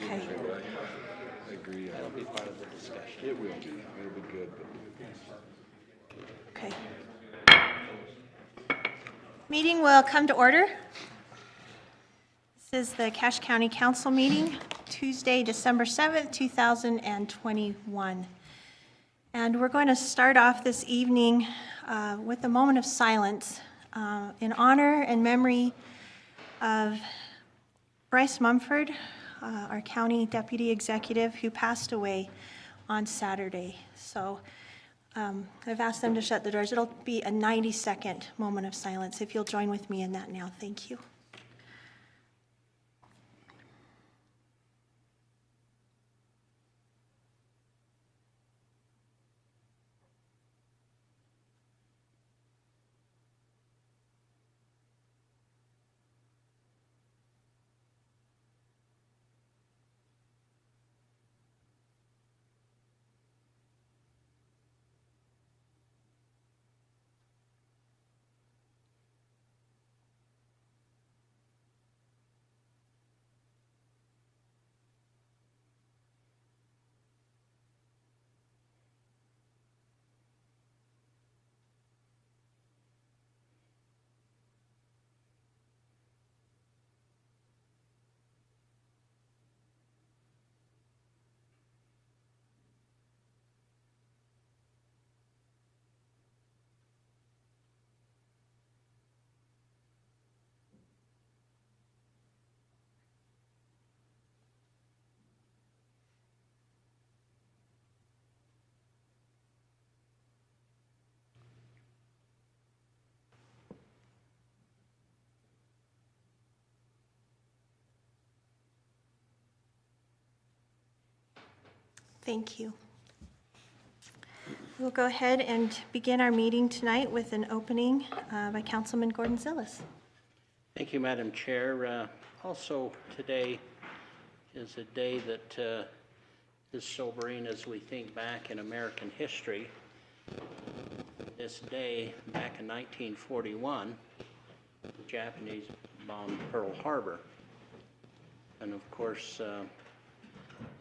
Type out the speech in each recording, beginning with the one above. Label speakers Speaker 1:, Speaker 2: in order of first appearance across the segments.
Speaker 1: Okay.
Speaker 2: I agree.
Speaker 3: That'll be part of the discussion.
Speaker 2: It will be. It'll be good.
Speaker 1: Okay. Meeting will come to order. This is the Cache County Council meeting, Tuesday, December 7th, 2021. And we're going to start off this evening with a moment of silence in honor and memory of Bryce Mumford, our county deputy executive, who passed away on Saturday. So I've asked them to shut the doors. It'll be a 90-second moment of silence. If you'll join with me in that now, thank you. Thank you. We'll go ahead and begin our meeting tonight with an opening by Councilman Gordon Zillis.
Speaker 3: Thank you, Madam Chair. Also, today is a day that is sobering as we think back in American history. This day, back in 1941, the Japanese bombed Pearl Harbor. And of course,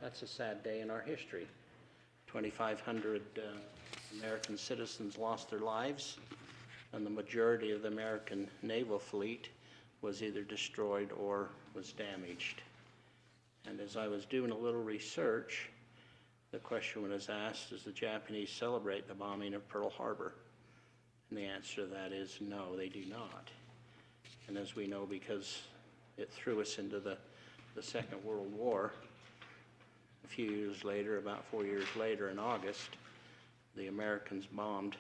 Speaker 3: that's a sad day in our history. 2,500 American citizens lost their lives, and the majority of the American naval fleet was either destroyed or was damaged. And as I was doing a little research, the question was asked, does the Japanese celebrate the bombing of Pearl Harbor? And the answer to that is no, they do not. And as we know, because it threw us into the Second World War, a few years later, about 4 years later in August, the Americans bombed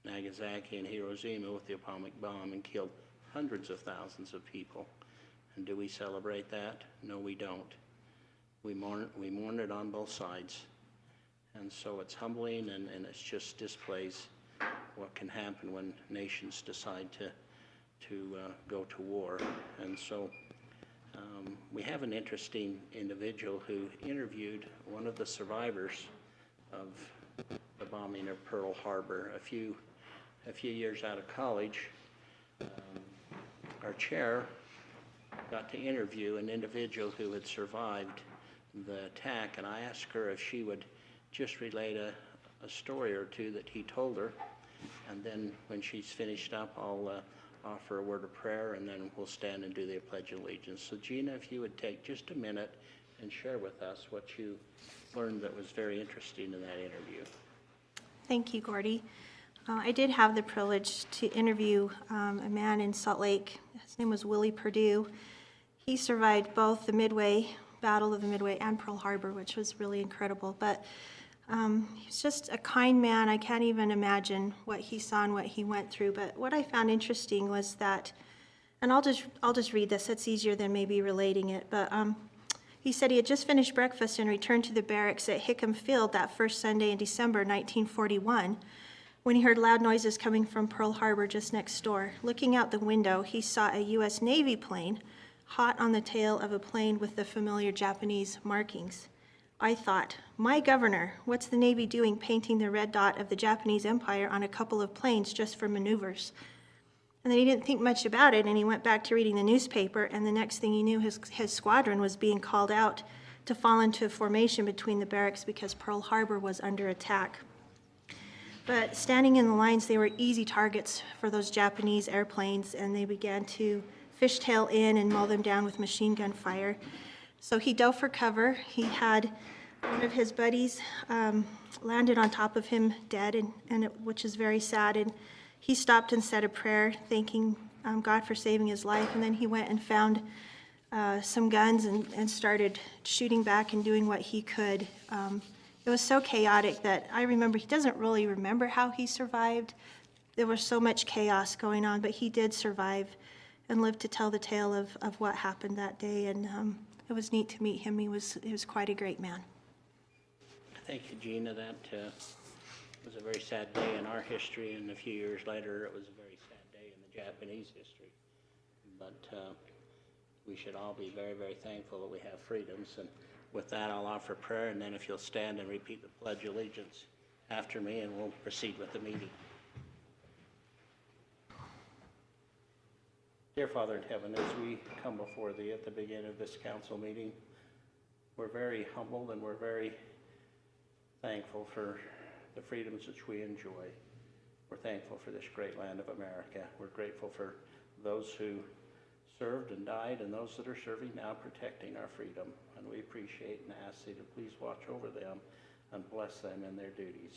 Speaker 3: Nagasaki and Hiroshima with the atomic bomb and killed hundreds of thousands of people. And do we celebrate that? No, we don't. We mourn it on both sides. And so it's humbling, and it just displays what can happen when nations decide to go to war. And so we have an interesting individual who interviewed one of the survivors of the bombing of Pearl Harbor. A few years out of college, our chair got to interview an individual who had survived the attack, and I asked her if she would just relate a story or two that he told her, and then when she's finished up, I'll offer a word of prayer, and then we'll stand and do the Pledge of Allegiance. So Gina, if you would take just a minute and share with us what you learned that was very interesting in that interview.
Speaker 1: Thank you, Gordy. I did have the privilege to interview a man in Salt Lake. His name was Willie Perdue. He survived both the Battle of the Midway and Pearl Harbor, which was really incredible. But he's just a kind man. I can't even imagine what he saw and what he went through. But what I found interesting was that, and I'll just read this. It's easier than maybe relating it. But he said he had just finished breakfast and returned to the barracks at Hickam Field that first Sunday in December 1941 when he heard loud noises coming from Pearl Harbor just next door. Looking out the window, he saw a U.S. Navy plane hot on the tail of a plane with the familiar Japanese markings. I thought, my governor, what's the Navy doing painting the red dot of the Japanese Empire on a couple of planes just for maneuvers? And then he didn't think much about it, and he went back to reading the newspaper, and the next thing he knew, his squadron was being called out to fall into a formation between the barracks because Pearl Harbor was under attack. But standing in the lines, they were easy targets for those Japanese airplanes, and they began to fishtail in and mow them down with machine gun fire. So he dove for cover. He had one of his buddies landed on top of him dead, which is very sad. And he stopped and said a prayer, thanking God for saving his life. And then he went and found some guns and started shooting back and doing what he could. It was so chaotic that I remember he doesn't really remember how he survived. There was so much chaos going on, but he did survive and lived to tell the tale of what happened that day. And it was neat to meet him. He was quite a great man.
Speaker 3: Thank you, Gina. That was a very sad day in our history, and a few years later, it was a very sad day in the Japanese history. But we should all be very, very thankful that we have freedoms. And with that, I'll offer prayer, and then if you'll stand and repeat the Pledge of Allegiance after me, and we'll proceed with the meeting. Dear Father in heaven, as we come before Thee at the beginning of this council meeting, we're very humbled and we're very thankful for the freedoms which we enjoy. We're thankful for this great land of America. We're grateful for those who served and died and those that are serving now protecting our freedom. And we appreciate and ask Thee to please watch over them and bless them in their duties.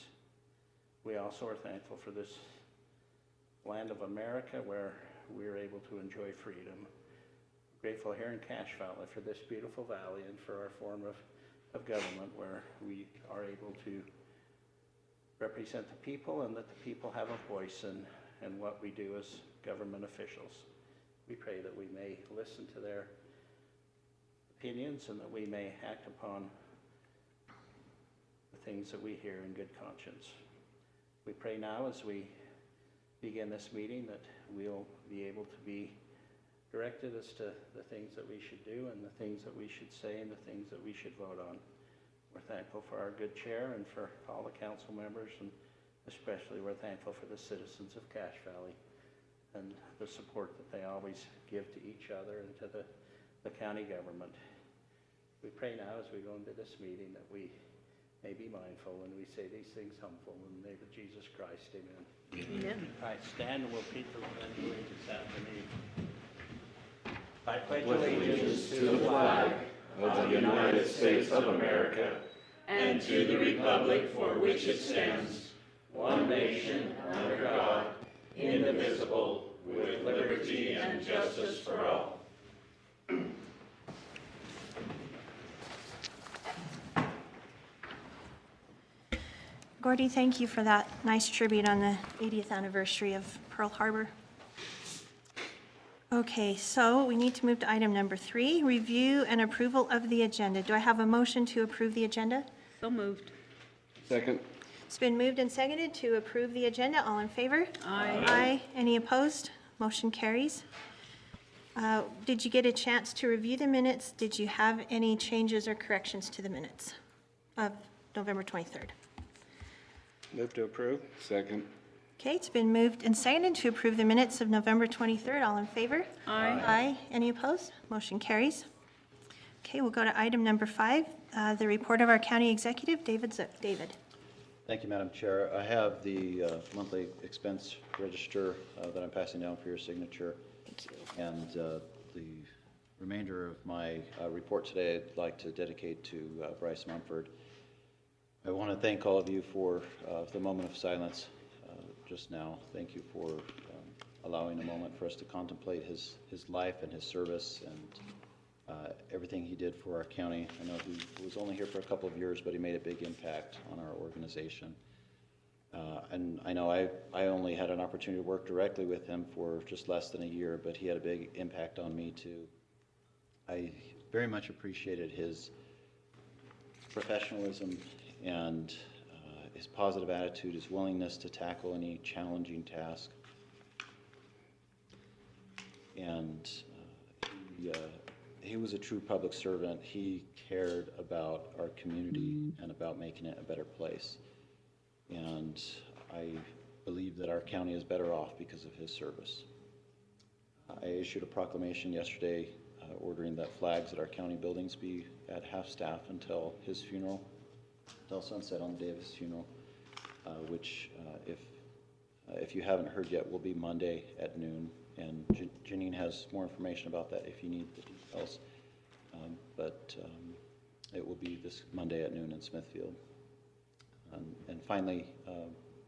Speaker 3: We also are thankful for this land of America where we're able to enjoy freedom. Grateful here in Cache Valley for this beautiful valley and for our form of government where we are able to represent the people and that the people have a voice in what we do as government officials. We pray that we may listen to their opinions and that we may act upon the things that we hear in good conscience. We pray now as we begin this meeting that we'll be able to be directed as to the things that we should do and the things that we should say and the things that we should vote on. We're thankful for our good chair and for all the council members, and especially we're thankful for the citizens of Cache Valley and the support that they always give to each other and to the county government. We pray now as we go into this meeting that we may be mindful when we say these things humble in the name of Jesus Christ. Amen.
Speaker 4: Amen.
Speaker 3: All right, stand and we'll repeat the Pledge of Allegiance after me. I pledge allegiance to the flag
Speaker 2: of the United States of America
Speaker 4: and to the republic for which it stands, one nation, under God, indivisible, with liberty and justice for all.
Speaker 1: Gordy, thank you for that nice tribute on the 80th anniversary of Pearl Harbor. Okay, so we need to move to item number 3, review and approval of the agenda. Do I have a motion to approve the agenda?
Speaker 4: So moved.
Speaker 2: Second.
Speaker 1: It's been moved and seconded to approve the agenda. All in favor?
Speaker 4: Aye.
Speaker 1: Aye. Any opposed? Motion carries. Did you get a chance to review the minutes? Did you have any changes or corrections to the minutes of November 23rd?
Speaker 3: Move to approve.
Speaker 2: Second.
Speaker 1: Okay, it's been moved and seconded to approve the minutes of November 23rd. All in favor?
Speaker 4: Aye.
Speaker 1: Aye. Any opposed? Motion carries. Okay, we'll go to item number 5, the report of our county executive, David Zook. David.
Speaker 5: Thank you, Madam Chair. I have the monthly expense register that I'm passing down for your signature.
Speaker 1: Thank you.
Speaker 5: And the remainder of my report today I'd like to dedicate to Bryce Mumford. I want to thank all of you for the moment of silence just now. Thank you for allowing a moment for us to contemplate his life and his service and everything he did for our county. I know he was only here for a couple of years, but he made a big impact on our organization. And I know I only had an opportunity to work directly with him for just less than a year, but he had a big impact on me too. I very much appreciated his professionalism and his positive attitude, his willingness to tackle any challenging task. And he was a true public servant. He cared about our community and about making it a better place. And I believe that our county is better off because of his service. I issued a proclamation yesterday ordering that flags at our county buildings be at half-staff until his funeral, until sunset on the day of his funeral, which, if you haven't heard yet, will be Monday at noon. And Janine has more information about that if you need the details. But it will be this Monday at noon in Smithfield. And finally,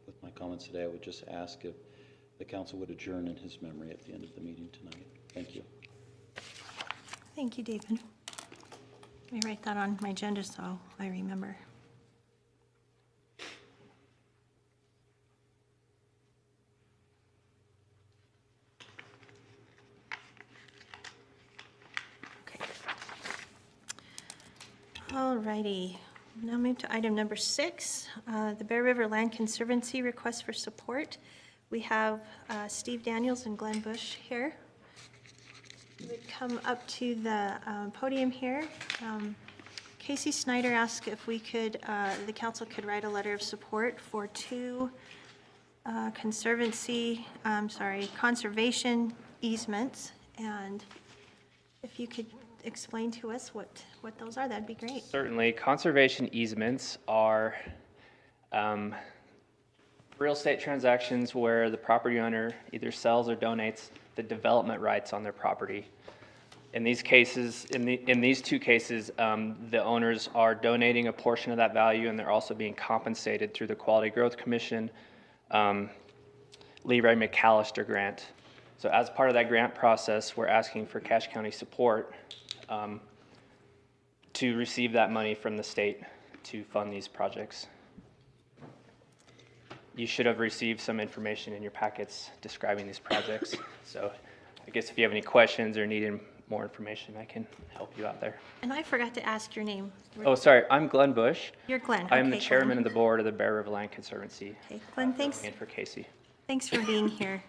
Speaker 5: with my comments today, I would just ask if the council would adjourn in his memory at the end of the meeting tonight. Thank you.
Speaker 1: Thank you, David. Let me write that on my agenda so I remember. Okay. All righty. Now move to item number 6, the Bear River Land Conservancy request for support. We have Steve Daniels and Glenn Bush here. We'd come up to the podium here. Casey Snyder asked if we could, the council could write a letter of support for 2 conservation easements. And if you could explain to us what those are, that'd be great.
Speaker 6: Certainly. Conservation easements are real estate transactions where the property owner either sells or donates the development rights on their property. In these cases, in these 2 cases, the owners are donating a portion of that value, and they're also being compensated through the Quality Growth Commission Lee Ray McAllister grant. So as part of that grant process, we're asking for Cache County support to receive that money from the state to fund these projects. You should have received some information in your packets describing these projects. So I guess if you have any questions or need more information, I can help you out there.
Speaker 1: And I forgot to ask your name.
Speaker 6: Oh, sorry, I'm Glenn Bush.
Speaker 1: You're Glenn.
Speaker 6: I am the
Speaker 1: Okay,
Speaker 6: chairman
Speaker 1: Glenn.
Speaker 6: of the board of the Bear River Land Conservancy.
Speaker 1: Okay, Glenn, thanks.
Speaker 6: And for Casey.
Speaker 1: Thanks for being here.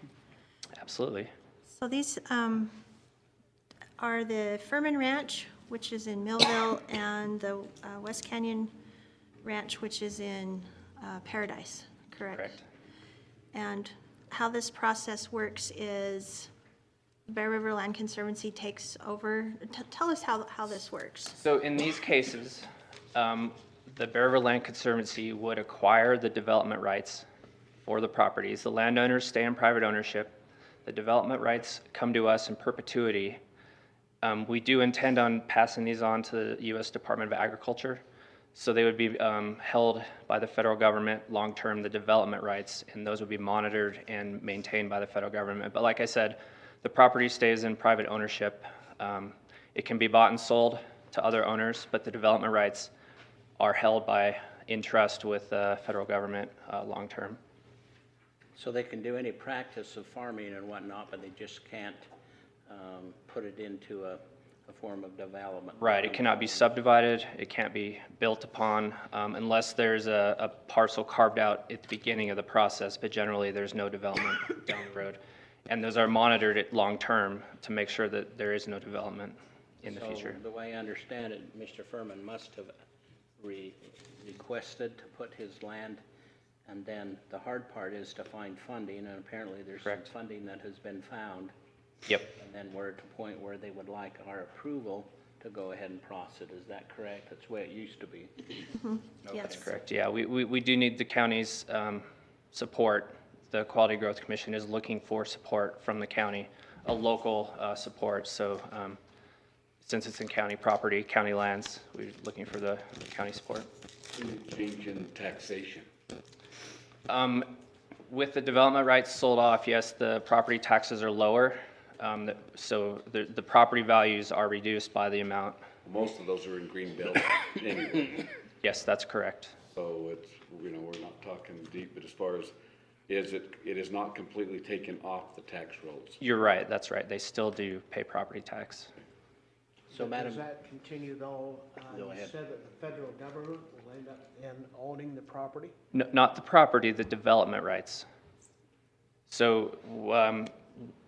Speaker 6: Absolutely.
Speaker 1: So these are the Furman Ranch, which is in Millville, and the West Canyon Ranch, which is in Paradise, correct?
Speaker 6: Correct.
Speaker 1: And how this process works is Bear River Land Conservancy takes over. Tell us how this works.
Speaker 6: So in these cases, the Bear River Land Conservancy would acquire the development rights for the properties. The landowners stay in private ownership. The development rights come to us in perpetuity. We do intend on passing these on to the U.S. Department of Agriculture. So they would be held by the federal government long-term, the development rights, and those would be monitored and maintained by the federal government. But like I said, the property stays in private ownership. It can be bought and sold to other owners, but the development rights are held in trust with the federal government long-term.
Speaker 3: So they can do any practice of farming and whatnot, but they just can't put it into a form of development.
Speaker 6: Right, it cannot be subdivided, it can't be built upon unless there's a parcel carved out at the beginning of the process, but generally there's no development down the road. And those are monitored at long-term to make sure that there is no development in the future.
Speaker 3: So the way I understand it, Mr. Furman must have requested to put his land, and then the hard part is to find funding, and apparently there's some
Speaker 6: Correct.
Speaker 3: funding that has been found.
Speaker 6: Yep,
Speaker 3: And then we're at a point where they would like our approval to go ahead and process. Is that correct? That's the way it used to be.
Speaker 1: Yes.
Speaker 6: correct, yeah. We do need the county's support. The Quality Growth Commission is looking for support from the county, a local support. So since it's in county property, county lands, we're looking for the county support.
Speaker 2: Change in taxation.
Speaker 6: With the development rights sold off, yes, the property taxes are lower. So the property values are reduced by the amount.
Speaker 2: Most of those are in green belt anyway.
Speaker 6: Yes, that's correct.
Speaker 2: So it's, we're not talking deep, but as far as, it is not completely taken off the tax rolls.
Speaker 6: You're right, that's right. They still do pay property tax.
Speaker 3: So, Madam,
Speaker 7: Does that continue though?
Speaker 3: Go
Speaker 7: You
Speaker 3: ahead.
Speaker 7: said that the federal government will end up in owning the property?
Speaker 6: No, not the property, the development rights. So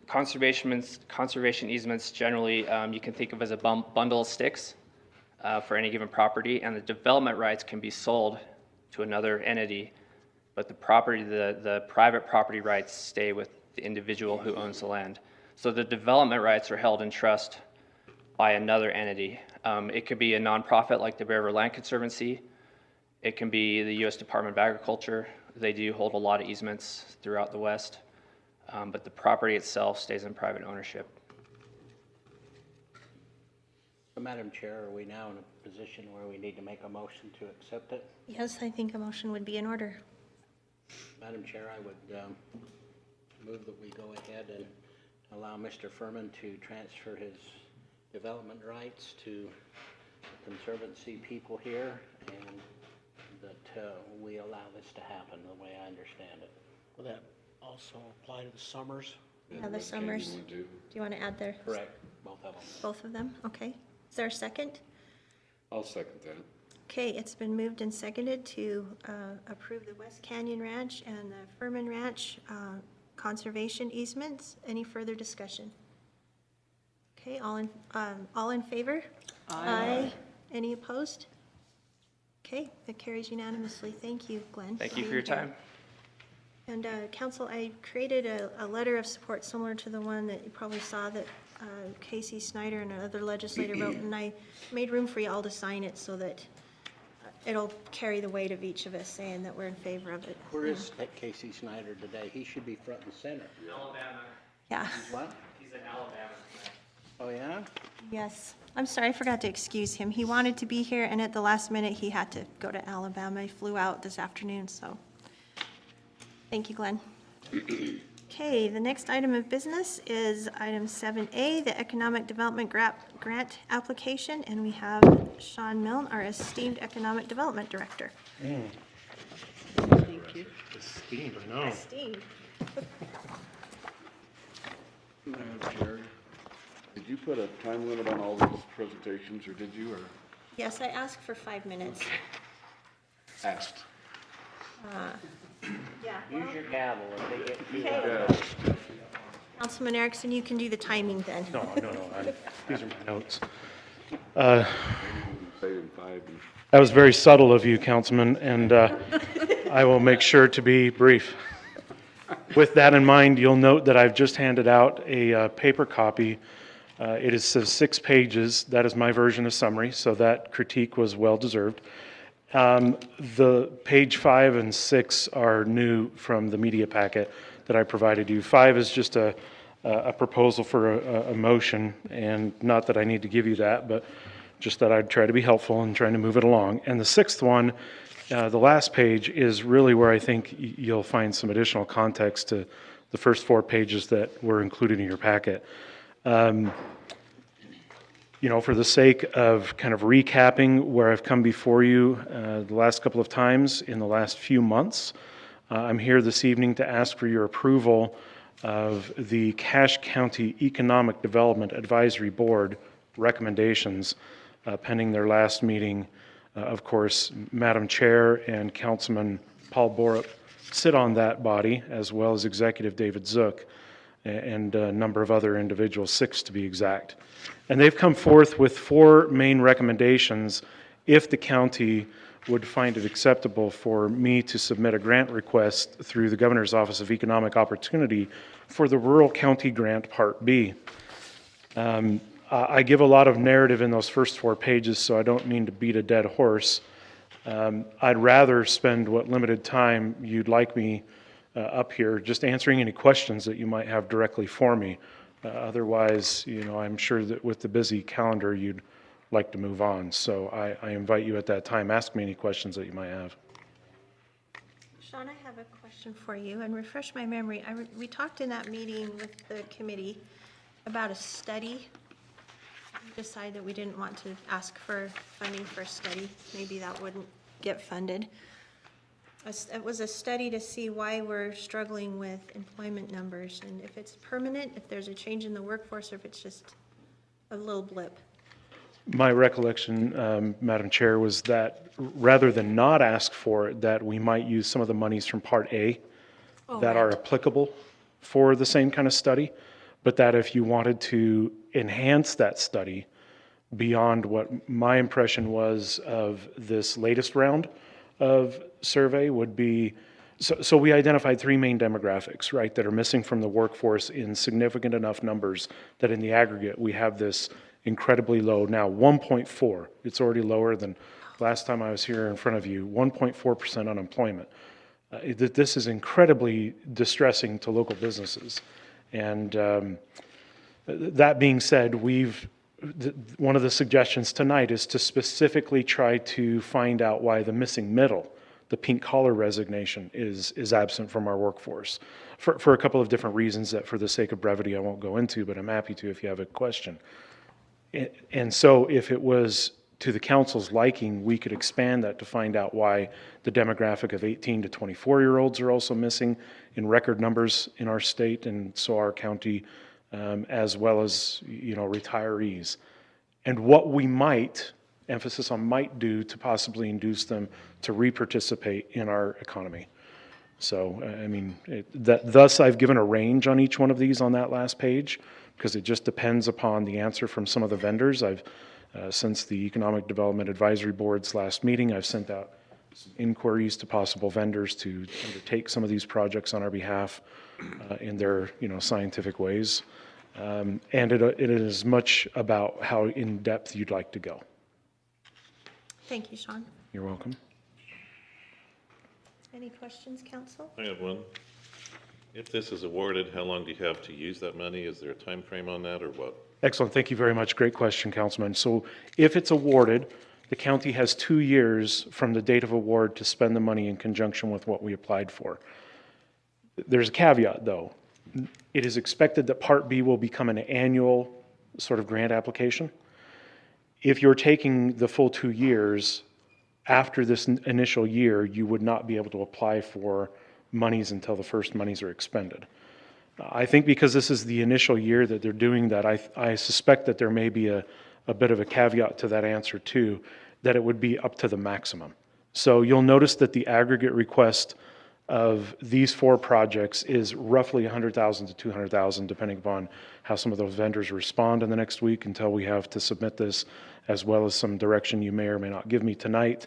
Speaker 6: conservation easements generally you can think of as a bundle of sticks for any given property, and the development rights can be sold to another entity, but the property, the private property rights stay with the individual who owns the land. So the development rights are held in trust by another entity. It could be a nonprofit like the Bear River Land Conservancy. It can be the U.S. Department of Agriculture. They do hold a lot of easements throughout the West, but the property itself stays in private ownership.
Speaker 3: So, Madam Chair, are we now in a position where we need to make a motion to accept it?
Speaker 1: Yes, I think a motion would be in order.
Speaker 3: Madam Chair, I would move that we go ahead and allow Mr. Furman to transfer his development rights to the Conservancy people here, and that we allow this to happen the way I understand it.
Speaker 7: Will that also apply to the Summers?
Speaker 2: And
Speaker 1: Yeah, the
Speaker 2: Red Canyon
Speaker 1: Summers.
Speaker 2: one, too.
Speaker 1: Do you want to add there?
Speaker 3: Correct, both of them.
Speaker 1: Both of them? Okay. Is there a second?
Speaker 2: I'll second that.
Speaker 1: Okay, it's been moved and seconded to approve the West Canyon Ranch and the Furman Ranch conservation easements. Any further discussion? Okay, all in favor? Aye. Any opposed? Okay, that carries unanimously. Thank you, Glenn.
Speaker 6: Thank you for your time.
Speaker 1: And council, I created a letter of support similar to the one that you probably saw that Casey Snyder and another legislator wrote, and I made room for you all to sign it so that it'll carry the weight of each of us saying that we're in favor of it.
Speaker 3: Where is Casey Snyder today? He should be front and center.
Speaker 6: Alabama.
Speaker 1: Yeah,
Speaker 3: What?
Speaker 6: He's in Alabama.
Speaker 3: Oh, yeah?
Speaker 1: yes. I'm sorry, I forgot to excuse him. He wanted to be here, and at the last minute, he had to go to Alabama. He flew out this afternoon, so. Thank you, Glenn. Okay, the next item of business is item 7A, the Economic Development Grant application, and we have Sean Milne, our esteemed Economic Development Director.
Speaker 8: Esteemed, I know.
Speaker 1: Esteemed.
Speaker 2: Madam Chair, did you put a time limit on all these presentations, or did you, or
Speaker 1: Yes, I asked for 5 minutes.
Speaker 2: asked?
Speaker 1: Yeah.
Speaker 3: Use your gavel if they get too
Speaker 1: Okay.
Speaker 3: loud.
Speaker 1: Councilman Erickson, you can do the timing then.
Speaker 8: No, these are my notes.
Speaker 2: Saving 5 and
Speaker 8: That was very subtle of you, Councilman, and I will make sure to be brief. With that in mind, you'll note that I've just handed out a paper copy. It is 6 pages. That is my version of summary, so that critique was well-deserved. The page 5 and 6 are new from the media packet that I provided you. 5 is just a proposal for a motion, and not that I need to give you that, but just that I'd try to be helpful in trying to move it along. And the 6th one, the last page, is really where I think you'll find some additional context to the first 4 pages that were included in your packet. For the sake of kind of recapping where I've come before you the last couple of times in the last few months, I'm here this evening to ask for your approval of the Cache County Economic Development Advisory Board recommendations pending their last meeting. Of course, Madam Chair and Councilman Paul Borup sit on that body, as well as Executive David Zook and a number of other individuals, 6 to be exact. And they've come forth with 4 main recommendations if the county would find it acceptable for me to submit a grant request through the Governor's Office of Economic Opportunity for the Rural County Grant Part B. I give a lot of narrative in those first 4 pages, so I don't mean to beat a dead horse. I'd rather spend what limited time you'd like me up here just answering any questions that you might have directly for me. Otherwise, I'm sure that with the busy calendar, you'd like to move on. So I invite you at that time, ask me any questions that you might have.
Speaker 1: Sean, I have a question for you, and refresh my memory. We talked in that meeting with the committee about a study. We decided that we didn't want to ask for funding for a study. Maybe that wouldn't get funded. It was a study to see why we're struggling with employment numbers, and if it's permanent, if there's a change in the workforce, or if it's just a little blip.
Speaker 8: My recollection, Madam Chair, was that rather than not ask for it, that we might use some of the monies from Part A that are applicable for the same kind of study, but that if you wanted to enhance that study beyond what my impression was of this latest round of survey would be So we identified three main demographics, right, that are missing from the workforce in significant enough numbers that in the aggregate, we have this incredibly low, now 1.4. It's already lower than last time I was here in front of you, 1.4% unemployment. This is incredibly distressing to local businesses. And that being said, one of the suggestions tonight is to specifically try to find out why the missing middle, the pink collar resignation, is absent from our workforce for a couple of different reasons that for the sake of brevity I won't go into, but I'm happy to if you have a question. And so if it was to the council's liking, we could expand that to find out why the demographic of 18 to 24-year-olds are also missing in record numbers in our state and so our county, as well as, retirees. And what we might, emphasis on might, do to possibly induce them to re-participate in our economy. So, thus I've given a range on each one of these on that last page, because it just depends upon the answer from some of the vendors. Since the Economic Development Advisory Board's last meeting, I've sent out some inquiries to possible vendors to undertake some of these projects on our behalf in their, scientific ways. And it is much about how in-depth you'd like to go.
Speaker 1: Thank you, Sean.
Speaker 8: You're welcome.
Speaker 1: Any questions, council?
Speaker 9: I have one. If this is awarded, how long do you have to use that money? Is there a time frame on that or what?
Speaker 8: Excellent. Thank you very much. Great question, Councilman. So if it's awarded, the county has 2 years from the date of award to spend the money in conjunction with what we applied for. There's a caveat, though. It is expected that Part B will become an annual sort of grant application. If you're taking the full 2 years, after this initial year, you would not be able to apply for monies until the first monies are expended. I think because this is the initial year that they're doing that, I suspect that there may be a bit of a caveat to that answer too, that it would be up to the maximum. So you'll notice that the aggregate request of these 4 projects is roughly $100,000 to $200,000, depending upon how some of those vendors respond in the next week until we have to submit this, as well as some direction you may or may not give me tonight.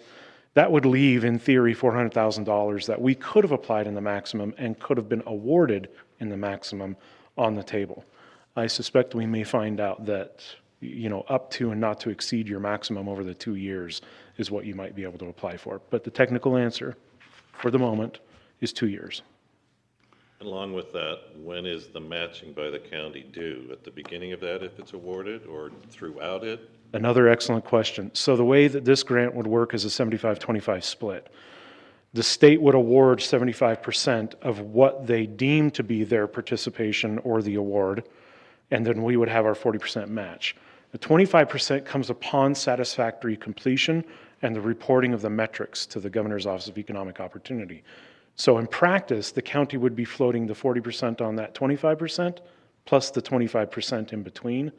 Speaker 8: That would leave, in theory, $400,000 that we could have applied in the maximum and could have been awarded in the maximum on the table. I suspect we may find out that, up to and not to exceed your maximum over the 2 years is what you might be able to apply for. But the technical answer, for the moment, is 2 years.
Speaker 9: Along with that, when is the matching by the county due? At the beginning of that if it's awarded or throughout it?
Speaker 8: Another excellent question. So the way that this grant would work is a 75-25 split. The state would award 75% of what they deem to be their participation or the award, and then we would have our 40% match. The 25% comes upon satisfactory completion and the reporting of the metrics to the Governor's Office of Economic Opportunity. So in practice, the county would be floating the 40% on that 25% plus the 25% in between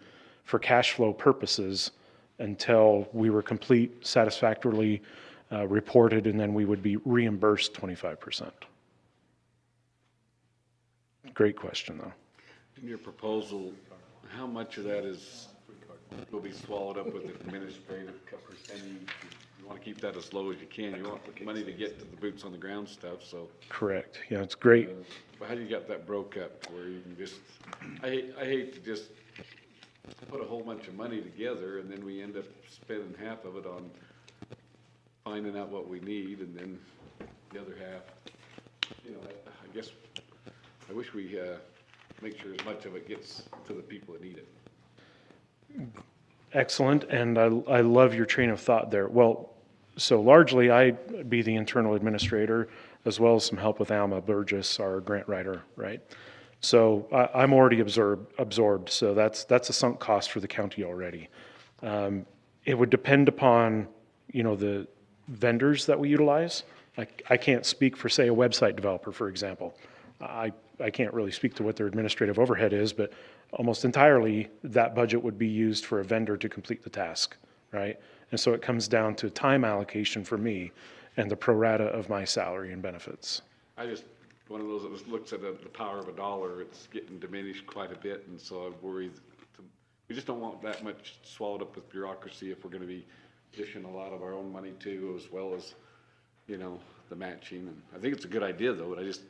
Speaker 8: for cash flow purposes until we were complete, satisfactorily reported, and then we would be reimbursed 25%. Great question, though.
Speaker 2: In your proposal, how much of that will be swallowed up with administrative percentage? You want to keep that as low as you can. You want the money to get to the boots on the ground stuff, so.
Speaker 8: Correct. Yeah, it's great.
Speaker 2: But how do you got that broke up where you can just, I hate to just put a whole bunch of money together and then we end up spending half of it on finding out what we need and then the other half, I guess, I wish we make sure as much of it gets to the people that need it.
Speaker 8: Excellent, and I love your train of thought there. Well, so largely I'd be the internal administrator as well as some help with Alma Burgess, our grant writer, right? So I'm already absorbed, so that's a sunk cost for the county already. It would depend upon, the vendors that we utilize. I can't speak for, say, a website developer, for example. I can't really speak to what their administrative overhead is, but almost entirely that budget would be used for a vendor to complete the task, right? And so it comes down to time allocation for me and the pro rata of my salary and benefits.
Speaker 2: One of those that just looks at the power of a dollar, it's getting diminished quite a bit, and so I worry we just don't want that much swallowed up with bureaucracy if we're going to be dishing a lot of our own money too, as well as, you know, the matching. And I think it's a good idea though, but I just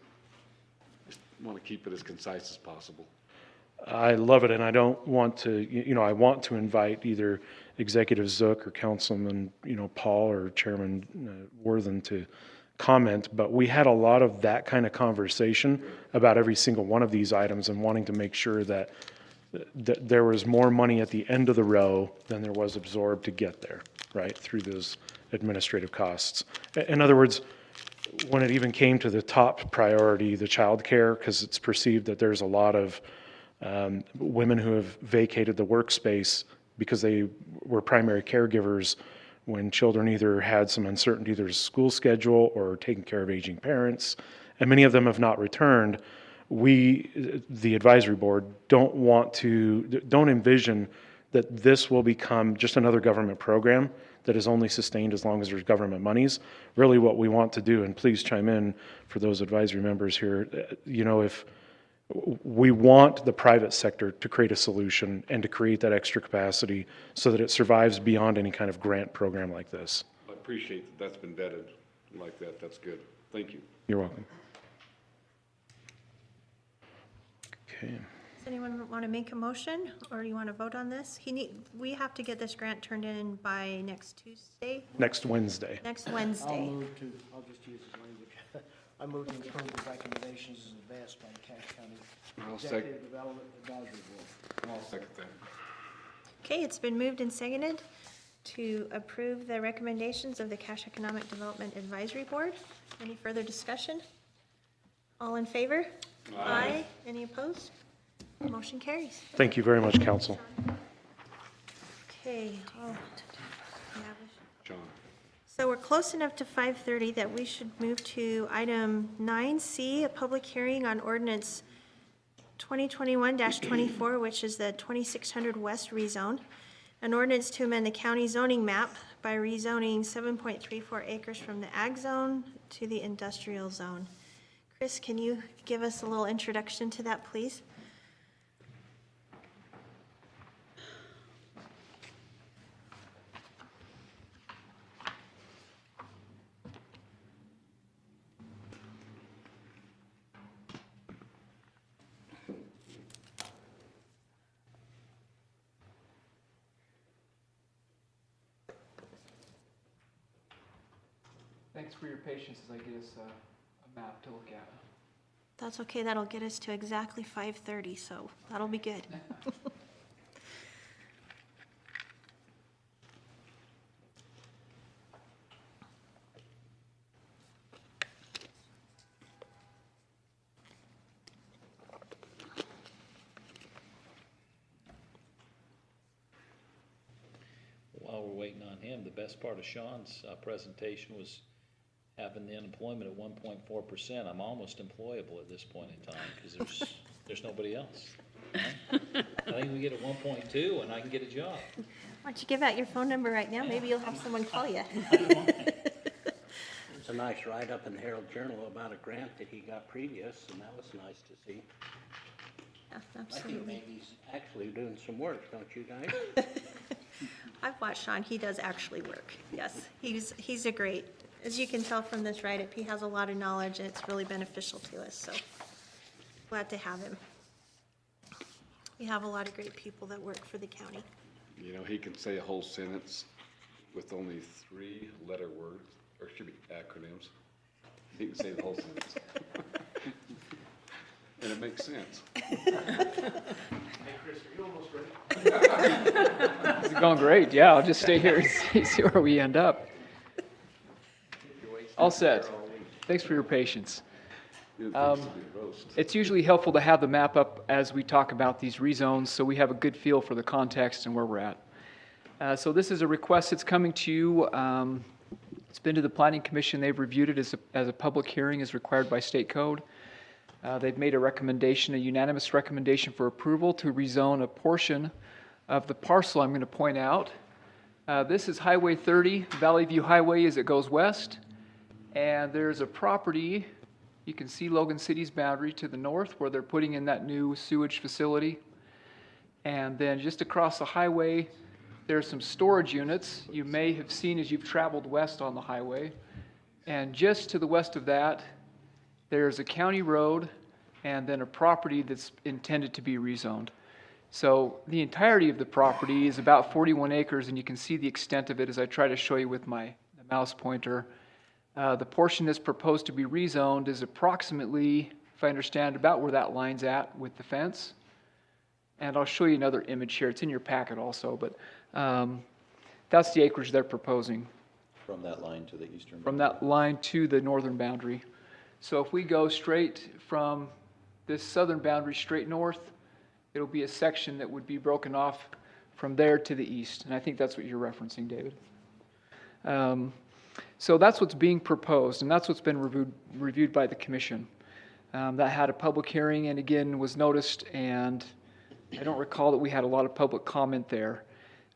Speaker 2: want to keep it as concise as possible.
Speaker 8: I love it, and I don't want to, I want to invite either Executive Zook or Councilman, Paul or Chairman Worthen to comment, but we had a lot of that kind of conversation about every single one of these items and wanting to make sure that there was more money at the end of the row than there was absorbed to get there, right, through those administrative costs. In other words, when it even came to the top priority, the child care, because it's perceived that there's a lot of women who have vacated the workspace because they were primary caregivers when children either had some uncertainty with their school schedule or taking care of aging parents, and many of them have not returned. We, the advisory board, don't envision that this will become just another government program that is only sustained as long as there's government monies. Really what we want to do, and please chime in for those advisory members here, if we want the private sector to create a solution and to create that extra capacity so that it survives beyond any kind of grant program like this.
Speaker 2: I appreciate that that's been vetted like that. That's good. Thank you.
Speaker 8: You're welcome. Okay.
Speaker 1: Does anyone want to make a motion, or do you want to vote on this? We have to get this grant turned in by next Tuesday?
Speaker 8: Next Wednesday.
Speaker 1: Next Wednesday.
Speaker 7: I'll just use his language. I move to approve the recommendations as advanced by the Cache County Executive Development Advisory Board.
Speaker 2: I'll second that.
Speaker 1: Okay, it's been moved and seconded to approve the recommendations of the Cache Economic Development Advisory Board. Any further discussion? All in favor? Aye. Any opposed? Motion carries.
Speaker 8: Thank you very much, Council.
Speaker 1: Okay.
Speaker 2: John.
Speaker 1: So we're close enough to 5:30 that we should move to item 9C, a public hearing on ordinance 2021-24, which is the 2600 West rezone. An ordinance to amend the county zoning map by rezoning 7.34 acres from the ag zone to the industrial zone. Chris, can you give us a little introduction to that, please?
Speaker 10: Thanks for your patience as I get us a map to look at.
Speaker 1: That's okay, that'll get us to exactly 5:30, so that'll be good.
Speaker 11: While we're waiting on him, the best part of Sean's presentation was having the unemployment at 1.4%. I'm almost employable at this point in time because there's nobody else. I think we get a 1.2 and I can get a job.
Speaker 1: Why don't you give out your phone number right now? Maybe you'll have someone call you.
Speaker 3: There's a nice write-up in the Herald Journal about a grant that he got previous, and that was nice to see.
Speaker 1: Yeah,
Speaker 3: I think
Speaker 1: absolutely.
Speaker 3: maybe he's actually doing some work, don't you guys?
Speaker 1: I've watched Sean, he does actually work, yes. He's a great, as you can tell from this write-up, he has a lot of knowledge and it's really beneficial to us, so glad to have him. We have a lot of great people that work for the county.
Speaker 2: You know, he can say a whole sentence with only 3-letter words, or it should be acronyms. He can say the whole sentence. And it makes sense.
Speaker 7: Hey, Chris, are you almost ready?
Speaker 10: It's going great. Yeah, I'll just stay here and see where we end up. All set. Thanks for your patience. It's usually helpful to have the map up as we talk about these rezones so we have a good feel for the context and where we're at. So this is a request that's coming to you. It's been to the Planning Commission. They've reviewed it as a public hearing as required by state code. They've made a recommendation, a unanimous recommendation for approval to rezone a portion of the parcel I'm going to point out. This is Highway 30, Valley View Highway as it goes west. And there's a property, you can see Logan City's boundary to the north where they're putting in that new sewage facility. And then just across the highway, there's some storage units you may have seen as you've traveled west on the highway. And just to the west of that, there's a county road and then a property that's intended to be rezoned. So the entirety of the property is about 41 acres, and you can see the extent of it as I try to show you with my mouse pointer. The portion that's proposed to be rezoned is approximately, if I understand, about where that line's at with the fence. And I'll show you another image here. It's in your packet also, but that's the acreage they're proposing.
Speaker 5: From that line to the eastern.
Speaker 10: From that line to the northern boundary. So if we go straight from this southern boundary straight north, it'll be a section that would be broken off from there to the east. And I think that's what you're referencing, David. So that's what's being proposed, and that's what's been reviewed by the commission. That had a public hearing and again was noticed, and I don't recall that we had a lot of public comment there.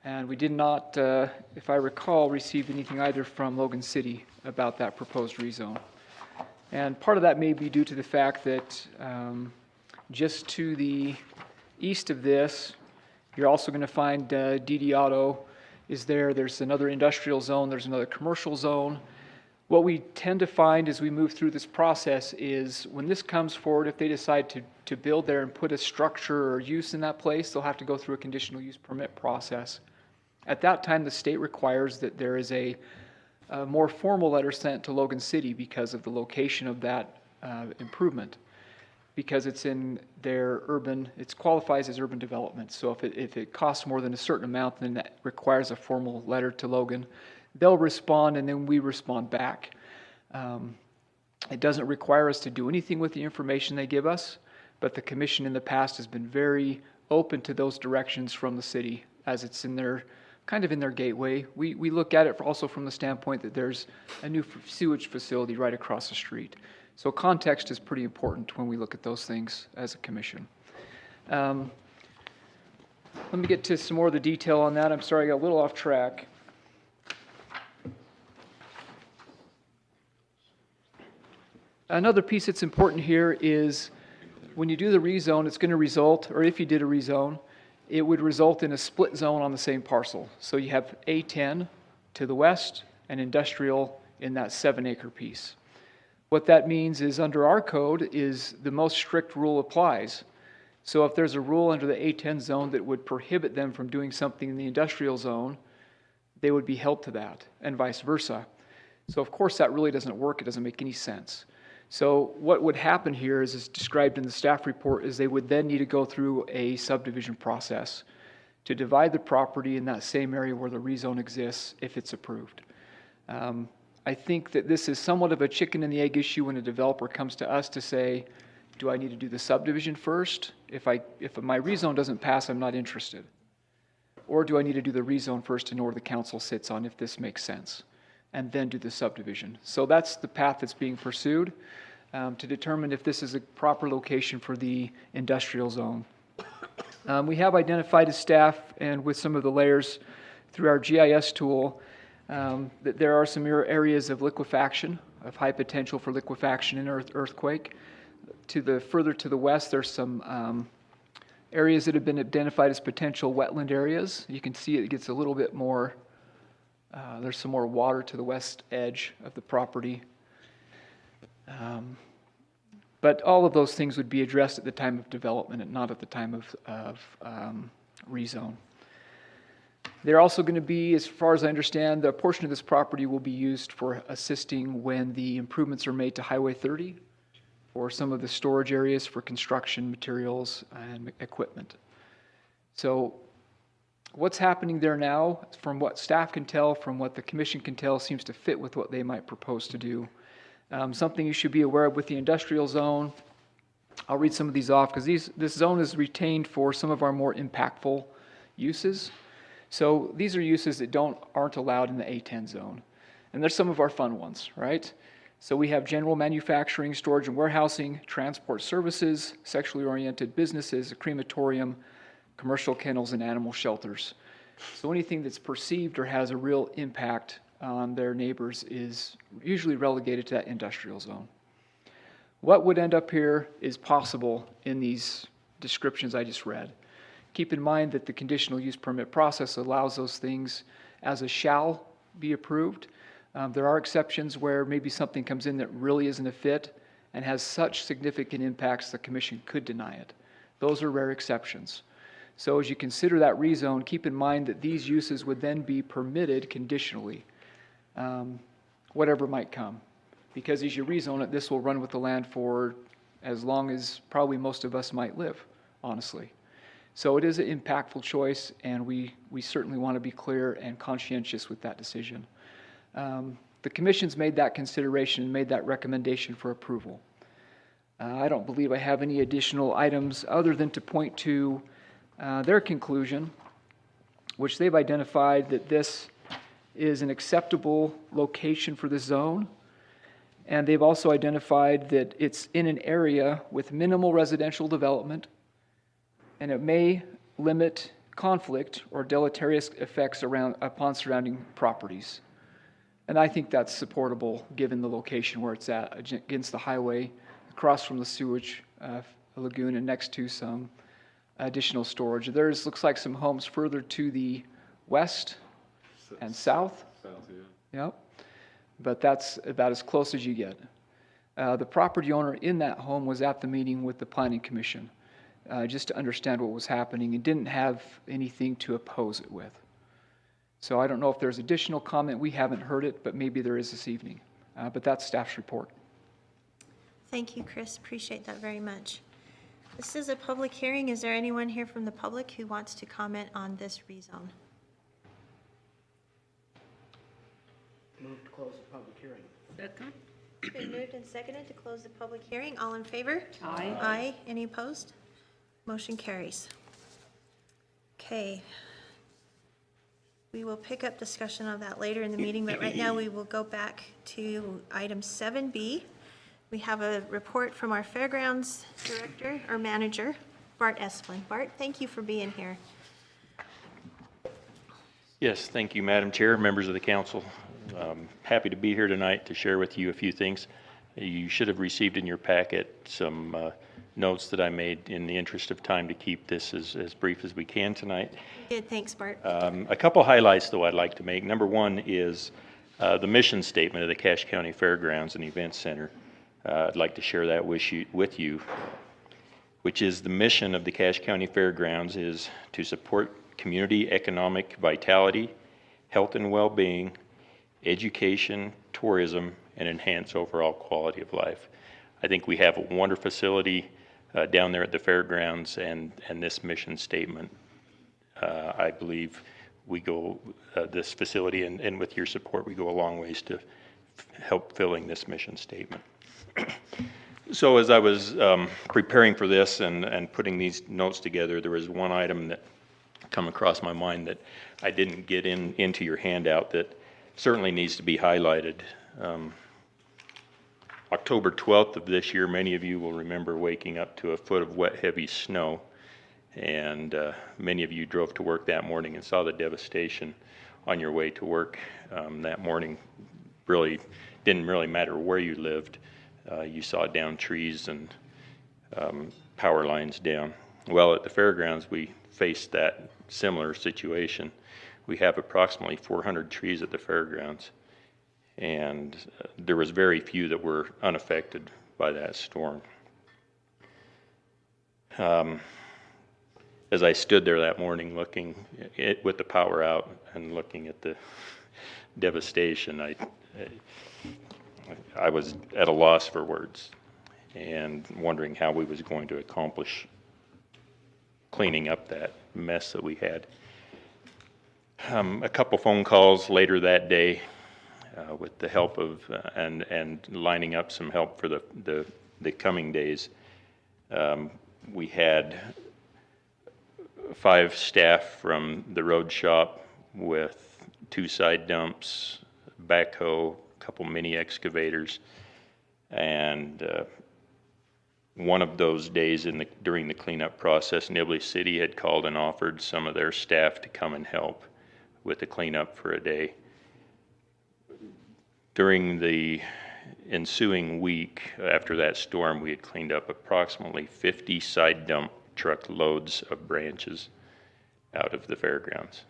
Speaker 10: And we did not, if I recall, receive anything either from Logan City about that proposed rezone. And part of that may be due to the fact that just to the east of this, you're also going to find DD Auto is there. There's another industrial zone. There's another commercial zone. What we tend to find as we move through this process is when this comes forward, if they decide to build there and put a structure or use in that place, they'll have to go through a conditional use permit process. At that time, the state requires that there is a more formal letter sent to Logan City because of the location of that improvement. Because it's in their urban, it qualifies as urban development. So if it costs more than a certain amount, then that requires a formal letter to Logan. They'll respond and then we respond back. It doesn't require us to do anything with the information they give us, but the commission in the past has been very open to those directions from the city as it's in their, kind of in their gateway. We look at it also from the standpoint that there's a new sewage facility right across the street. So context is pretty important when we look at those things as a commission. Let me get to some more of the detail on that. I'm sorry, I got a little off track. Another piece that's important here is when you do the rezone, it's going to result, or if you did a rezone, it would result in a split zone on the same parcel. So you have A10 to the west and industrial in that 7-acre piece. What that means is under our code is the most strict rule applies. So if there's a rule under the A10 zone that would prohibit them from doing something in the industrial zone, they would be held to that and vice versa. So of course that really doesn't work. It doesn't make any sense. So what would happen here is described in the staff report is they would then need to go through a subdivision process to divide the property in that same area where the rezone exists if it's approved. I think that this is somewhat of a chicken and the egg issue when a developer comes to us to say, do I need to do the subdivision first? If my rezone doesn't pass, I'm not interested. Or do I need to do the rezone first to know where the council sits on if this makes sense? And then do the subdivision. So that's the path that's being pursued to determine if this is a proper location for the industrial zone. We have identified as staff and with some of the layers through our GIS tool that there are some areas of liquefaction, of high potential for liquefaction in earthquake. Further to the west, there's some areas that have been identified as potential wetland areas. You can see it gets a little bit more, there's some more water to the west edge of the property. But all of those things would be addressed at the time of development and not at the time of rezone. They're also going to be, as far as I understand, the portion of this property will be used for assisting when the improvements are made to Highway 30 for some of the storage areas for construction materials and equipment. So what's happening there now, from what staff can tell, from what the commission can tell, seems to fit with what they might propose to do. Something you should be aware of with the industrial zone, I'll read some of these off because this zone is retained for some of our more impactful uses. So these are uses that aren't allowed in the A10 zone. And there's some of our fun ones, right? So we have general manufacturing, storage and warehousing, transport services, sexually oriented businesses, a crematorium, commercial kennels, and animal shelters. So anything that's perceived or has a real impact on their neighbors is usually relegated to that industrial zone. What would end up here is possible in these descriptions I just read. Keep in mind that the conditional use permit process allows those things as a shall be approved. There are exceptions where maybe something comes in that really isn't a fit and has such significant impacts the commission could deny it. Those are rare exceptions. So as you consider that rezone, keep in mind that these uses would then be permitted conditionally, whatever might come. Because as you rezone it, this will run with the land for as long as probably most of us might live, honestly. So it is an impactful choice, and we certainly want to be clear and conscientious with that decision. The commission's made that consideration and made that recommendation for approval. I don't believe I have any additional items other than to point to their conclusion, which they've identified that this is an acceptable location for the zone. And they've also identified that it's in an area with minimal residential development, and it may limit conflict or deleterious effects upon surrounding properties. And I think that's supportable given the location where it's at, against the highway, across from the sewage lagoon, and next to some additional storage. There's looks like some homes further to the west and south.
Speaker 2: South, yeah.
Speaker 10: Yep. But that's about as close as you get. The property owner in that home was at the meeting with the Planning Commission, just to understand what was happening, and didn't have anything to oppose it with. So I don't know if there's additional comment. We haven't heard it, but maybe there is this evening. But that's staff's report.
Speaker 1: Thank you, Chris. Appreciate that very much. This is a public hearing. Is there anyone here from the public who wants to comment on this rezone?
Speaker 7: Move to close the public hearing.
Speaker 12: Second.
Speaker 1: It's been moved and seconded to close the public hearing. All in favor?
Speaker 12: Aye.
Speaker 1: Aye. Any opposed? Motion carries. Okay. We will pick up discussion of that later in the meeting, but right now we will go back to item 7B. We have a report from our Fairgrounds Director, or Manager, Bart Esplin. Bart, thank you for being here.
Speaker 13: Yes, thank you, Madam Chair, members of the council. Happy to be here tonight to share with you a few things. You should have received in your packet some notes that I made in the interest of time to keep this as brief as we can tonight.
Speaker 1: Good, thanks, Bart.
Speaker 13: A couple highlights, though, I'd like to make. Number one is the mission statement of the Cache County Fairgrounds and Events Center. I'd like to share that with you, which is the mission of the Cache County Fairgrounds is to support community economic vitality, health and well-being, education, tourism, and enhance overall quality of life. I think we have a wonderful facility down there at the fairgrounds, and this mission statement, I believe we go, this facility, and with your support, we go a long ways to help filling this mission statement. So as I was preparing for this and putting these notes together, there was one item that come across my mind that I didn't get into your handout that certainly needs to be highlighted. October 12th of this year, many of you will remember waking up to a foot of wet, heavy snow, and many of you drove to work that morning and saw the devastation on your way to work that morning. Really didn't really matter where you lived. You saw down trees and power lines down. Well, at the fairgrounds, we faced that similar situation. We have approximately 400 trees at the fairgrounds, and there was very few that were unaffected by that storm. As I stood there that morning looking with the power out and looking at the devastation, I was at a loss for words and wondering how we was going to accomplish cleaning up that mess that we had. A couple phone calls later that day with the help of and lining up some help for the coming days. We had 5 staff from the road shop with 2 side dumps, backhoe, a couple mini excavators, and one of those days during the cleanup process, Nibley City had called and offered some of their staff to come and help with the cleanup for a day. During the ensuing week after that storm, we had cleaned up approximately 50 side dump truck loads of branches out of the fairgrounds.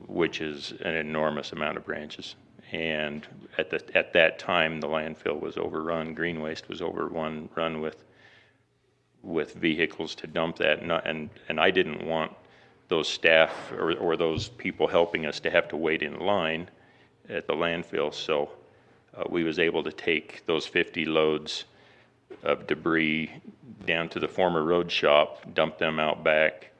Speaker 13: which is an enormous amount of branches. And at that time, the landfill was overrun, green waste was run with vehicles to dump that, and I didn't want those staff or those people helping us to have to wait in line at the landfill. So we was able to take those 50 loads of debris down to the former road shop, dump them out back.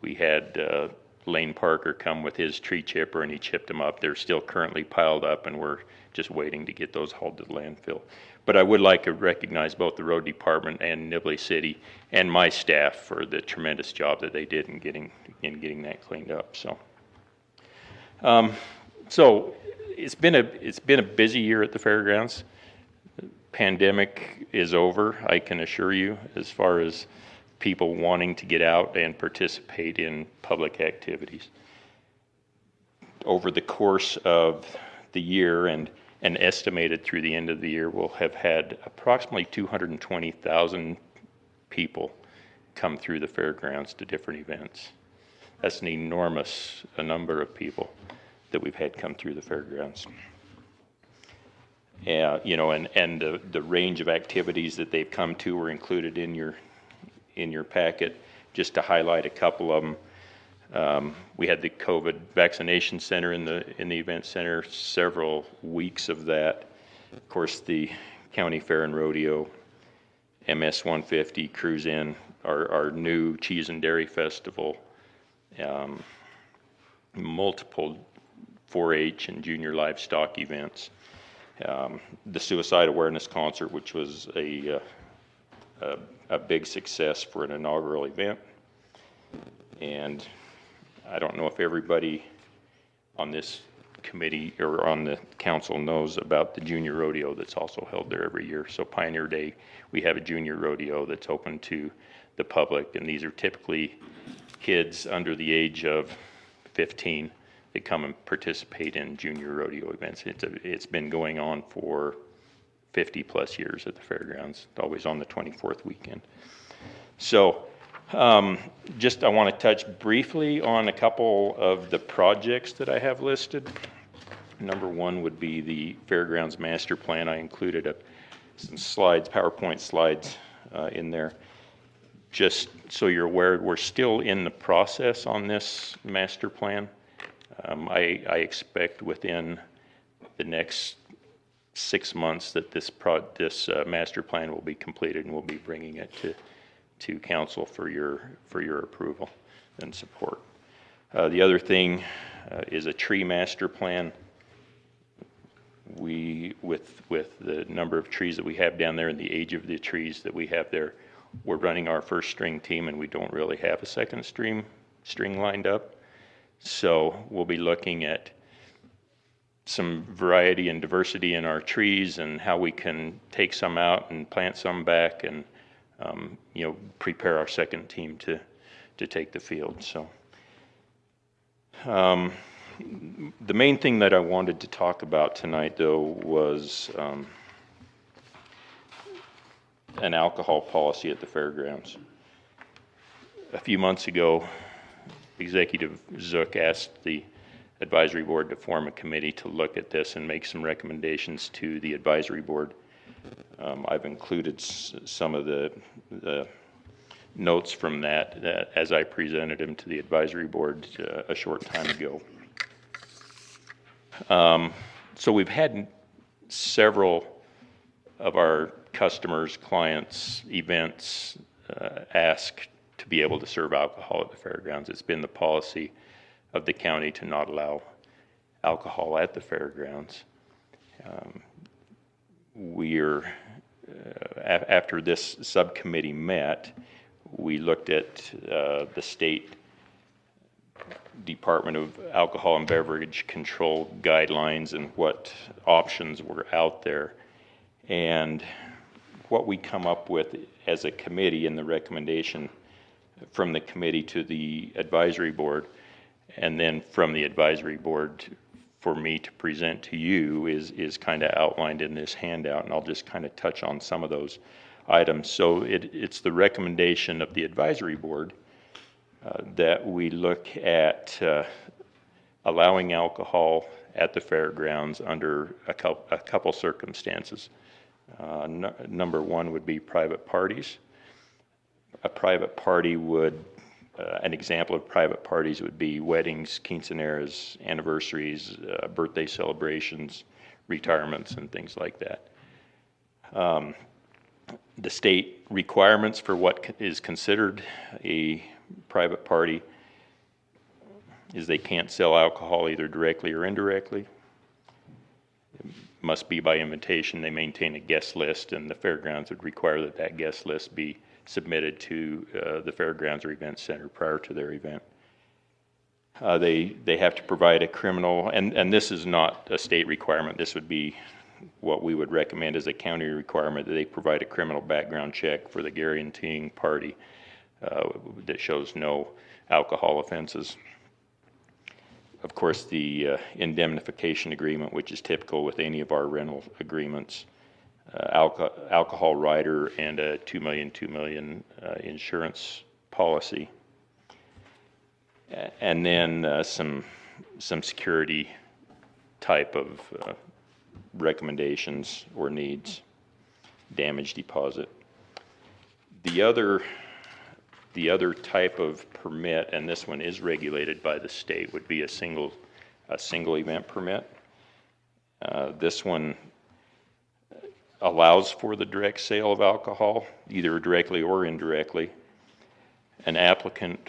Speaker 13: We had Lane Parker come with his tree chipper, and he chipped them up. They're still currently piled up, and we're just waiting to get those hauled to the landfill. But I would like to recognize both the road department and Nibley City and my staff for the tremendous job that they did in getting that cleaned up. So it's been a busy year at the fairgrounds. Pandemic is over, I can assure you, as far as people wanting to get out and participate in public activities. Over the course of the year and estimated through the end of the year, we'll have had approximately 220,000 people come through the fairgrounds to different events. That's an enormous number of people that we've had come through the fairgrounds. You know, and the range of activities that they've come to were included in your packet. Just to highlight a couple of them, we had the COVID vaccination center in the event center, several weeks of that. Of course, the county fair and rodeo, MS 150, Cruise In, our new cheese and dairy festival, multiple 4-H and junior livestock events. The suicide awareness concert, which was a big success for an inaugural event. And I don't know if everybody on this committee or on the council knows about the junior rodeo that's also held there every year. So Pioneer Day, we have a junior rodeo that's open to the public, and these are typically kids under the age of 15 that come and participate in junior rodeo events. It's been going on for 50 plus years at the fairgrounds, always on the 24th weekend. So just I want to touch briefly on a couple of the projects that I have listed. Number one would be the fairgrounds master plan. I included some slides, PowerPoint slides in there. Just so you're aware, we're still in the process on this master plan. I expect within the next 6 months that this master plan will be completed, and we'll be bringing it to council for your approval and support. The other thing is a tree master plan. With the number of trees that we have down there and the age of the trees that we have there, we're running our first string team, and we don't really have a second string lined up. So we'll be looking at some variety and diversity in our trees and how we can take some out and plant some back, and you know, prepare our second team to take the field. So the main thing that I wanted to talk about tonight, though, was an alcohol policy at the fairgrounds. A few months ago, Executive Zook asked the advisory board to form a committee to look at this and make some recommendations to the advisory board. I've included some of the notes from that as I presented them to the advisory board a short time ago. So we've had several of our customers, clients, events ask to be able to serve alcohol at the fairgrounds. It's been the policy of the county to not allow alcohol at the fairgrounds. After this subcommittee met, we looked at the state Department of Alcohol and Beverage Control guidelines and what options were out there. And what we come up with as a committee in the recommendation from the committee to the advisory board, and then from the advisory board for me to present to you is kind of outlined in this handout, and I'll just kind of touch on some of those items. So it's the recommendation of the advisory board that we look at allowing alcohol at the fairgrounds under a couple circumstances. Number one would be private parties. A private party would, an example of private parties would be weddings, quinceaneras, anniversaries, birthday celebrations, retirements, and things like that. The state requirements for what is considered a private party is they can't sell alcohol either directly or indirectly. It must be by invitation. They maintain a guest list, and the fairgrounds would require that that guest list be submitted to the fairgrounds or event center prior to their event. They have to provide a criminal, and this is not a state requirement. This would be what we would recommend as a county requirement, that they provide a criminal background check for the guaranteeing party that shows no alcohol offenses. Of course, the indemnification agreement, which is typical with any of our rental agreements, alcohol rider, and a $2 million insurance policy. And then some security type of recommendations or needs, damage deposit. The other type of permit, and this one is regulated by the state, would be a single event permit. This one allows for the direct sale of alcohol, either directly or indirectly. An applicant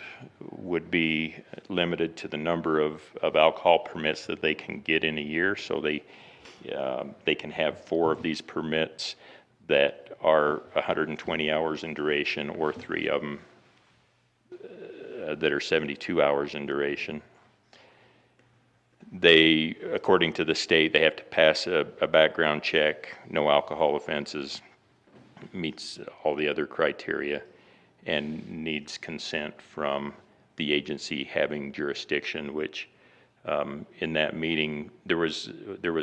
Speaker 13: would be limited to the number of alcohol permits that they can get in a year, so they can have 4 of these permits that are 120 hours in duration, or 3 of them that are 72 hours in duration. They, according to the state, they have to pass a background check, no alcohol offenses, meets all the other criteria, and needs consent from the agency having jurisdiction, which in that meeting, there was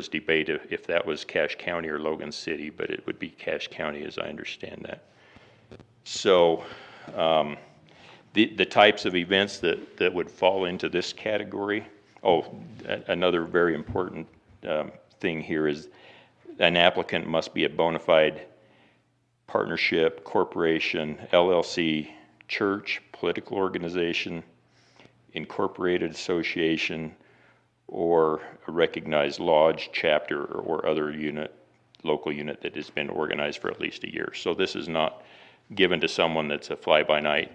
Speaker 13: debate if that was Cache County or Logan City, but it would be Cache County as I understand that. So the types of events that would fall into this category. Oh, another very important thing here is an applicant must be a bona fide partnership, corporation, LLC, church, political organization, incorporated association, or a recognized lodge, chapter, or other local unit that has been organized for at least a year. So this is not given to someone that's a fly-by-night.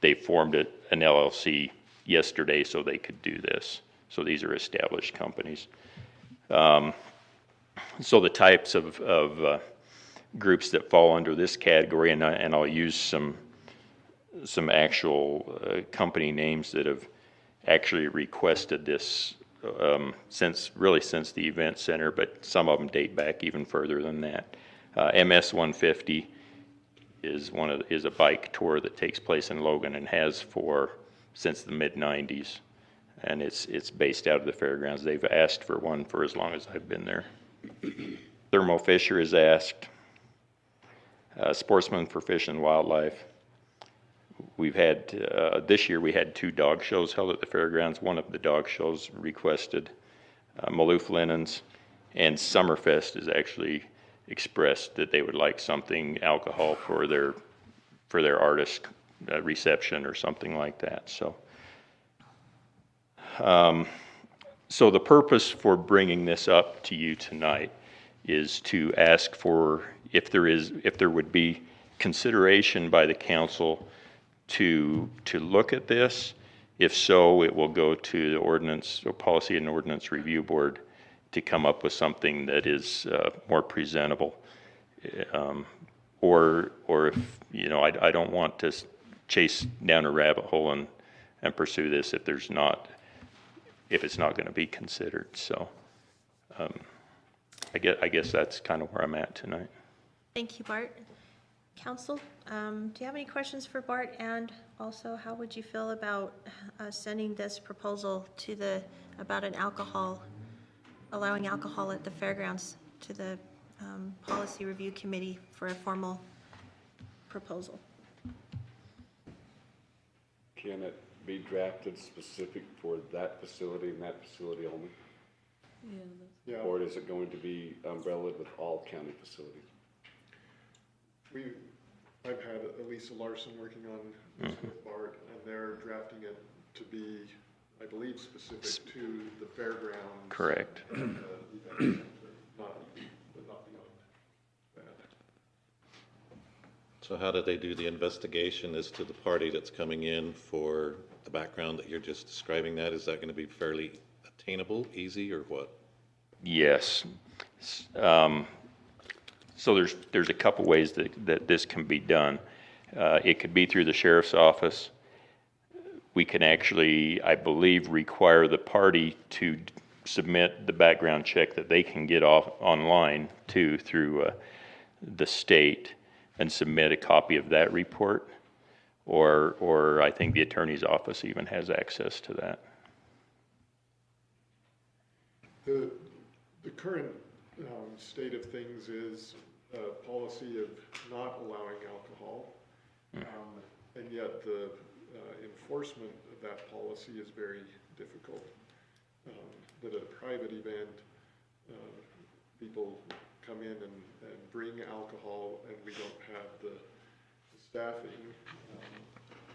Speaker 13: They formed an LLC yesterday so they could do this. So these are established companies. So the types of groups that fall under this category, and I'll use some actual company names that have actually requested this since the event center, but some of them date back even further than that. MS 150 is a bike tour that takes place in Logan and has since the mid-90s, and it's based out of the fairgrounds. They've asked for one for as long as I've been there. Thermo Fisher has asked. Sportsman for Fish and Wildlife. We've had, this year we had 2 dog shows held at the fairgrounds. One of the dog shows requested Maloof Linens, and Summerfest has actually expressed that they would like something alcohol for their artist reception or something like that. So the purpose for bringing this up to you tonight is to ask for if there would be consideration by the council to look at this. If so, it will go to the Ordinance or Policy and Ordinance Review Board to come up with something that is more presentable. Or if, I don't want to chase down a rabbit hole and pursue this if it's not going to be considered. So I guess that's kind of where I'm at tonight.
Speaker 1: Thank you, Bart. Council, do you have any questions for Bart? And also, how would you feel about sending this proposal about allowing alcohol at the fairgrounds to the Policy Review Committee for a formal proposal?
Speaker 2: Can it be drafted specific for that facility and that facility only?
Speaker 12: Yeah,
Speaker 2: Or is it going to be umbrellaed with all county facilities?
Speaker 12: I've had Elisa Larson working on this with Bart, and they're drafting it to be, I believe, specific to the fairgrounds.
Speaker 13: Correct.
Speaker 12: Event center, but not beyond that.
Speaker 9: So how do they do the investigation as to the party that's coming in for the background that you're just describing that? Is that going to be fairly attainable, easy, or what?
Speaker 13: Yes. So there's a couple ways that this can be done. It could be through the sheriff's office. We can actually, I believe, require the party to submit the background check that they can get off online through the state and submit a copy of that report. Or I think the attorney's office even has access to that.
Speaker 12: The current state of things is a policy of not allowing alcohol, and yet the enforcement of that policy is very difficult. That at a private event, people come in and bring alcohol, and we don't have the staffing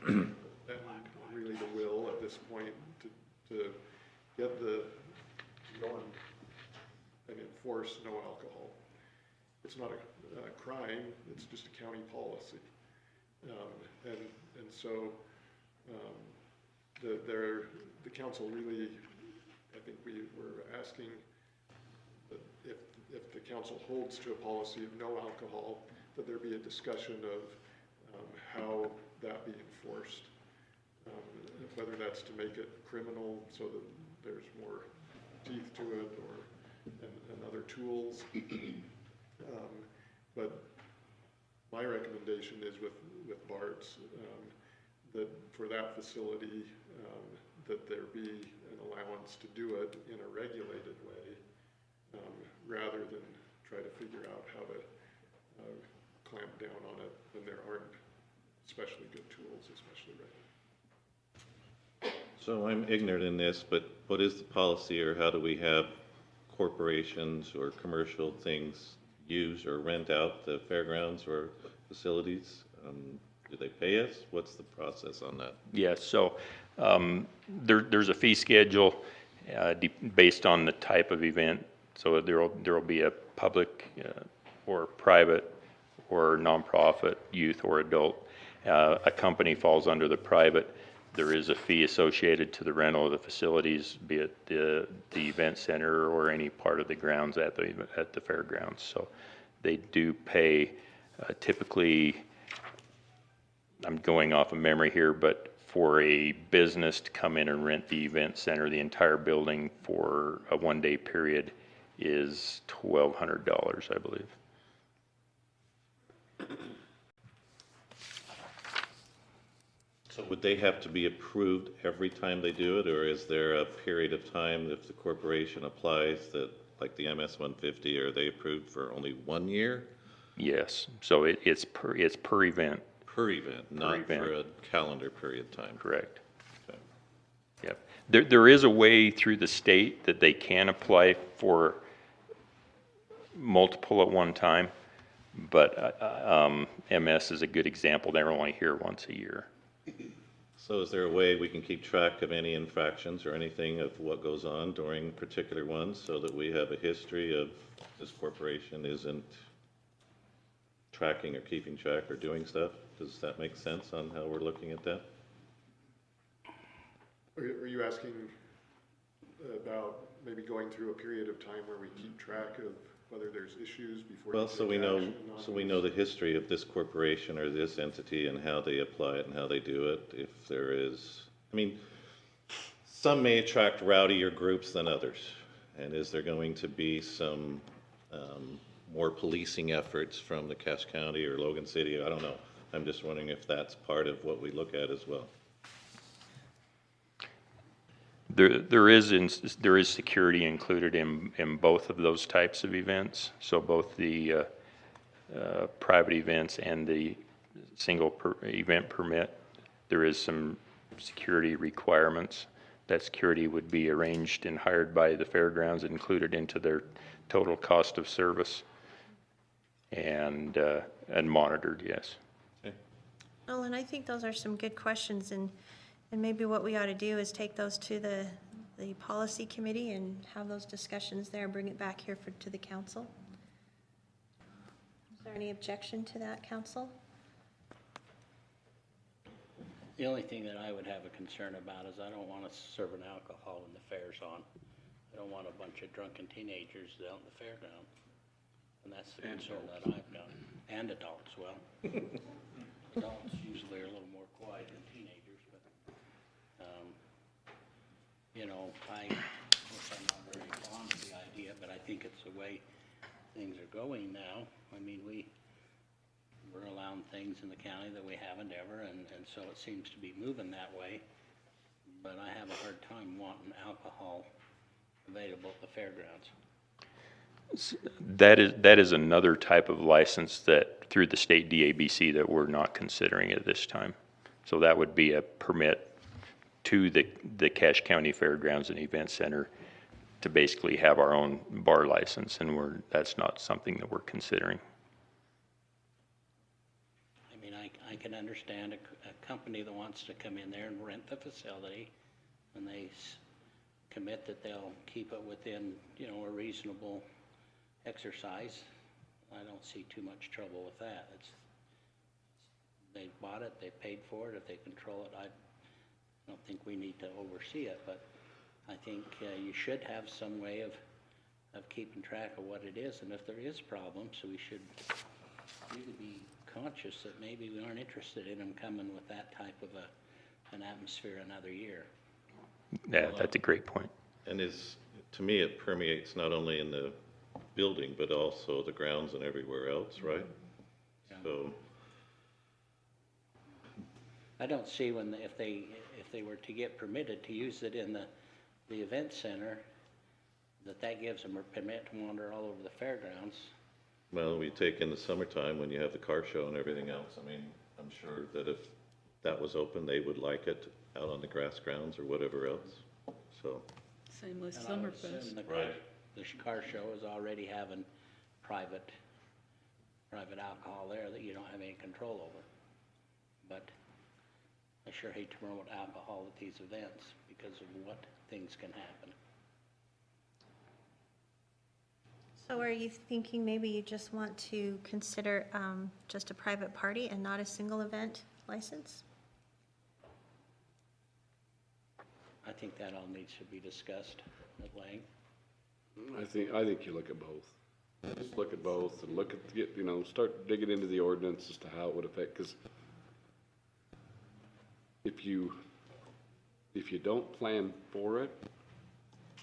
Speaker 12: and really the will at this point to get the going and enforce no alcohol. It's not a crime, it's just a county policy. And so the council really, I think we were asking that if the council holds to a policy of no alcohol, that there be a discussion of how that be enforced. Whether that's to make it criminal so that there's more teeth to it, and other tools. But my recommendation is with Bart's, that for that facility, that there be an allowance to do it in a regulated way, rather than try to figure out how to clamp down on it when there aren't especially good tools, especially right now.
Speaker 9: So I'm ignorant in this, but what is the policy, or how do we have corporations or commercial things use or rent out the fairgrounds or facilities? Do they pay us? What's the process on that?
Speaker 13: Yes, so there's a fee schedule based on the type of event. So there'll be a public or private or nonprofit, youth or adult. A company falls under the private. There is a fee associated to the rental of the facilities, be it the event center or any part of the grounds at the fairgrounds. So they do pay typically, I'm going off of memory here, but for a business to come in and rent the event center, the entire building for a one-day period is $1,200, I believe.
Speaker 9: So would they have to be approved every time they do it, or is there a period of time if the corporation applies that, like the MS 150, are they approved for only 1 year?
Speaker 13: Yes, so it's per event.
Speaker 9: Per event, not for a calendar period time.
Speaker 13: Correct.
Speaker 9: Okay.
Speaker 13: Yep. There is a way through the state that they can apply for multiple at one time, but MS is a good example. They're only here once a year.
Speaker 9: So is there a way we can keep track of any infractions or anything of what goes on during particular ones, so that we have a history of this corporation isn't tracking or keeping track or doing stuff? Does that make sense on how we're looking at that?
Speaker 12: Are you asking about maybe going through a period of time where we keep track of whether there's issues before?
Speaker 9: Well, so we know the history of this corporation or this entity and how they apply it and how they do it. If there is, I mean, some may attract rowdier groups than others. And is there going to be some more policing efforts from the Cache County or Logan City? I don't know. I'm just wondering if that's part of what we look at as well.
Speaker 13: There is security included in both of those types of events. So both the private events and the single event permit, there is some security requirements. That security would be arranged and hired by the fairgrounds, included into their total cost of service, and monitored, yes.
Speaker 1: Well, and I think those are some good questions, and maybe what we ought to do is take those to the policy committee and have those discussions there, bring it back here to the council. Is there any objection to that, council?
Speaker 3: The only thing that I would have a concern about is I don't want to serve an alcohol in the fairs on. I don't want a bunch of drunken teenagers out in the fairground. And that's the concern that I've got. And adults, well. Adults usually are a little more quiet than teenagers, but, you know, I guess I'm not very fond of the idea, but I think it's the way things are going now. I mean, we're allowing things in the county that we haven't ever, and so it seems to be moving that way. But I have a hard time wanting alcohol available at the fairgrounds.
Speaker 13: That is another type of license that, through the state DABC, that we're not considering at this time. So that would be a permit to the Cache County Fairgrounds and Event Center to basically have our own bar license, and that's not something that we're considering.
Speaker 3: I mean, I can understand a company that wants to come in there and rent the facility, and they commit that they'll keep it within, you know, a reasonable exercise. I don't see too much trouble with that. They bought it, they paid for it. If they control it, I don't think we need to oversee it, but I think you should have some way of keeping track of what it is, and if there is problems, so we should really be conscious that maybe we aren't interested in them coming with that type of an atmosphere another year.
Speaker 13: Yeah, that's a great point.
Speaker 9: And to me, it permeates not only in the building, but also the grounds and everywhere else, right? Yeah. So
Speaker 3: I don't see if they were to get permitted to use it in the event center, that gives them a permit to wander all over the fairgrounds.
Speaker 9: Well, we take in the summertime when you have the car show and everything else. I mean, I'm sure that if that was open, they would like it out on the grass grounds or whatever else. So.
Speaker 14: Same with
Speaker 3: And
Speaker 14: Summerfest.
Speaker 3: The car show is already having private alcohol there that you don't have any control over. But I sure hate to promote alcohol at these events because of what things can happen.
Speaker 1: So are you thinking maybe you just want to consider just a private party and not a single event license?
Speaker 3: I think that all needs to be discussed at length.
Speaker 2: I think you look at both. Just look at both and start digging into the ordinance as to how it would affect, because if you don't plan for it,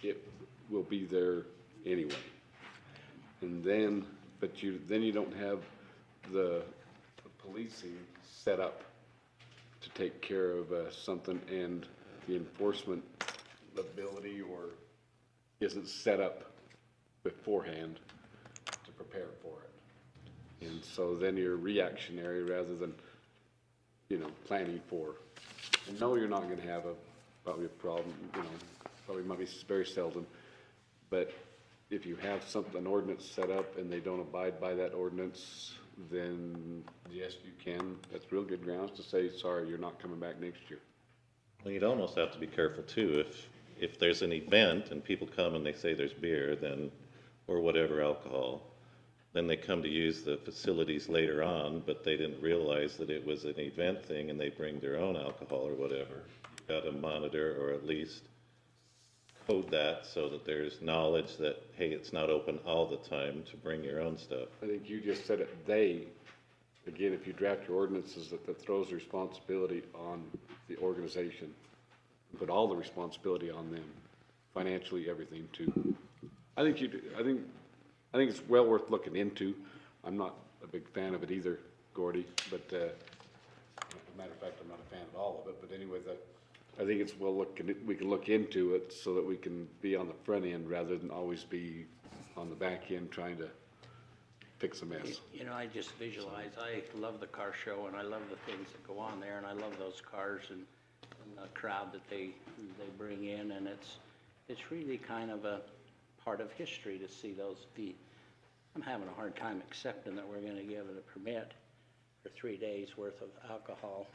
Speaker 2: it will be there anyway. And then, then you don't have the policing set up to take care of something, and the enforcement ability isn't set up beforehand to prepare for it. And so then you're reactionary rather than, planning for. And no, you're not gonna have probably a problem, probably might be very seldom, but if you have an ordinance set up and they don't abide by that ordinance, then yes, you can. That's real good grounds to say, sorry, you're not coming back next year.
Speaker 9: Well, you'd almost have to be careful too. If there's an event and people come and they say there's beer, or whatever alcohol, then they come to use the facilities later on, but they didn't realize that it was an event thing and they bring their own alcohol or whatever. You've got to monitor or at least code that so that there's knowledge that, hey, it's not open all the time to bring your own stuff.
Speaker 2: I think you just said it, again, if you draft your ordinances, that throws the responsibility on the organization. Put all the responsibility on them, financially, everything too. I think it's well worth looking into. I'm not a big fan of it either, Gordy, but, as a matter of fact, I'm not a fan of all of it, but anyway, I think it's we can look into it so that we can be on the front end rather than always be on the back end trying to fix a mess.
Speaker 3: I just visualize, I love the car show and I love the things that go on there and I love those cars and the crowd that they bring in, and it's really kind of a part of history to see those be. I'm having a hard time accepting that we're gonna give it a permit for 3 days worth of alcohol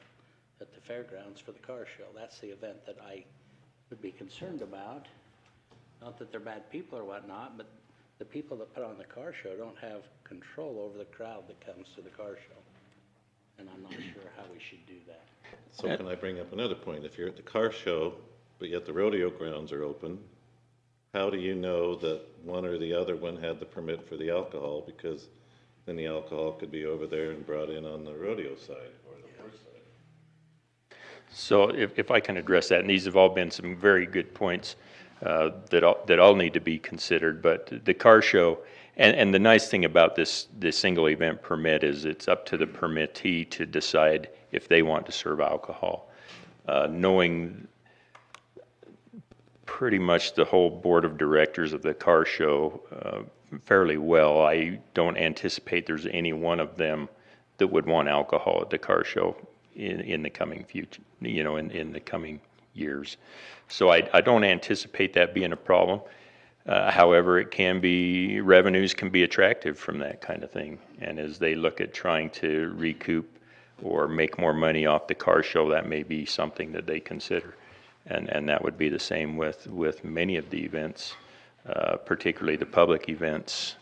Speaker 3: at the fairgrounds for the car show. That's the event that I would be concerned about. Not that they're bad people or whatnot, but the people that put on the car show don't have control over the crowd that comes to the car show. And I'm not sure how we should do that.
Speaker 9: So can I bring up another point? If you're at the car show, but yet the rodeo grounds are open, how do you know that one or the other one had the permit for the alcohol? Because then the alcohol could be over there and brought in on the rodeo side or the horse side.
Speaker 13: So if I can address that, and these have all been some very good points that all need to be considered, but the car show, and the nice thing about this single event permit is it's up to the permittee to decide if they want to serve alcohol. Knowing pretty much the whole board of directors of the car show fairly well, I don't anticipate there's any one of them that would want alcohol at the car show in the coming future, in the coming years. So I don't anticipate that being a problem. However, revenues can be attractive from that kind of thing. And as they look at trying to recoup or make more money off the car show, that may be something that they consider. And that would be the same with many of the events, particularly the public events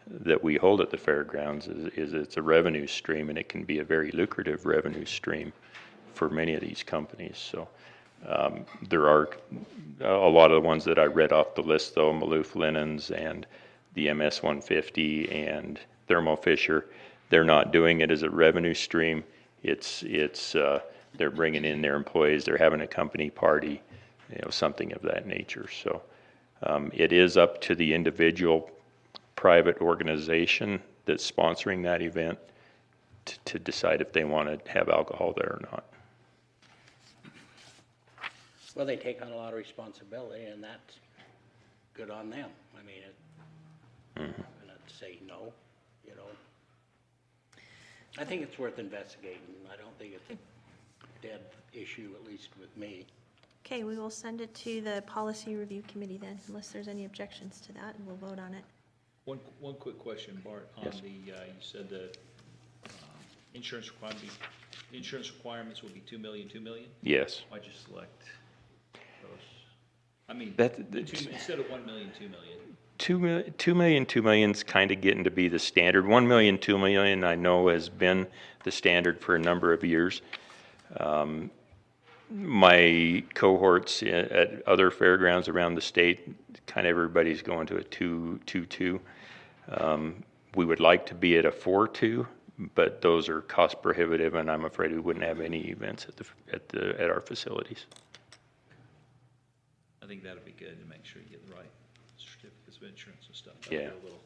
Speaker 13: that we hold at the fairgrounds. Is it's a revenue stream, and it can be a very lucrative revenue stream for many of these companies. So there are a lot of the ones that I read off the list, though, Maloof Linens and the MS 150 and Thermo Fisher. They're not doing it as a revenue stream. It's they're bringing in their employees, they're having a company party, something of that nature. So it is up to the individual private organization that's sponsoring that event to decide if they want to have alcohol there or not.
Speaker 3: Well, they take on a lot of responsibility, and that's good on them. I mean, I'm not going to say no, I think it's worth investigating. I don't think it's a dead issue, at least with me.
Speaker 1: Okay, we will send it to the Policy Review Committee then, unless there's any objections to that, and we'll vote on it.
Speaker 11: One quick question, Bart, on
Speaker 13: Yes.
Speaker 11: you said that insurance requirements will be 2 million, 2 million?
Speaker 13: Yes.
Speaker 11: Why'd you select those? I mean, instead of 1 million, 2 million.
Speaker 13: 2 million, 2 million's kind of getting to be the standard. 1 million, 2 million, I know has been the standard for a number of years. My cohorts at other fairgrounds around the state, kind of everybody's going to a 2.2. We would like to be at a 4.2, but those are cost prohibitive, and I'm afraid we wouldn't have any events at our facilities.
Speaker 11: I think that'd be good to make sure you get the right certificates of insurance and stuff. That'd
Speaker 13: Yeah.
Speaker 11: be a little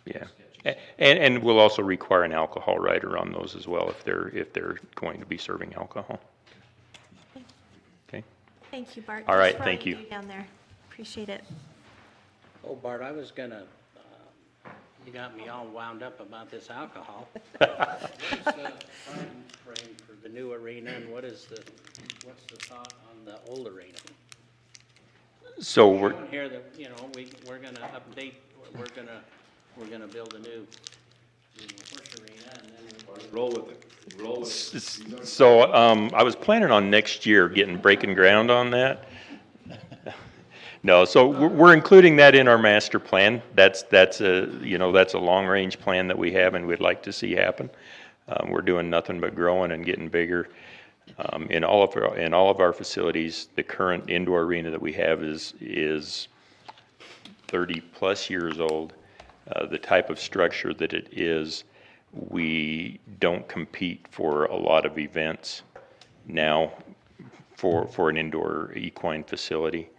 Speaker 13: Yeah, and we'll also require an alcohol rider on those as well if they're going to be serving alcohol. Okay.
Speaker 1: Thank you, Bart.
Speaker 13: All right,
Speaker 1: Thanks for all
Speaker 13: thank you.
Speaker 1: do down there. Appreciate it.
Speaker 3: Oh, Bart, I was gonna, you got me all wound up about this alcohol. What's the time frame for the new arena, and what's the thought on the old arena?
Speaker 13: So we're
Speaker 3: Showing here that, we're gonna update, we're gonna build a new horse arena, and then
Speaker 2: Roll with it, roll with it.
Speaker 13: So I was planning on next year breaking ground on that. No, so we're including that in our master plan. That's a long range plan that we have and we'd like to see happen. We're doing nothing but growing and getting bigger. In all of our facilities, the current indoor arena that we have is 30 plus years old. The type of structure that it is, we don't compete for a lot of events now for an indoor equine facility.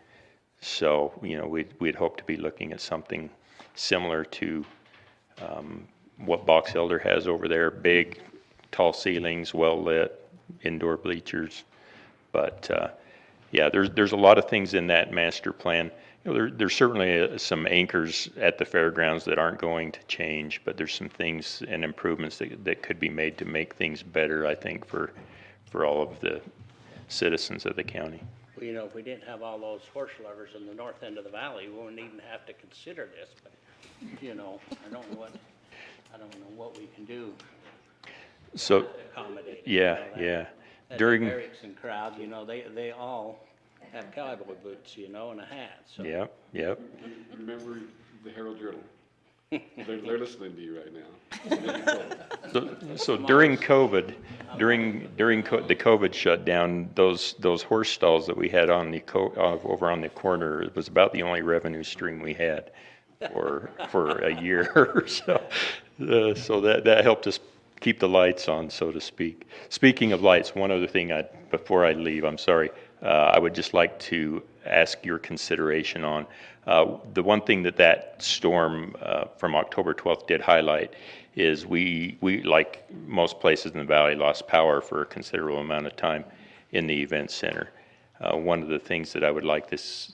Speaker 13: So, we'd hope to be looking at something similar to what Box Elder has over there, big, tall ceilings, well-lit, indoor bleachers. But, yeah, there's a lot of things in that master plan. There's certainly some anchors at the fairgrounds that aren't going to change, but there's some things and improvements that could be made to make things better, I think, for all of citizens of the county.
Speaker 3: Well, you know, if we didn't have all those horse lovers in the north end of the valley, we wouldn't even have to consider this, but, you know, I don't know what we can do
Speaker 13: So,
Speaker 3: to accommodate.
Speaker 13: yeah,
Speaker 3: you know,
Speaker 13: yeah.
Speaker 3: that
Speaker 13: During,
Speaker 3: Erickson crowd, you know, they all have cowboy boots, you know, and a hat, so.
Speaker 13: yep, yep.
Speaker 2: Remember the Herald Journal? They're listening to you right now.
Speaker 13: So during COVID, during the COVID shutdown, those horse stalls that we had on the over on the corner, it was about the only revenue stream we had for a year or so. So that helped us keep the lights on, so to speak. Speaking of lights, one other thing before I leave, I'm sorry, I would just like to ask your consideration on the one thing that storm from October 12th did highlight is we like most places in the valley lost power for a considerable amount of time in the event center. One of the things that I would like this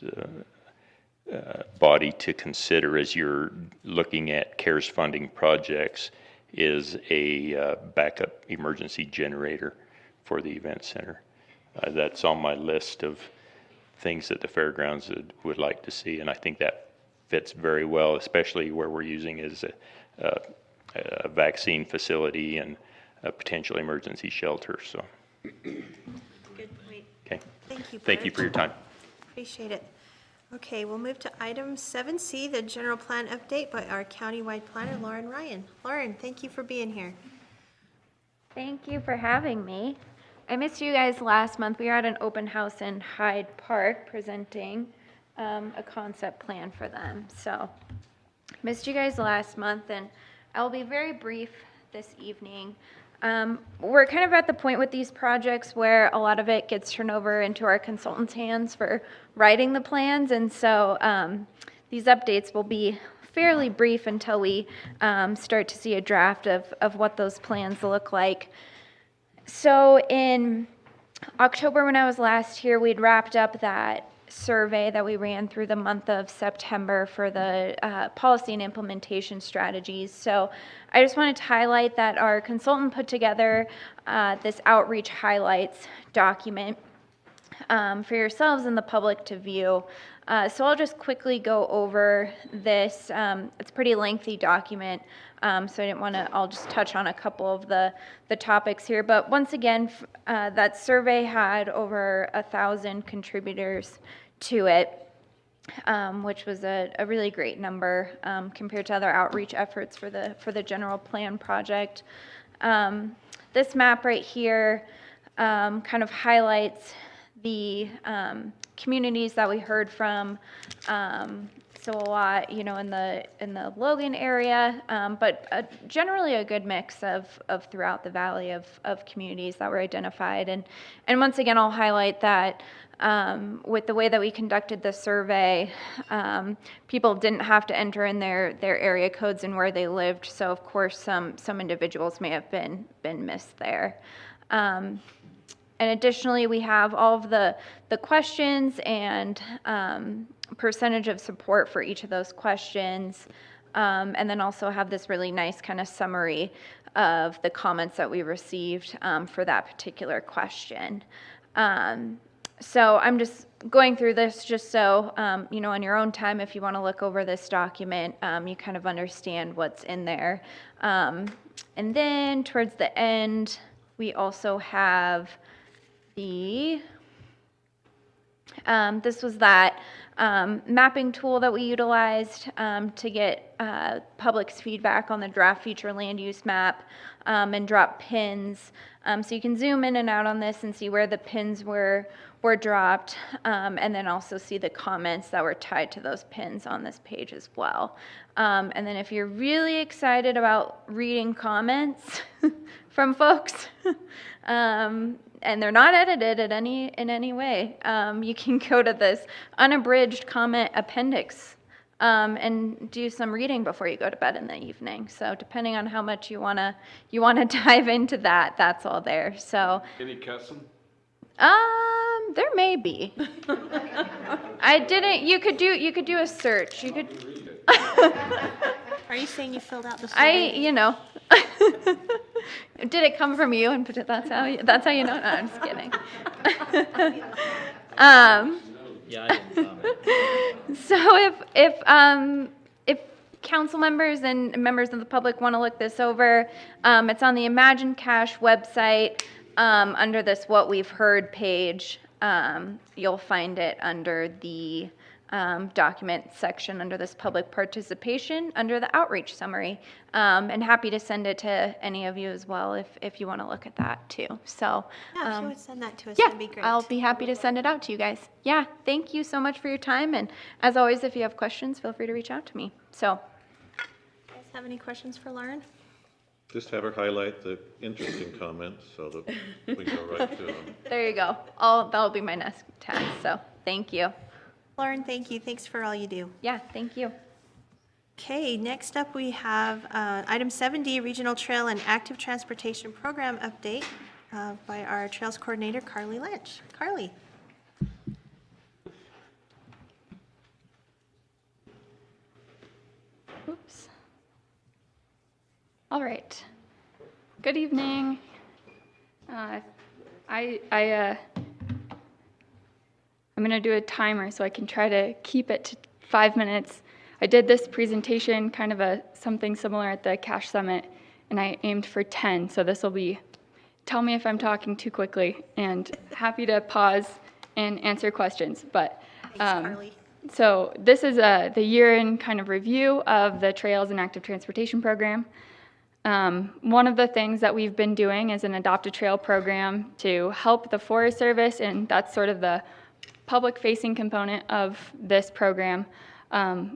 Speaker 13: body to consider as you're looking at CARES funding projects is a backup emergency generator for the event center. That's on my list of things that the fairgrounds would like to see, and I think that fits very well, especially where we're using as a vaccine facility and a potential emergency shelter. So,
Speaker 1: Good point.
Speaker 13: okay.
Speaker 1: Thank you,
Speaker 13: Thank you
Speaker 1: Bert.
Speaker 13: for your time.
Speaker 1: Appreciate it. Okay, we'll move to item 7C, the general plan update by our countywide planner, Lauren Ryan. Lauren, thank you for being here.
Speaker 14: Thank you for having me. I missed you guys last month. We were at an open house in Hyde Park presenting a concept plan for them. So missed you guys last month, and I'll be very brief this evening. We're kind of at the point with these projects where a lot of it gets turned over into our consultants' hands for writing the plans, and so these updates will be fairly brief until we start to see a draft of what those plans look like. So in October, when I was last here, we'd wrapped up that survey that we ran through the month of September for the policy and implementation strategies. So I just wanted to highlight that our consultant put together this outreach highlights document for yourselves and the public to view. So I'll just quickly go over this. It's a pretty lengthy document, so I didn't want to, I'll just touch on a couple of the topics here. But once again, that survey had over 1,000 contributors to it, which was a really great number compared to other outreach efforts for the general plan project. This map right here kind of highlights the communities that we heard from. So a lot, you know, in the Logan area, but generally a good mix of throughout the valley of communities that were identified. And once again, I'll highlight that with the way that we conducted the survey, people didn't have to enter in their area codes and where they lived. So of course, some individuals may have been missed there. And additionally, we have all of the questions and percentage of support for each of those questions. And then also have this really nice kind of summary of the comments that we received for that particular question. So I'm just going through this just so, you know, on your own time, if you want to look over this document, you kind of understand what's in there. And then towards the end, we also have this was that mapping tool that we utilized to get public's feedback on the draft future land use map and drop pins. So you can zoom in and out on this and see where the pins were dropped, and then also see the comments that were tied to those pins on this page as well. And then if you're really excited about reading comments from folks, and they're not edited in any way, you can go to this unabridged comment appendix and do some reading before you go to bed in the evening. So depending on how much you wanna dive into that, that's all there. So
Speaker 2: Any cussing?
Speaker 14: there may be. I didn't. You could do a search. You could.
Speaker 1: Are you saying you filled out the survey?
Speaker 14: You know. Did it come from you? And that's how you know? No, I'm just kidding.
Speaker 11: Yeah, I didn't comment.
Speaker 14: So if council members and members of the public want to look this over, it's on the Imagine Cash website under this What We've Heard page. You'll find it under the document section under this public participation under the outreach summary. And happy to send it to any of you as well if you want to look at that too. So
Speaker 1: Yeah, if you would send that to us,
Speaker 14: yeah,
Speaker 1: that'd be great.
Speaker 14: I'll be happy to send it out to you guys. Yeah, thank you so much for your time. And as always, if you have questions, feel free to reach out to me. So.
Speaker 1: You guys have any questions for Lauren?
Speaker 9: Just have her highlight the interesting comments so that we go right to them.
Speaker 14: There you go. That'll be my next task. So thank you.
Speaker 1: Lauren, thank you. Thanks for all you do.
Speaker 14: Yeah, thank you.
Speaker 1: Okay, next up we have item 7D, Regional Trail and Active Transportation Program Update by our Trails Coordinator, Carly Lynch. Carly.
Speaker 15: Oops. All right. Good evening. I'm going to do a timer so I can try to keep it to 5 minutes. I did this presentation, kind of something similar at the Cash Summit, and I aimed for 10. So this will be, tell me if I'm talking too quickly, and happy to pause and answer questions. But
Speaker 1: Thanks, Carly.
Speaker 15: so this is the year-end kind of review of the Trails and Active Transportation Program. One of the things that we've been doing is an Adopt a Trail program to help the Forest Service, and that's sort of the public-facing component of this program,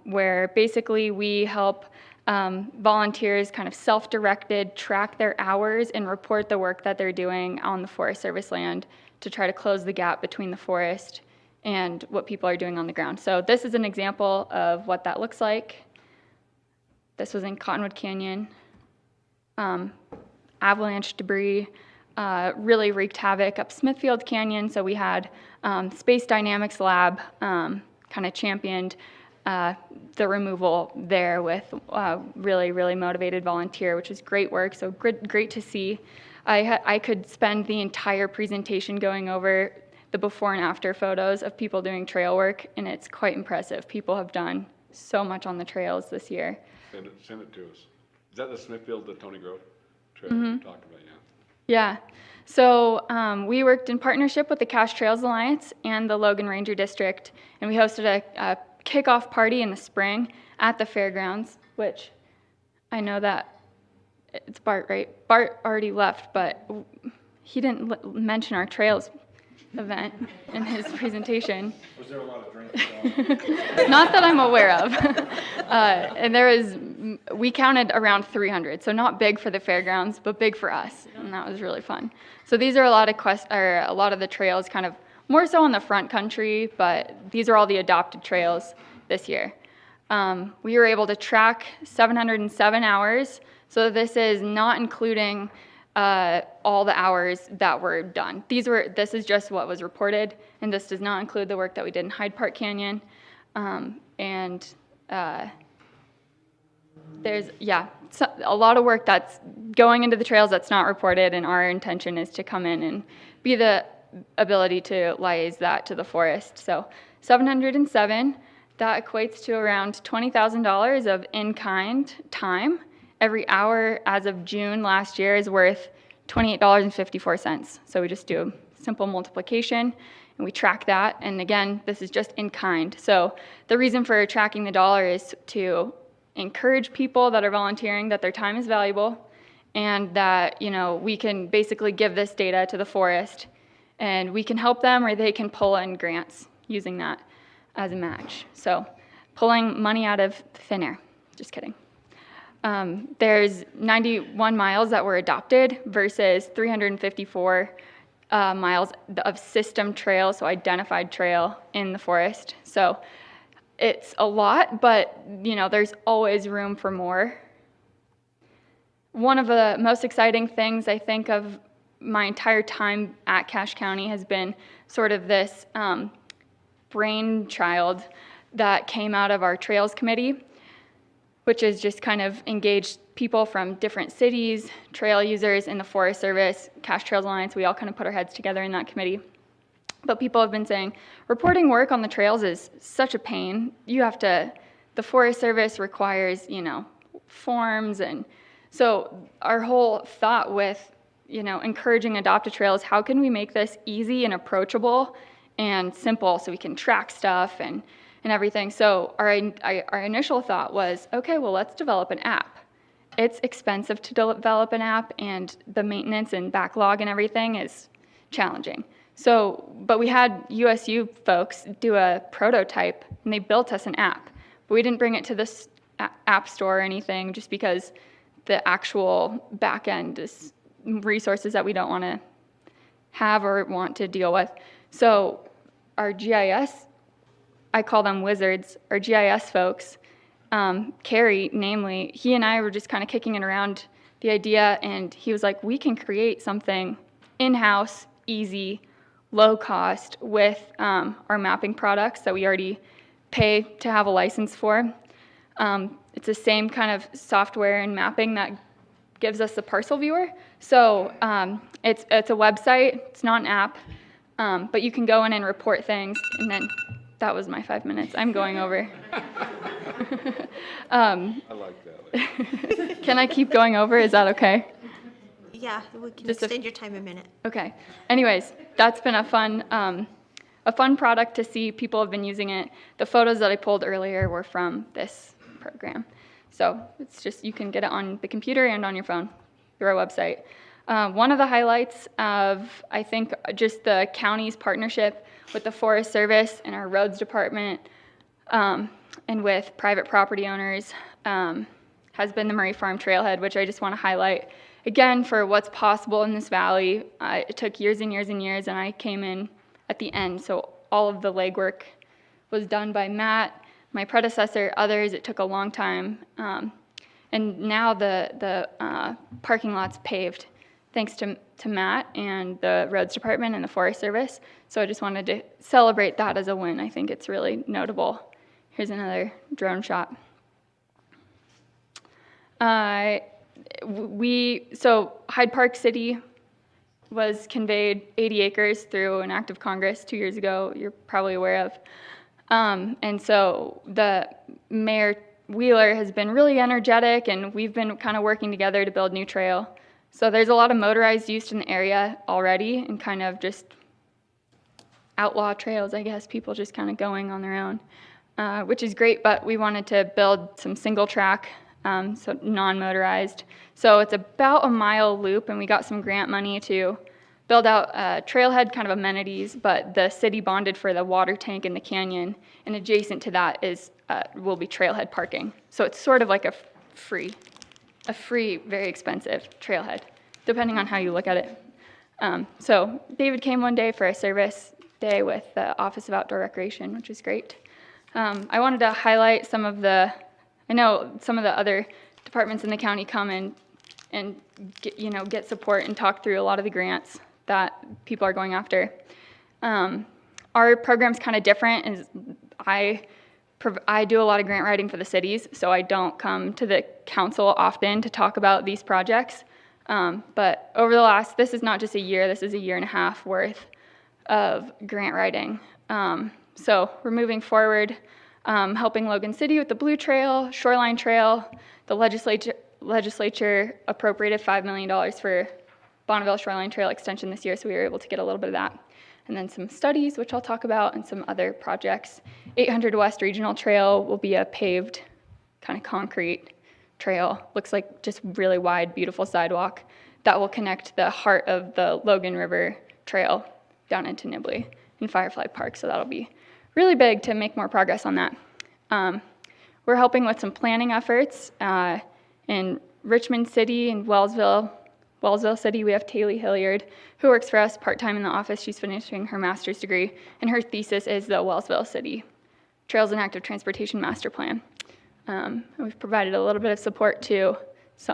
Speaker 15: where basically we help volunteers kind of self-directed track their hours and report the work that they're doing on the Forest Service land to try to close the gap between the forest and what people are doing on the ground. So this is an example of what that looks like. This was in Cottonwood Canyon. Avalanche debris really wreaked havoc up Smithfield Canyon, so we had Space Dynamics Lab kind of championed the removal there with really, really motivated volunteer, which is great work, so great to see. I could spend the entire presentation going over the before and after photos of people doing trail work, and it's quite impressive. People have done so much on the trails this year.
Speaker 2: Send it to us. Is that the Smithfield, the Tony Grove trail you're talking about?
Speaker 15: Yeah. So we worked in partnership with the Cache Trails Alliance and the Logan Ranger District, and we hosted a kickoff party in the spring at the Fairgrounds, which I know that it's Bart, right? Bart already left, but he didn't mention our trails event in his presentation.
Speaker 12: Was there a lot of drinking?
Speaker 15: Not that I'm aware of. And we counted around 300, so not big for the fairgrounds, but big for us, and that was really fun. So these are a lot of the trails, kind of more so on the front country, but these are all the adopted trails this year. We were able to track 707 hours, so this is not including all the hours that were done. This is just what was reported, and this does not include the work that we did in Hyde Park Canyon. There's a lot of work that's going into the trails that's not reported, and our intention is to come in and be the ability to liaise that to the forest. So 707, that equates to around $20,000 of in-kind time. Every hour as of June last year is worth $28.54. So we just do a simple multiplication and we track that. And again, this is just in kind. So the reason for tracking the dollar is to encourage people that are volunteering that their time is valuable and that, we can basically give this data to the forest and we can help them, or they can pull in grants using that as a match. So pulling money out of thin air. Just kidding. There's 91 miles that were adopted versus 354 miles of system trail, so identified trail in the forest. So it's a lot, but there's always room for more. One of the most exciting things I think of my entire time at Cache County has been sort of this brainchild that came out of our Trails Committee. which is just kind of engage people from different cities, trail users in the Forest Service, Cache Trails Alliance. We all kind of put our heads together in that committee. But people have been saying, reporting work on the trails is such a pain. The Forest Service requires, forms. And so our whole thought with, encouraging Adopt-A-Trail is how can we make this easy and approachable and simple so we can track stuff and everything. So our initial thought was, okay, well, let's develop an app. It's expensive to develop an app, and the maintenance and backlog and everything is challenging. So, but we had USU folks do a prototype, and they built us an app. But we didn't bring it to this app store or anything, just because the actual back end is resources that we don't want to have or want to deal with. So our GIS, I call them wizards, our GIS folks, Carrie, namely, he and I were just kind of kicking it around the idea, and he was like, we can create something in-house, easy, low cost with our mapping products that we already pay to have a license for. It's the same kind of software and mapping that gives us the parcel viewer. So it's a website, it's not an app, but you can go in and report things, and then that was my 5 minutes. I'm going over.
Speaker 2: I like that.
Speaker 15: Can I keep going over? Is that okay?
Speaker 1: Yeah, we can
Speaker 15: Just
Speaker 1: extend your time a minute.
Speaker 15: Okay. Anyways, that's been a fun product to see. People have been using it. The photos that I pulled earlier were from this program. So it's just, you can get it on the computer and on your phone through our website. One of the highlights of, I think, just the county's partnership with the Forest Service and our roads department and with private property owners has been the Murray Farm Trailhead, which I just want to highlight again for what's possible in this valley. It took years and years and years, and I came in at the end, so all of the legwork was done by Matt, my predecessor, others. It took a long time, and now the parking lot's paved thanks to Matt and the roads department and the Forest Service. So I just wanted to celebrate that as a win. I think it's really notable. Here's another drone shot. So Hyde Park City was conveyed 80 acres through an act of Congress 2 years ago, you're probably aware of. And so the Mayor Wheeler has been really energetic, and we've been kind of working together to build new trail. So there's a lot of motorized use in the area already, and kind of just outlaw trails, I guess, people just kind of going on their own, which is great, but we wanted to build some single track, so non-motorized. So it's about a mile loop, and we got some grant money to build out trailhead kind of amenities, but the city bonded for the water tank in the canyon, and adjacent to that will be trailhead parking. So it's sort of like a free, very expensive trailhead, depending on how you look at it. So David came one day for a service day with the Office of Outdoor Recreation, which is great. I wanted to highlight I know some of the other departments in the county come and get support and talk through a lot of the grants that people are going after. Our program's kind of different. Is I do a lot of grant writing for the cities, so I don't come to the council often to talk about these projects. But over the this is not just a year, this is a year and a half worth of grant writing. So we're moving forward, helping Logan City with the Blue Trail, Shoreline Trail. The legislature appropriated $5 million for Bonneville Shoreline Trail extension this year, so we were able to get a little bit of that. And then some studies, which I'll talk about, and some other projects. 800 West Regional Trail will be a paved, kind of concrete trail. Looks like just really wide, beautiful sidewalk that will connect the heart of the Logan River Trail down into Nibley and Firefly Park. So that'll be really big to make more progress on that. We're helping with some planning efforts in Richmond City and Wellsville City. We have Taylor Hilliard, who works for us part-time in the office. She's finishing her master's degree, and her thesis is the Wellsville City Trails and Active Transportation Master Plan. We've provided a little bit of support to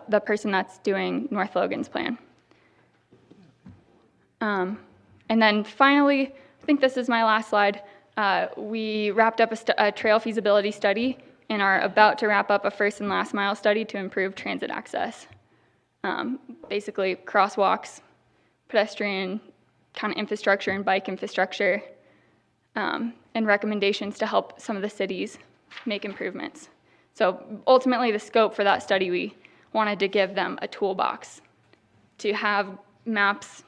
Speaker 15: the person that's doing North Logan's plan. And then finally, I think this is my last slide, we wrapped up a trail feasibility study and are about to wrap up a first and last mile study to improve transit access. Basically crosswalks, pedestrian kind of infrastructure and bike infrastructure, and recommendations to help some of the cities make improvements. So ultimately the scope for that study, we wanted to give them a toolbox to have maps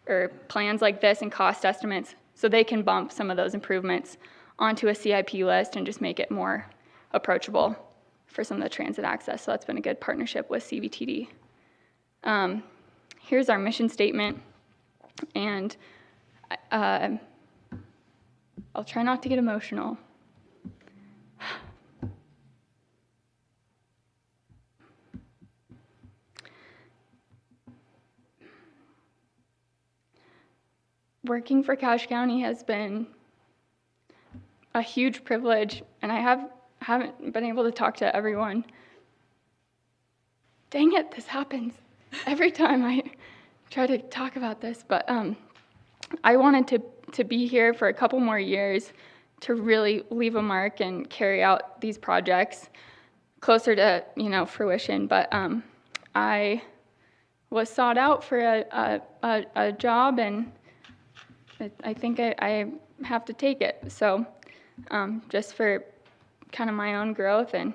Speaker 15: or plans like this and cost estimates so they can bump some of those improvements onto a CIP list and just make it more approachable for some of the transit access. So that's been a good partnership with CVTD. Here's our mission statement, and I'll try not to get emotional. Working for Cache County has been a huge privilege, and I haven't been able to talk to everyone. Dang it, this happens every time I try to talk about this, but I wanted to be here for a couple more years to really leave a mark and carry out these projects closer to, fruition, but I was sought out for a job, and I think I have to take it. So just for kind of my own growth and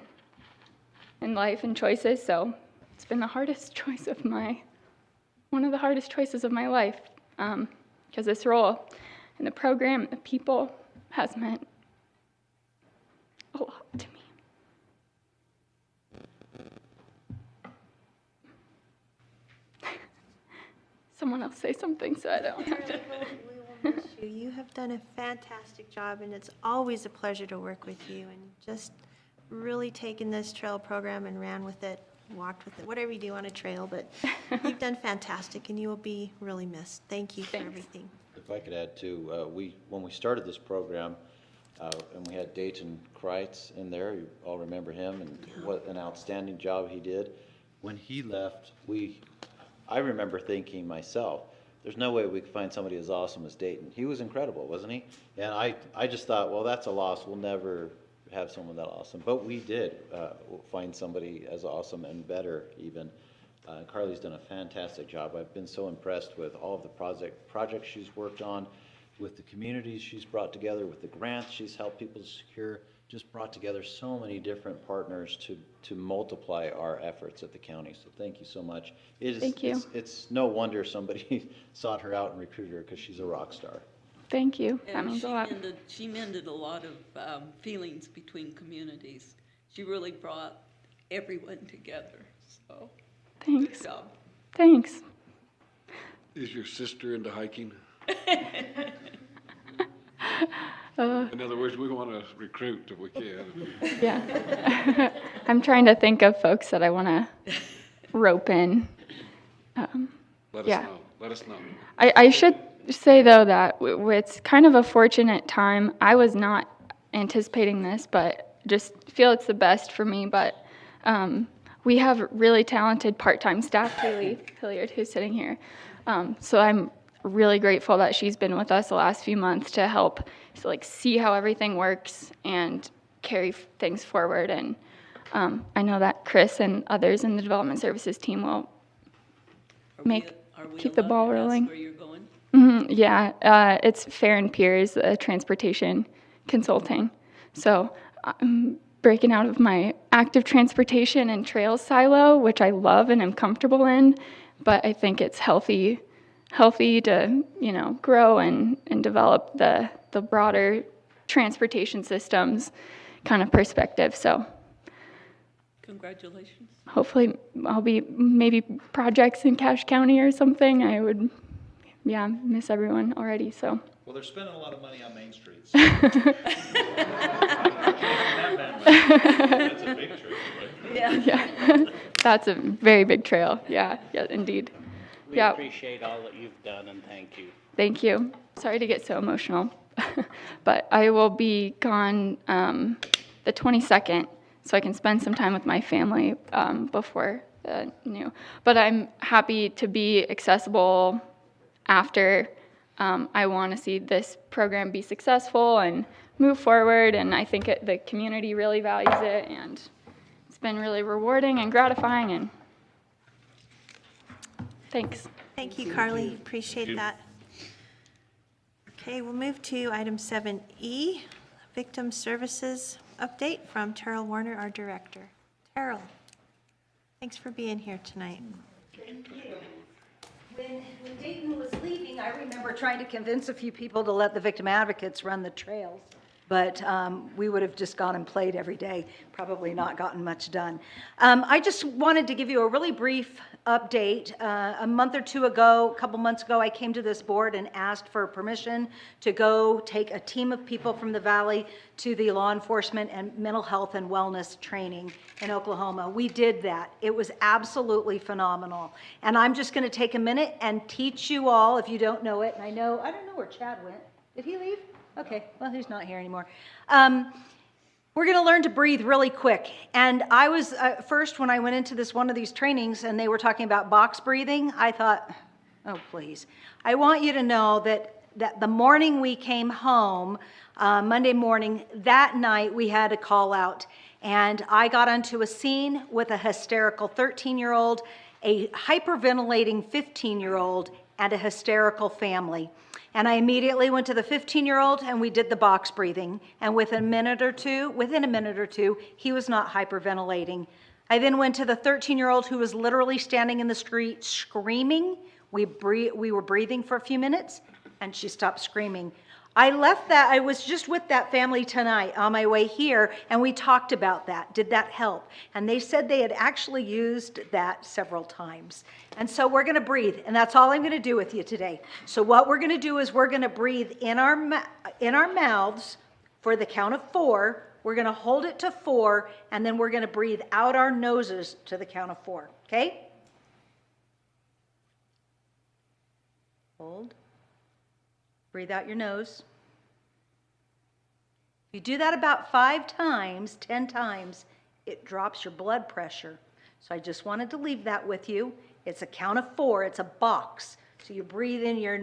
Speaker 15: life and choices. So it's been the hardest choice of one of the hardest choices of my life, because this role and the program, the people, has meant a lot to me. Someone else say something so I don't have to.
Speaker 1: You have done a fantastic job, and it's always a pleasure to work with you, and just really taken this trail program and ran with it, walked with it, whatever you do on a trail, but you've done fantastic, and you will be really missed. Thank you for everything.
Speaker 5: If I could add too, when we started this program, and we had Dayton Kreitz in there, you all remember him, and what an outstanding job he did. When he left, I remember thinking myself, there's no way we could find somebody as awesome as Dayton. He was incredible, wasn't he? And I just thought, well, that's a loss. We'll never have someone that awesome. But we did find somebody as awesome and better even. Carly's done a fantastic job. I've been so impressed with all of the projects she's worked on, with the communities she's brought together, with the grants she's helped people to secure, just brought together so many different partners to multiply our efforts at the county. So thank you so much.
Speaker 15: Thank you.
Speaker 5: It's no wonder somebody sought her out and recruited her, because she's a rock star.
Speaker 15: Thank you.
Speaker 16: And
Speaker 15: that means a lot.
Speaker 16: She mended a lot of feelings between communities. She really brought everyone together. So
Speaker 15: thanks.
Speaker 16: Good job.
Speaker 15: Thanks.
Speaker 2: Is your sister into hiking?
Speaker 15: In
Speaker 2: other words, we want to recruit if we can.
Speaker 15: Yeah. I'm trying to think of folks that I want to rope in.
Speaker 2: Let us know.
Speaker 15: I should say, though, that it's kind of a fortunate time. I was not anticipating this, but just feel it's the best for me. But we have really talented part-time staff, Haley Hilliard, who's sitting here. So I'm really grateful that she's been with us the last few months to help see how everything works and carry things forward. And I know that Chris and others in the development services team will keep the ball rolling.
Speaker 16: Where you're going?
Speaker 15: Mm-hmm, yeah, it's Fair and Peers, transportation consulting. So I'm breaking out of my active transportation and trails silo, which I love and am comfortable in, but I think it's healthy to, grow and develop the broader transportation systems kind of perspective. So
Speaker 16: congratulations.
Speaker 15: Hopefully I'll be maybe projects in Cache County or something. I would, miss everyone already, so.
Speaker 11: Well, they're spending a lot of money on Main Street.
Speaker 15: So.
Speaker 11: That's a big trail, right?
Speaker 15: Yeah, that's a very big trail. Yeah, indeed.
Speaker 3: We appreciate all that you've done, and thank you.
Speaker 15: Thank you. Sorry to get so emotional, but I will be gone the 22nd, so I can spend some time with my family before new. But I'm happy to be accessible after. I want to see this program be successful and move forward, and I think the community really values it, and it's been really rewarding and gratifying, and thanks.
Speaker 1: Thank you, Carly. Appreciate that. Okay, we'll move to item 7E, Victim Services Update from Terrell Warner, our director. Terrell, thanks for being here tonight.
Speaker 17: Thank you. When Dayton was leaving, I remember trying to convince a few people to let the victim advocates run the trails, but we would have just gone and played every day, probably not gotten much done. I just wanted to give you a really brief update. A month or two ago, a couple months ago, I came to this board and asked for permission to go take a team of people from the Valley to the law enforcement and mental health and wellness training in Oklahoma. We did that. It was absolutely phenomenal. And I'm just going to take a minute and teach you all, if you don't know it, and I don't know where Chad went. Did he leave? Okay, well, he's not here anymore. We're going to learn to breathe really quick. And I was, first, when I went into one of these trainings and they were talking about box breathing, I thought, oh, please. I want you to know that the morning we came home, Monday morning, that night we had a call out. And I got onto a scene with a hysterical 13-year-old, a hyperventilating 15-year-old, and a hysterical family. And I immediately went to the 15-year-old and we did the box breathing. And within a minute or two, he was not hyperventilating. I then went to the 13-year-old who was literally standing in the street screaming. We were breathing for a few minutes and she stopped screaming. I was just with that family tonight on my way here, and we talked about that. Did that help? And they said they had actually used that several times. And so we're going to breathe, and that's all I'm going to do with you today. So what we're going to do is we're going to breathe in our mouths for the count of 4. We're going to hold it to 4, and then we're going to breathe out our noses to the count of 4. Okay? Hold. Breathe out your nose. If you do that about 5 times, 10 times, it drops your blood pressure. So I just wanted to leave that with you. It's a count of 4. It's a box. So you breathe in your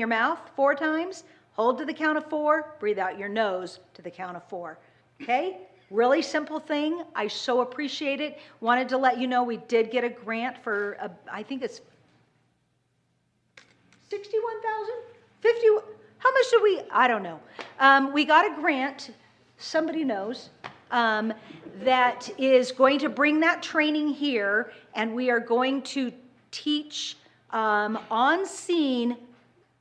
Speaker 17: mouth 4 times, hold to the count of 4, breathe out your nose to the count of 4. Okay? Really simple thing. I so appreciate it. Wanted to let you know we did get a grant for, I think it's 61,000? 50, how much did we, I don't know. We got a grant, somebody knows, that is going to bring that training here, and we are going to teach on scene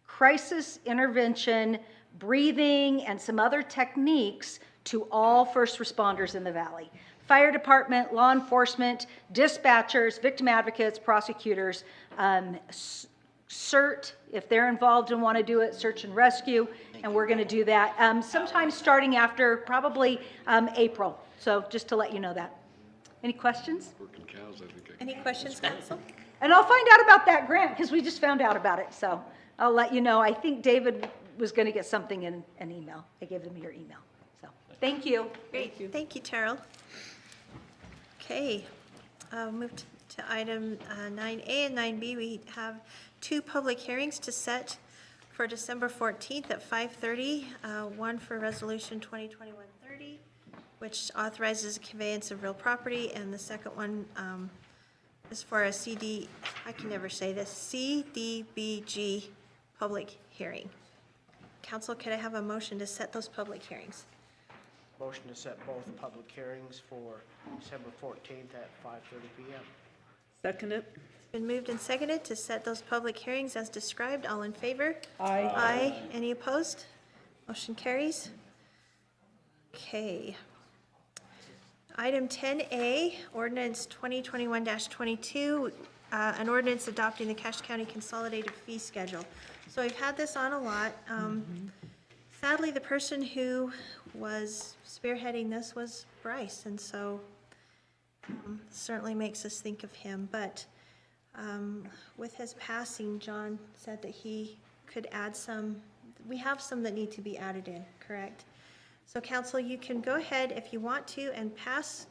Speaker 17: crisis intervention, breathing, and some other techniques to all first responders in the Valley. Fire department, law enforcement, dispatchers, victim advocates, prosecutors, CERT, if they're involved and want to do it, search and rescue, and we're going to do that sometime starting after probably April. So just to let you know that. Any questions?
Speaker 2: Working cows, I think.
Speaker 1: Any questions, council?
Speaker 17: And I'll find out about that grant because we just found out about it. So I'll let you know. I think David was going to get something in an email. I gave them your email. So thank you.
Speaker 1: Great. Thank you, Terrell. Okay. Move to item 9A and 9B. We have 2 public hearings to set for December 14th at 5:30. One for Resolution 2021-30, which authorizes conveyance of real property, and the second one is for a CDBG public hearing. Council, could I have a motion to set those public hearings?
Speaker 7: Motion to set both public hearings for December 14th at 5:30 p.m.
Speaker 16: Second it.
Speaker 1: Been moved and seconded to set those public hearings as described. All in favor?
Speaker 16: Aye.
Speaker 1: Aye. Any opposed? Motion carries. Okay. Item 10A, Ordinance 2021-22, an ordinance adopting the Cache County Consolidated Fee Schedule. So we've had this on a lot. Sadly, the person who was spearheading this was Bryce, and so certainly makes us think of him. But with his passing, John said that he could add some, we have some that need to be added in, correct? So council, you can go ahead if you want to and pass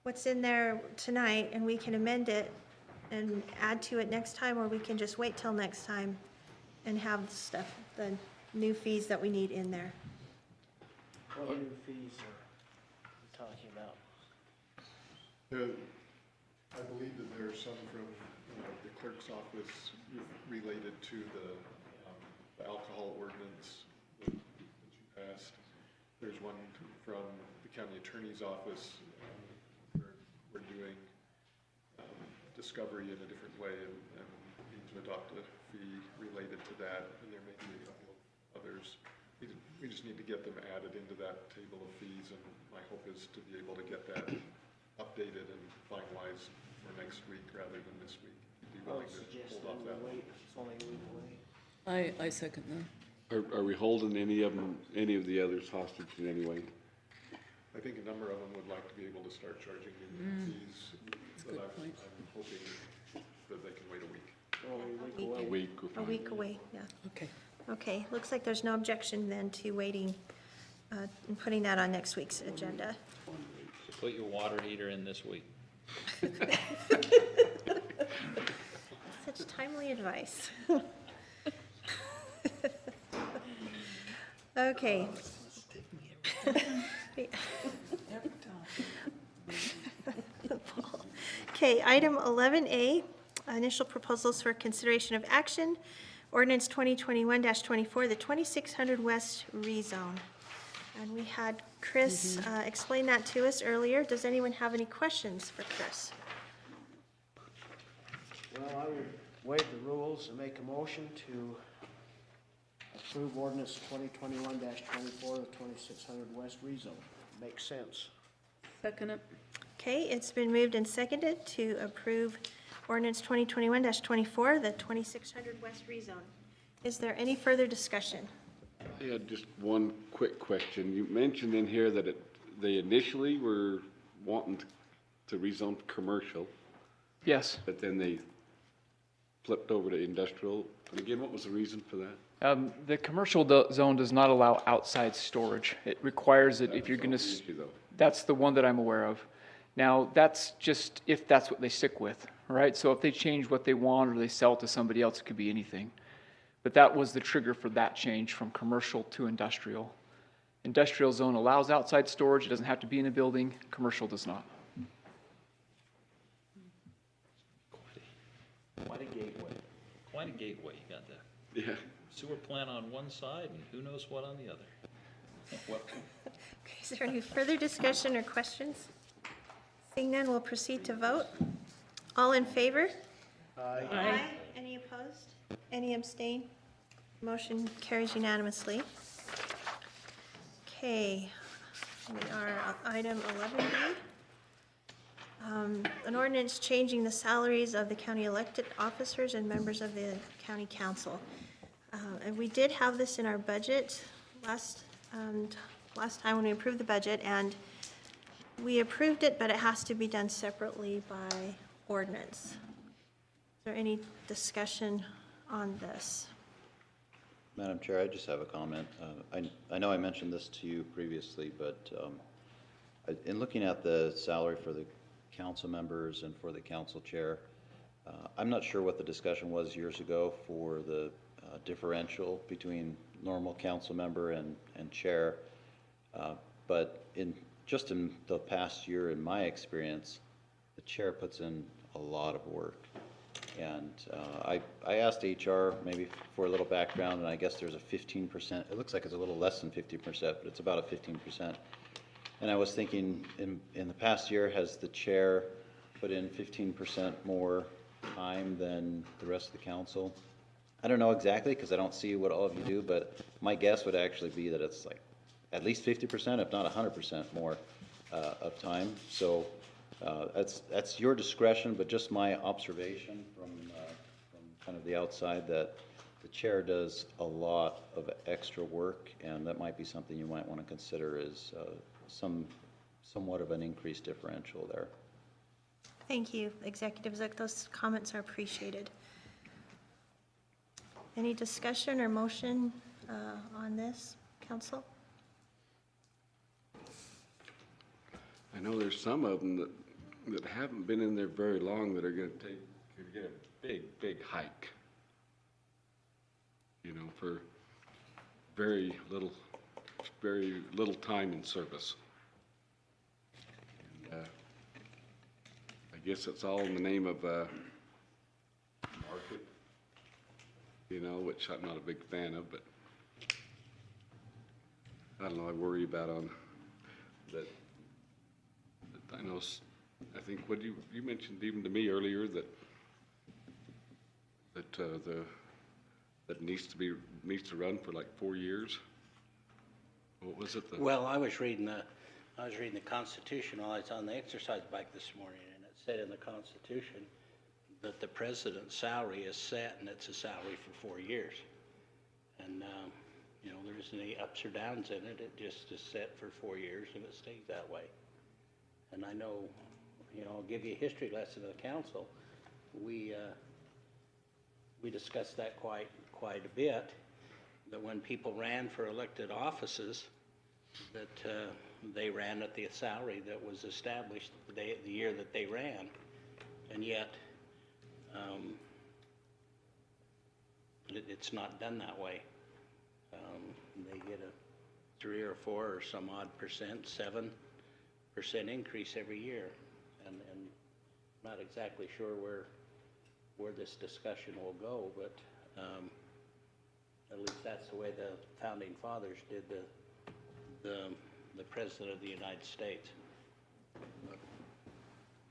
Speaker 1: what's in there tonight, and we can amend it and add to it next time, or we can just wait till next time and have the stuff, the new fees that we need in there.
Speaker 7: What new fees are we talking about?
Speaker 12: I believe that there are some from the clerk's office related to the alcohol ordinance that you passed. There's one from the county attorney's office. We're doing discovery in a different way and need to adopt a fee related to that, and there may be a couple of others. We just need to get them added into that table of fees, and my hope is to be able to get that updated and finalized for next week rather than this week. Be willing to hold off that one.
Speaker 7: It's only a week away.
Speaker 16: I second that.
Speaker 2: Are we holding any of the others hostage in any way?
Speaker 12: I think a number of them would like to be able to start charging new fees, but I'm hoping that they can wait a week.
Speaker 2: A week
Speaker 1: away, yeah.
Speaker 16: Okay.
Speaker 1: Okay, looks like there's no objection then to waiting and putting that on next week's agenda.
Speaker 11: Put your water heater in this week.
Speaker 1: Such timely advice. Okay. Okay, item 11A, initial proposals for consideration of action, ordinance 2021-24, the 2600 West rezone. And we had Chris explain that to us earlier. Does anyone have any questions for Chris?
Speaker 7: Well, I would waive the rules and make a motion to approve ordinance 2021-24, the 2600 West rezone. Makes sense.
Speaker 16: Second it.
Speaker 1: Okay, it's been moved and seconded to approve ordinance 2021-24, the 2600 West rezone. Is there any further discussion?
Speaker 2: I had just one quick question. You mentioned in here that they initially were wanting to rezone commercial,
Speaker 10: Yes.
Speaker 2: but then they flipped over to industrial. And again, what was the reason for that?
Speaker 10: The commercial zone does not allow outside storage. It requires that if you're going to, that's the one that I'm aware of. Now, that's just if that's what they stick with, right? So if they change what they want or they sell it to somebody else, it could be anything. But that was the trigger for that change from commercial to industrial. Industrial zone allows outside storage. It doesn't have to be in a building. Commercial does not.
Speaker 11: Quite a gateway. Quite a gateway, you got that.
Speaker 2: Yeah.
Speaker 11: Sewer plant on one side and who knows what on the other. Welcome.
Speaker 1: Okay, is there any further discussion or questions? Seeing none, we'll proceed to vote. All in favor? Aye. Any opposed? Any abstain? Motion carries unanimously. Okay, we are on item 11B. An ordinance changing the salaries of the county elected officers and members of the county council. And we did have this in our budget last time when we approved the budget, and we approved it, but it has to be done separately by ordinance. Is there any discussion on this?
Speaker 5: Madam Chair, I just have a comment. I know I mentioned this to you previously, but in looking at the salary for the council members and for the council chair, I'm not sure what the discussion was years ago for the differential between normal council member and chair, but in the past year, in my experience, the chair puts in a lot of work. And I asked HR maybe for a little background, and I guess there's a 15%, it looks like it's a little less than 15%, but it's about a 15%. And I was thinking, in the past year, has the chair put in 15% more time than the rest of the council? I don't know exactly, because I don't see what all of you do, but my guess would actually be that it's like at least 50%, if not 100% more of time. So that's your discretion, but just my observation from kind of the outside, that the chair does a lot of extra work, and that might be something you might want to consider is somewhat of an increased differential there.
Speaker 1: Thank you, executives. Those comments are appreciated. Any discussion or motion on this, council?
Speaker 2: I know there's some of them that haven't been in there very long that are going to get a big hike, you know, for very little very little time in service. And, I guess it's all in the name of market, you know, which I'm not a big fan of, but I don't know, I worry about on that. I know, I think what you mentioned even to me earlier that needs to run for like 4 years. What was it?
Speaker 3: Well, I was reading the Constitution while I was on the exercise bike this morning, and it said in the Constitution that the president's salary is set, and it's a salary for 4 years. And, you know, there isn't any ups or downs in it. It just is set for 4 years, and it stays that way. And I know, you know, I'll give you a history lesson of the council. We discussed that quite a bit, that when people ran for elected offices, that they ran at the salary that was established the year that they ran, and yet it's not done that way. They get a 3 or 4 or some odd percent, 7% increase every year, and I'm not exactly sure where this discussion will go, but at least that's the way the founding fathers did the President of the United States.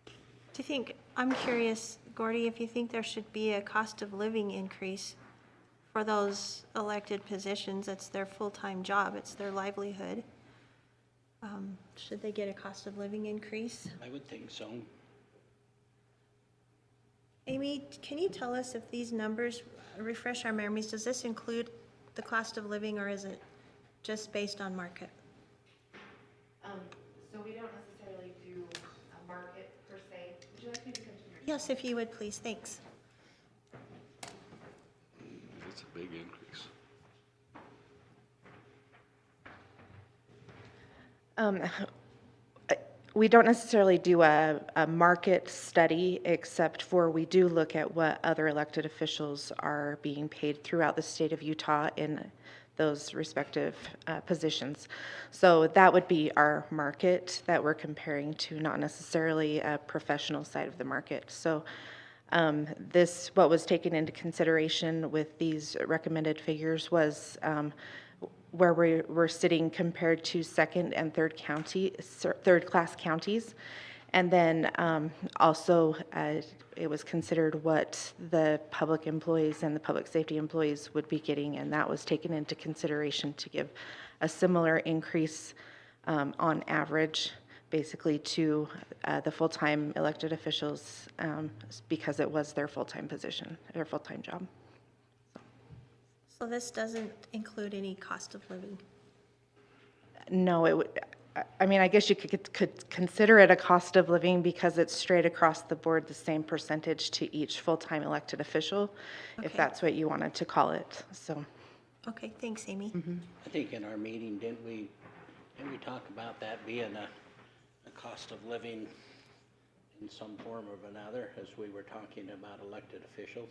Speaker 1: Do you think, I'm curious, Gordy, if you think there should be a cost of living increase for those elected positions? It's their full-time job, it's their livelihood. Should they get a cost of living increase?
Speaker 3: I would think so.
Speaker 1: Amy, can you tell us if these numbers, refresh our memories, does this include the cost of living, or is it just based on market?
Speaker 18: So we don't necessarily do a market per se. Would you like me to continue?
Speaker 1: Yes, if you would, please. Thanks.
Speaker 2: It's a big increase.
Speaker 18: We don't necessarily do a market study, except for we do look at what other elected officials are being paid throughout the state of Utah in those respective positions. So that would be our market that we're comparing to, not necessarily a professional side of the market. So what was taken into consideration with these recommended figures was where we're sitting compared to second and third class counties. And then also it was considered what the public employees and the public safety employees would be getting, and that was taken into consideration to give a similar increase on average, basically to the full-time elected officials, because it was their full-time position, their full-time job.
Speaker 1: So this doesn't include any cost of living?
Speaker 18: No, it would. I mean, I guess you could consider it a cost of living because it's straight across the board, the same percentage to each full-time elected official, if that's what you wanted to call it. So.
Speaker 1: Okay, thanks, Amy.
Speaker 3: I think in our meeting, didn't we talk about that being a cost of living in some form or another as we were talking about elected officials?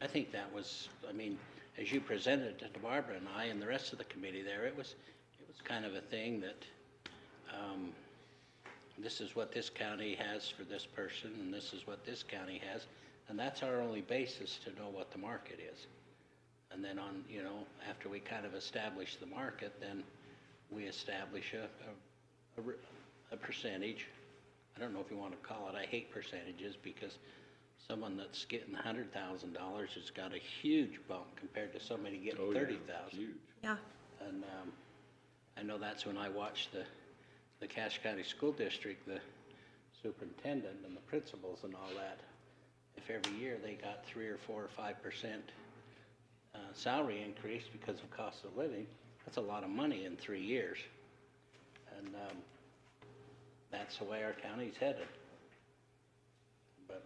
Speaker 3: I think that was, I mean, as you presented it to Barbara and I and the rest of the committee there, it was kind of a thing that this is what this county has for this person, and this is what this county has, and that's our only basis to know what the market is. And then on, you know, after we kind of establish the market, then we establish a percentage. I don't know if you want to call it, I hate percentages, because someone that's getting $100,000 has got a huge bump compared to somebody getting $30,000.
Speaker 1: Yeah.
Speaker 3: And I know that's when I watched the Cache County School District, the superintendent and the principals and all that. If every year they got 3 or 4 or 5% salary increase because of cost of living, that's a lot of money in 3 years. And that's the way our county's headed. But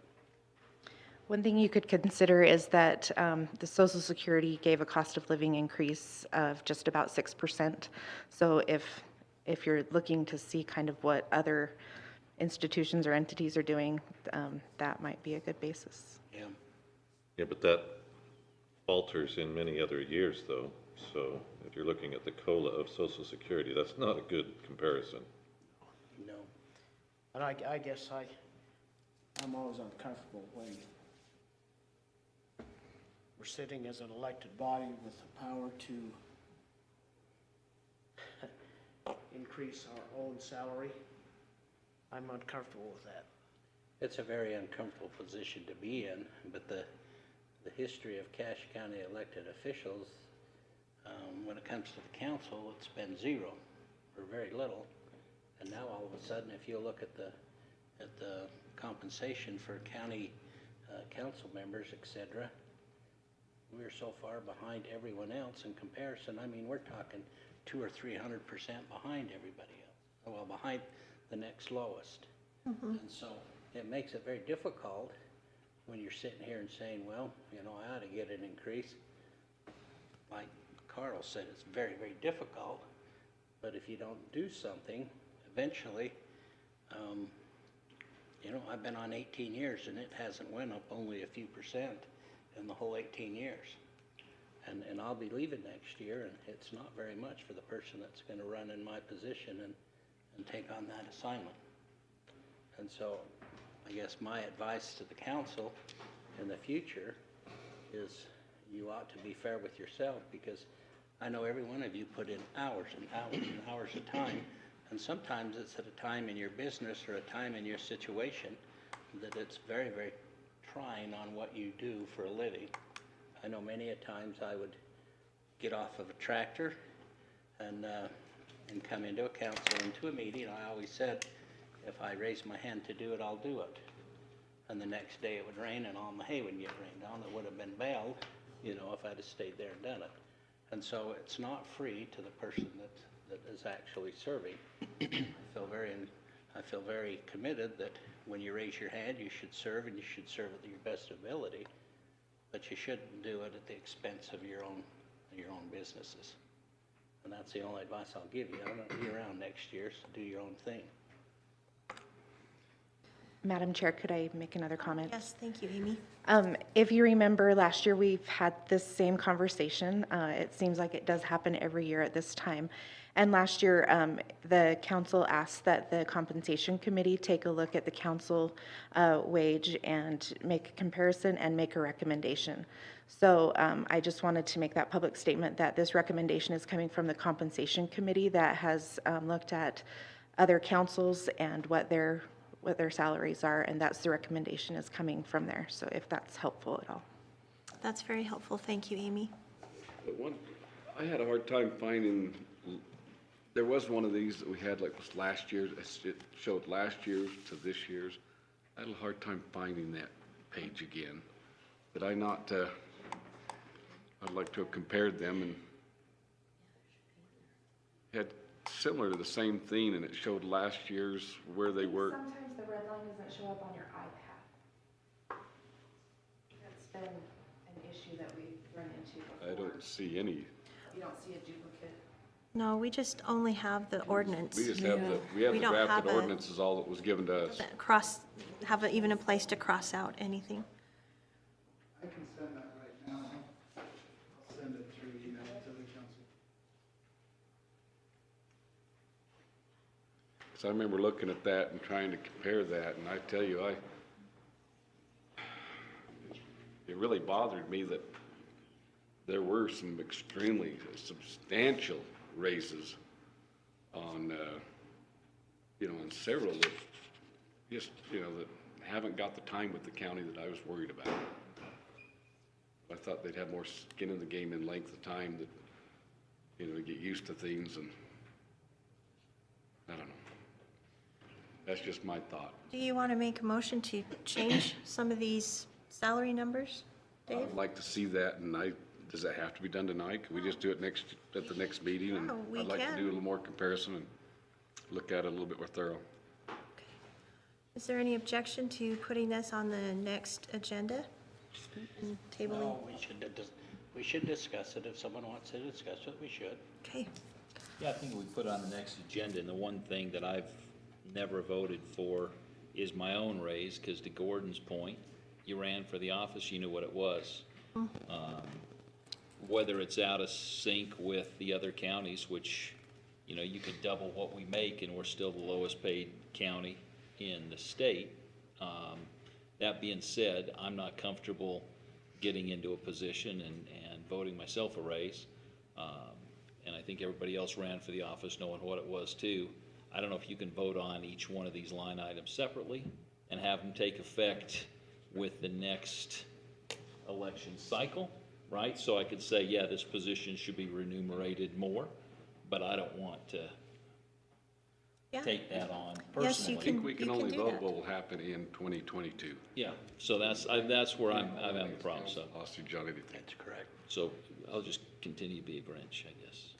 Speaker 18: one thing you could consider is that the Social Security gave a cost of living increase of just about 6%. So if you're looking to see kind of what other institutions or entities are doing, that might be a good basis.
Speaker 3: Yeah.
Speaker 9: Yeah, but that falters in many other years, though. So if you're looking at the COLA of Social Security, that's not a good comparison.
Speaker 7: No. And I guess I'm always uncomfortable when we're sitting as an elected body with the power to increase our own salary. I'm uncomfortable with that.
Speaker 3: It's a very uncomfortable position to be in, but the history of Cache County elected officials, when it comes to the council, it's been zero or very little. And now all of a sudden, if you look at the compensation for county council members, et cetera, we're so far behind everyone else in comparison. I mean, we're talking 200 or 300% behind everybody else. Well, behind the next lowest. And so it makes it very difficult when you're sitting here and saying, well, you know, I ought to get an increase. Like Carl said, it's very, very difficult. But if you don't do something, eventually, you know, I've been on 18 years and it hasn't went up only a few percent in the whole 18 years. And I'll be leaving next year, and it's not very much for the person that's going to run in my position and take on that assignment. And so I guess my advice to the council in the future is you ought to be fair with yourself, because I know every one of you put in hours and hours and hours of time, and sometimes it's at a time in your business or a time in your situation that it's very, very trying on what you do for a living. I know many a times I would get off of a tractor and come into a council, into a meeting. I always said, if I raise my hand to do it, I'll do it. And the next day it would rain and all my hay would get rained on. It would have been baled, you know, if I'd have stayed there and done it. And so it's not free to the person that is actually serving. I feel very committed that when you raise your hand, you should serve, and you should serve at your best ability. But you shouldn't do it at the expense of your own businesses. And that's the only advice I'll give you. I'm going to be around next year, so do your own thing.
Speaker 18: Madam Chair, could I make another comment?
Speaker 1: Yes, thank you, Amy.
Speaker 18: If you remember, last year we've had this same conversation. It seems like it does happen every year at this time. And last year, the council asked that the compensation committee take a look at the council wage and make a comparison and make a recommendation. So I just wanted to make that public statement that this recommendation is coming from the compensation committee that has looked at other councils and what their salaries are, and that's the recommendation is coming from there. So if that's helpful at all.
Speaker 1: That's very helpful. Thank you, Amy.
Speaker 2: But I had a hard time finding, there was one of these that we had, like was last year's, it showed last year's to this year's. I had a hard time finding that page again. Did I not, I'd like to have compared them and had similar to the same thing, and it showed last year's where they were.
Speaker 18: Sometimes the red line doesn't show up on your iPad. That's been an issue that we've run into before.
Speaker 2: I don't see any.
Speaker 18: You don't see a duplicate?
Speaker 1: No, we just only have the ordinance.
Speaker 2: We just have we have the
Speaker 1: don't have
Speaker 2: drafted
Speaker 1: a-
Speaker 2: ordinance is all that was given to us.
Speaker 1: Even a place to cross out anything.
Speaker 19: I can send that right now. I'll send it through email to the council.
Speaker 2: So I remember looking at that and trying to compare that, and I tell you, it really bothered me that there were some extremely substantial raises on, on several that just, that haven't got the time with the county that I was worried about. I thought they'd have more skin in the game in length of time that, get used to things, and I don't know. That's just my thought.
Speaker 1: Do you want to make a motion to change some of these salary numbers, Dave?
Speaker 2: I'd like to see that, and does that have to be done tonight? Can we just do it at the next meeting? And
Speaker 1: we
Speaker 2: I'd like to
Speaker 1: can.
Speaker 2: do a little more comparison and look at it a little bit more thorough.
Speaker 1: Is there any objection to putting this on the next agenda? And tabling?
Speaker 3: No, we should discuss it. If someone wants to discuss it, we should.
Speaker 1: Okay.
Speaker 11: Yeah, I think we put it on the next agenda, and the one thing that I've never voted for is my own raise, because to Gordon's point, you ran for the office, you knew what it was. whether it's out of sync with the other counties, which, you know, you could double what we make and we're still the lowest paid county in the state. That being said, I'm not comfortable getting into a position and voting myself a raise. And I think everybody else ran for the office knowing what it was too. I don't know if you can vote on each one of these line items separately and have them take effect with the next election cycle, right? So I could say, yeah, this position should be remunerated more, but I don't want to take that on personally.
Speaker 1: Yes, you
Speaker 2: I think
Speaker 1: can,
Speaker 2: we can
Speaker 1: you
Speaker 2: only
Speaker 1: can do
Speaker 2: vote
Speaker 1: that.
Speaker 2: what will happen in 2022.
Speaker 11: Yeah, so that's where I'm having a problem, so.
Speaker 2: Lost you, Johnny. That's
Speaker 11: correct. So I'll just continue to be a Grinch, I guess.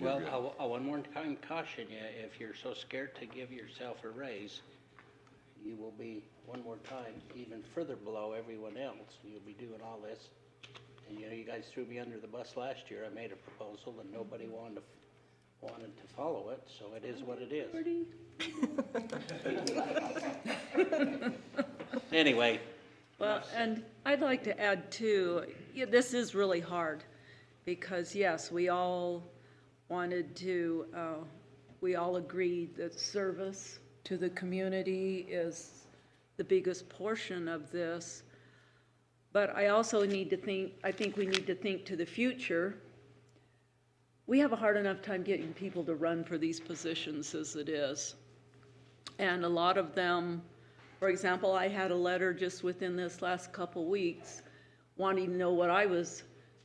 Speaker 3: Well, I one more time caution you, if you're so scared to give yourself a raise, you will be, one more time, even further below everyone else. You'll be doing all this. And, you know, you guys threw me under the bus last year. I made a proposal and nobody wanted to follow it, so it is what it is. Anyway.
Speaker 16: Well, and I'd like to add too, yeah, this is really hard because yes, we all wanted to, we all agreed that service to the community is the biggest portion of this. But I also need to think, I think we need to think to the future. We have a hard enough time getting people to run for these positions as it is. And a lot of them, for example, I had a letter just within this last couple weeks wanting to know what I was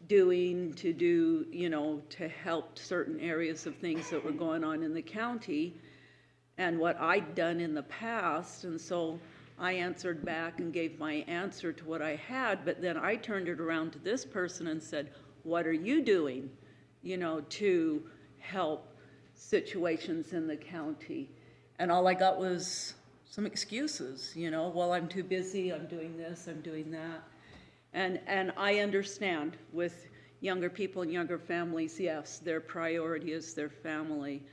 Speaker 16: doing to do, you know, to help certain areas of things that were going on in the county and what I'd done in the past. And so I answered back and gave my answer to what I had, but then I turned it around to this person and said, what are you doing, you know, to help situations in the county? And all I got was some excuses, you know, well, I'm too busy, I'm doing this, I'm doing that. And I understand with younger people and younger families, yes, their priority is their family.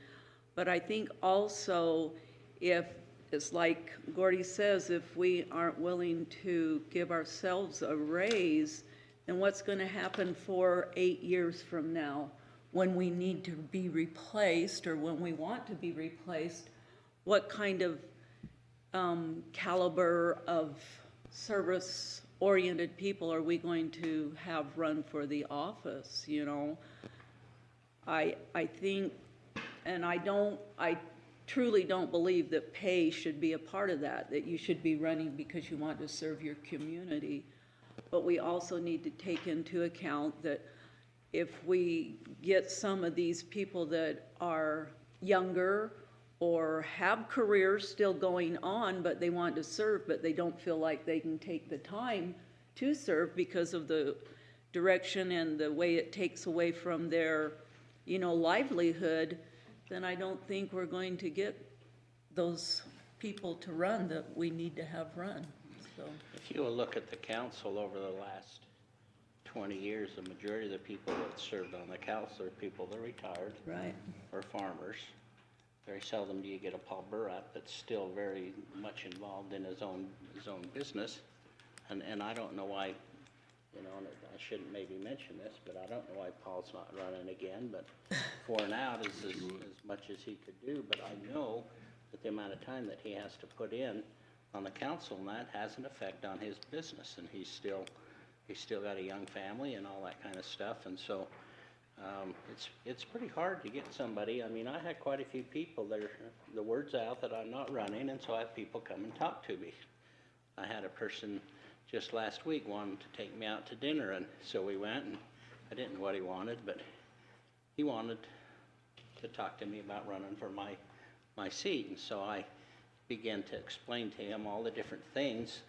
Speaker 16: But I think also if, it's like Gordy says, if we aren't willing to give ourselves a raise, then what's going to happen for 8 years from now when we need to be replaced or when we want to be replaced? What kind of caliber of service-oriented people are we going to have run for the office, you know? I think, and I truly don't believe that pay should be a part of that you should be running because you want to serve your community. But we also need to take into account that if we get some of these people that are younger or have careers still going on, but they want to serve, but they don't feel like they can take the time to serve because of the direction and the way it takes away from their, you know, livelihood, then I don't think we're going to get those people to run that we need to have run. So
Speaker 3: if you will look at the council over the last 20 years, the majority of the people that served on the council are people that are retired.
Speaker 16: Right.
Speaker 3: Or farmers. Very seldom do you get a Paul Burrap that's still very much involved in his own business. And I don't know why, you know, and I shouldn't maybe mention this, but I don't know why Paul's not running again, but 4 and out is as much as he could do. But I know that the amount of time that he has to put in on the council, and that has an effect on his business, and he's still got a young family and all that kind of stuff. And so it's pretty hard to get somebody. I mean, I had quite a few people that are, the word's out that I'm not running, and so I have people come and talk to me. I had a person just last week wanted to take me out to dinner, and so we went, and I didn't know what he wanted, but he wanted to talk to me about running for my seat. And so I began to explain to him all the different things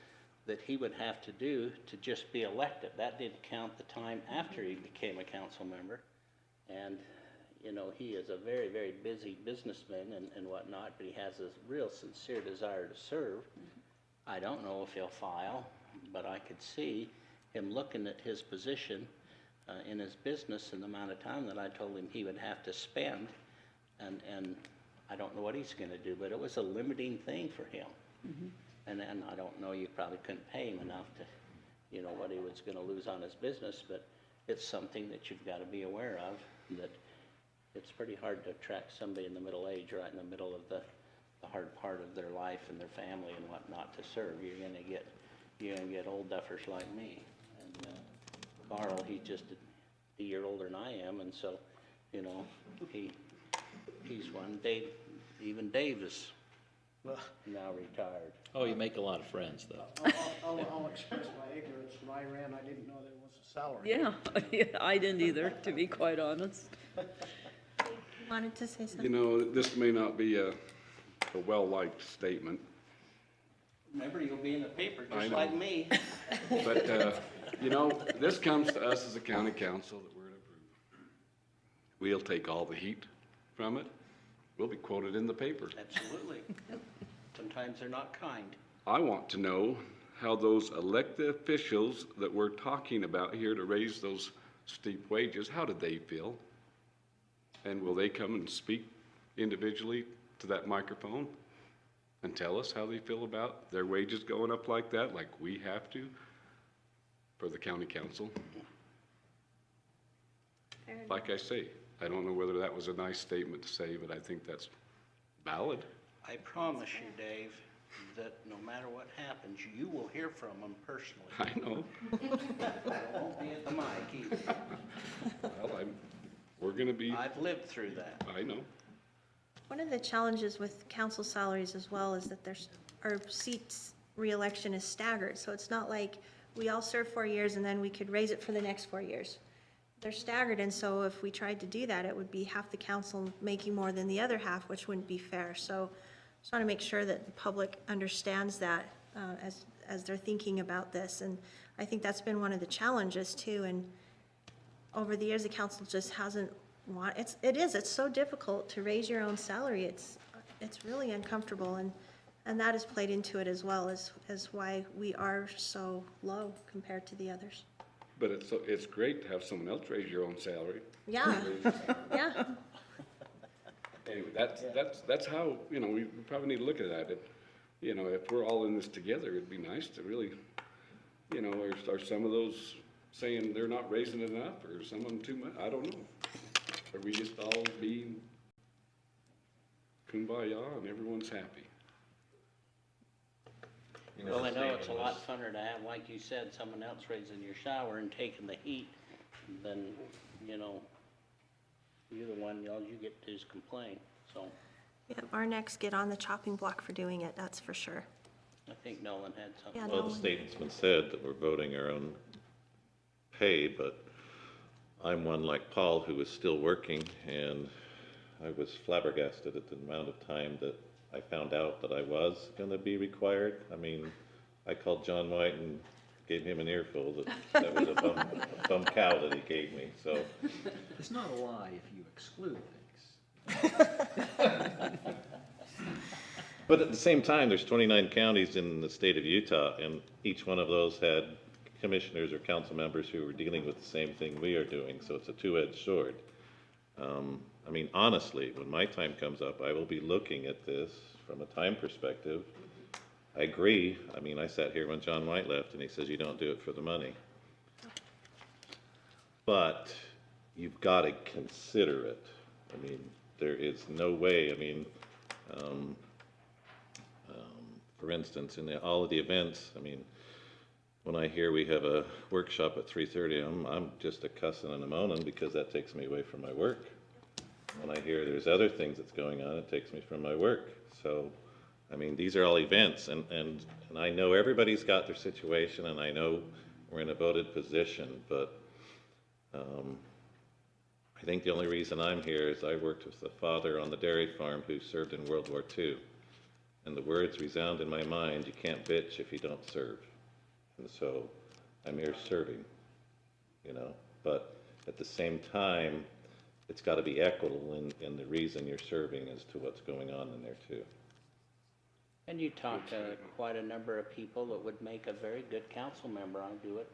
Speaker 3: that he would have to do to just be elected. That didn't count the time after he became a council member. And, you know, he is a very, very busy businessman and whatnot, but he has a real sincere desire to serve. I don't know if he'll file, but I could see him looking at his position in his business and the amount of time that I told him he would have to spend. And I don't know what he's going to do, but it was a limiting thing for him. Mm-hmm. And I don't know, you probably couldn't pay him enough to, you know, what he was gonna lose on his business, but it's something that you've gotta be aware of, that it's pretty hard to attract somebody in the middle age, right in the middle of the hard part of their life and their family and whatnot to serve. You're gonna get old duffers like me. And Carl, he's just a year older than I am, and so, you know, he's one. Dave, even Dave is now retired.
Speaker 11: Oh, you make a lot of friends, though.
Speaker 7: I'll express my ignorance. When I ran, I didn't know there was a salary.
Speaker 16: Yeah, I didn't either, to be quite honest.
Speaker 1: Wanted to say something?
Speaker 2: You know, this may not be a well-liked statement,
Speaker 3: Remember, you'll be in the paper
Speaker 2: I
Speaker 3: just
Speaker 2: know.
Speaker 3: like me.
Speaker 2: but, you know, this comes to us as a county council that we're to approve. We'll take all the heat from it. We'll be quoted in the paper.
Speaker 3: Absolutely. Sometimes they're not kind.
Speaker 2: I want to know how those elected officials that we're talking about here to raise those steep wages, how did they feel? And will they come and speak individually to that microphone and tell us how they feel about their wages going up like that, like we have to for the county council? Like I say, I don't know whether that was a nice statement to say, but I think that's valid.
Speaker 3: I promise you, Dave, that no matter what happens, you will hear from them personally.
Speaker 2: I know.
Speaker 3: It won't be at the mic either.
Speaker 2: Well, we're gonna be.
Speaker 3: I've lived through that.
Speaker 2: I know.
Speaker 1: One of the challenges with council salaries as well is that our seats reelection is staggered. So it's not like we all serve 4 years and then we could raise it for the next 4 years. They're staggered, and so if we tried to do that, it would be half the council making more than the other half, which wouldn't be fair. So just want to make sure that the public understands that as they're thinking about this. And I think that's been one of the challenges too. And over the years, the council just hasn't it's so difficult to raise your own salary. It's really uncomfortable, and that has played into it as well as why we are so low compared to the others.
Speaker 2: But it's great to have someone else raise your own salary.
Speaker 1: Yeah, yeah.
Speaker 2: Anyway, that's how, you know, we probably need to look at that. You know, if we're all in this together, it'd be nice to really, you know, are some of those saying they're not raising it enough, or some of them too much? I don't know. Are we just all being kumbaya and everyone's happy?
Speaker 3: Well, I know it's a lot funner to have, like you said, someone else raising your shower and taking the heat than, you know, you're the one, all you get to do is complain, so.
Speaker 1: Yeah, our necks get on the chopping block for doing it, that's for sure.
Speaker 3: I think Nolan had something.
Speaker 1: Yeah,
Speaker 9: Well, the statement's been said that we're voting our own pay, but I'm one like Paul who is still working, and I was flabbergasted at the amount of time that I found out that I was going to be required. I mean, I called John White and gave him an earful that was a bum cow that he gave me, so.
Speaker 11: It's not a lie if you exclude things.
Speaker 9: But at the same time, there's 29 counties in the state of Utah, and each one of those had commissioners or council members who were dealing with the same thing we are doing, so it's a two-edged sword. I mean, honestly, when my time comes up, I will be looking at this from a time perspective. I agree. I mean, I sat here when John White left, and he says, you don't do it for the money. But you've got to consider it. I mean, there is no way, I mean, for instance, in all of the events, I mean, when I hear we have a workshop at 3:30, I'm just a cussing and a moaning because that takes me away from my work. When I hear there's other things that's going on, it takes me from my work. So, I mean, these are all events, and I know everybody's got their situation, and I know we're in a voted position, but I think the only reason I'm here is I worked with a father on the dairy farm who served in World War II. And the words resound in my mind, you can't bitch if you don't serve. And so I'm here serving, you know. But at the same time, it's got to be equitable in the reason you're serving as to what's going on in there too.
Speaker 3: And you talked to quite a number of people that would make a very good council member. I do it.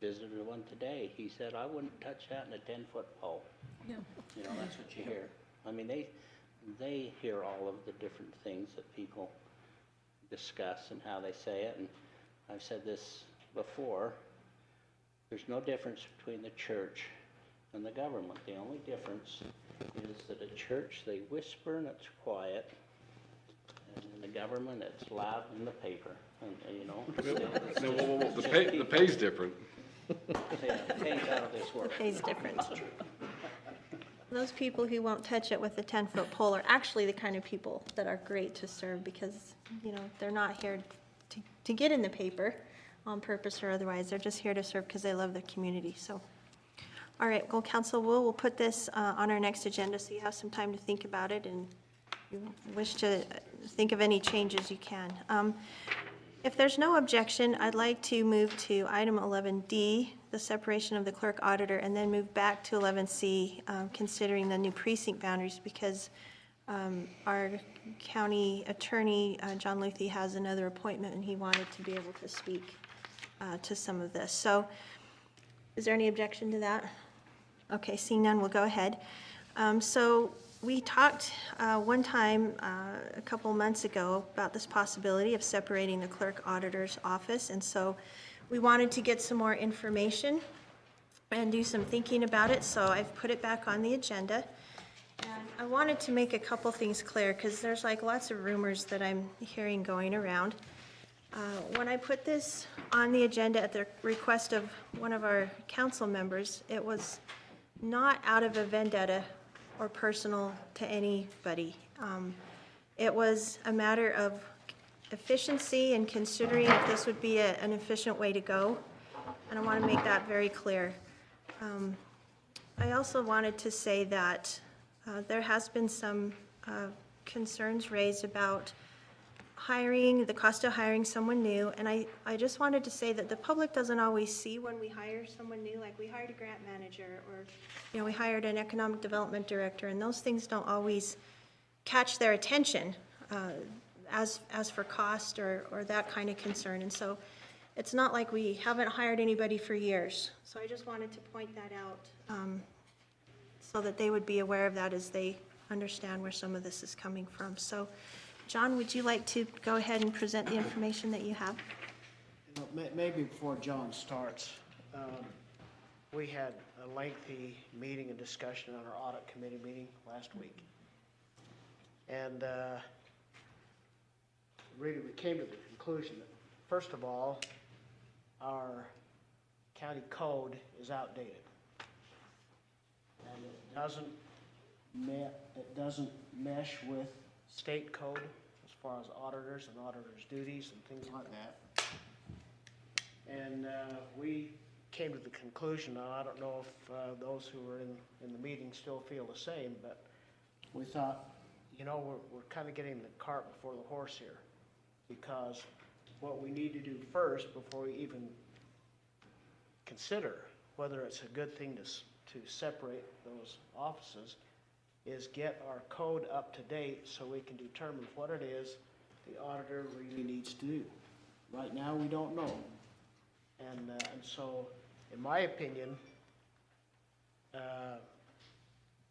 Speaker 3: Visited one today. He said, I wouldn't touch that in a 10-foot pole.
Speaker 16: Yeah.
Speaker 3: You know, that's what you hear. I mean, they hear all of the different things that people discuss and how they say it. And I've said this before, there's no difference between the church and the government. The only difference is that at church, they whisper and it's quiet, and in the government, it's loud in the paper, and you know.
Speaker 2: The pay's different.
Speaker 3: Yeah, the pay's out of this world.
Speaker 1: The pay's different. Those people who won't touch it with a 10-foot pole are actually the kind of people that are great to serve because, you know, they're not here to get in the paper on purpose or otherwise. They're just here to serve because they love the community. So, all right, well, Council, we'll put this on our next agenda so you have some time to think about it, and if you wish to think of any changes, you can. If there's no objection, I'd like to move to item 11D, the separation of the clerk auditor, and then move back to 11C, considering the new precinct boundaries, because our county attorney, John Luthi, has another appointment, and he wanted to be able to speak to some of this. So is there any objection to that? Okay, seeing none, we'll go ahead. So we talked one time a couple months ago about this possibility of separating the clerk auditor's office, and so we wanted to get some more information and do some thinking about it, so I've put it back on the agenda. And I wanted to make a couple things clear because there's like lots of rumors that I'm hearing going around. When I put this on the agenda at the request of one of our council members, it was not out of a vendetta or personal to anybody. It was a matter of efficiency and considering if this would be an efficient way to go, and I want to make that very clear. I also wanted to say that there has been some concerns raised about hiring, the cost of hiring someone new, and I just wanted to say that the public doesn't always see when we hire someone new, like we hired a grant manager, or, you know, we hired an economic development director, and those things don't always catch their attention as for cost or that kind of concern, and so it's not like we haven't hired anybody for years. So I just wanted to point that out so that they would be aware of that as they understand where some of this is coming from. So, John, would you like to go ahead and present the information that you have?
Speaker 7: You know, maybe before John starts, we had a lengthy meeting and discussion on our audit committee meeting last week. And really we came to the conclusion that, first of all, our county code is outdated. And it doesn't mesh with state code as far as auditors and auditors' duties and things like that. And we came to the conclusion, and I don't know if those who were in the meeting still feel the same, but we thought, you know, we're kind of getting the cart before the horse here, because what we need to do first before we even consider whether it's a good thing to separate those offices is get our code up to date so we can determine what it is the auditor really needs to do. Right now, we don't know. And so, in my opinion,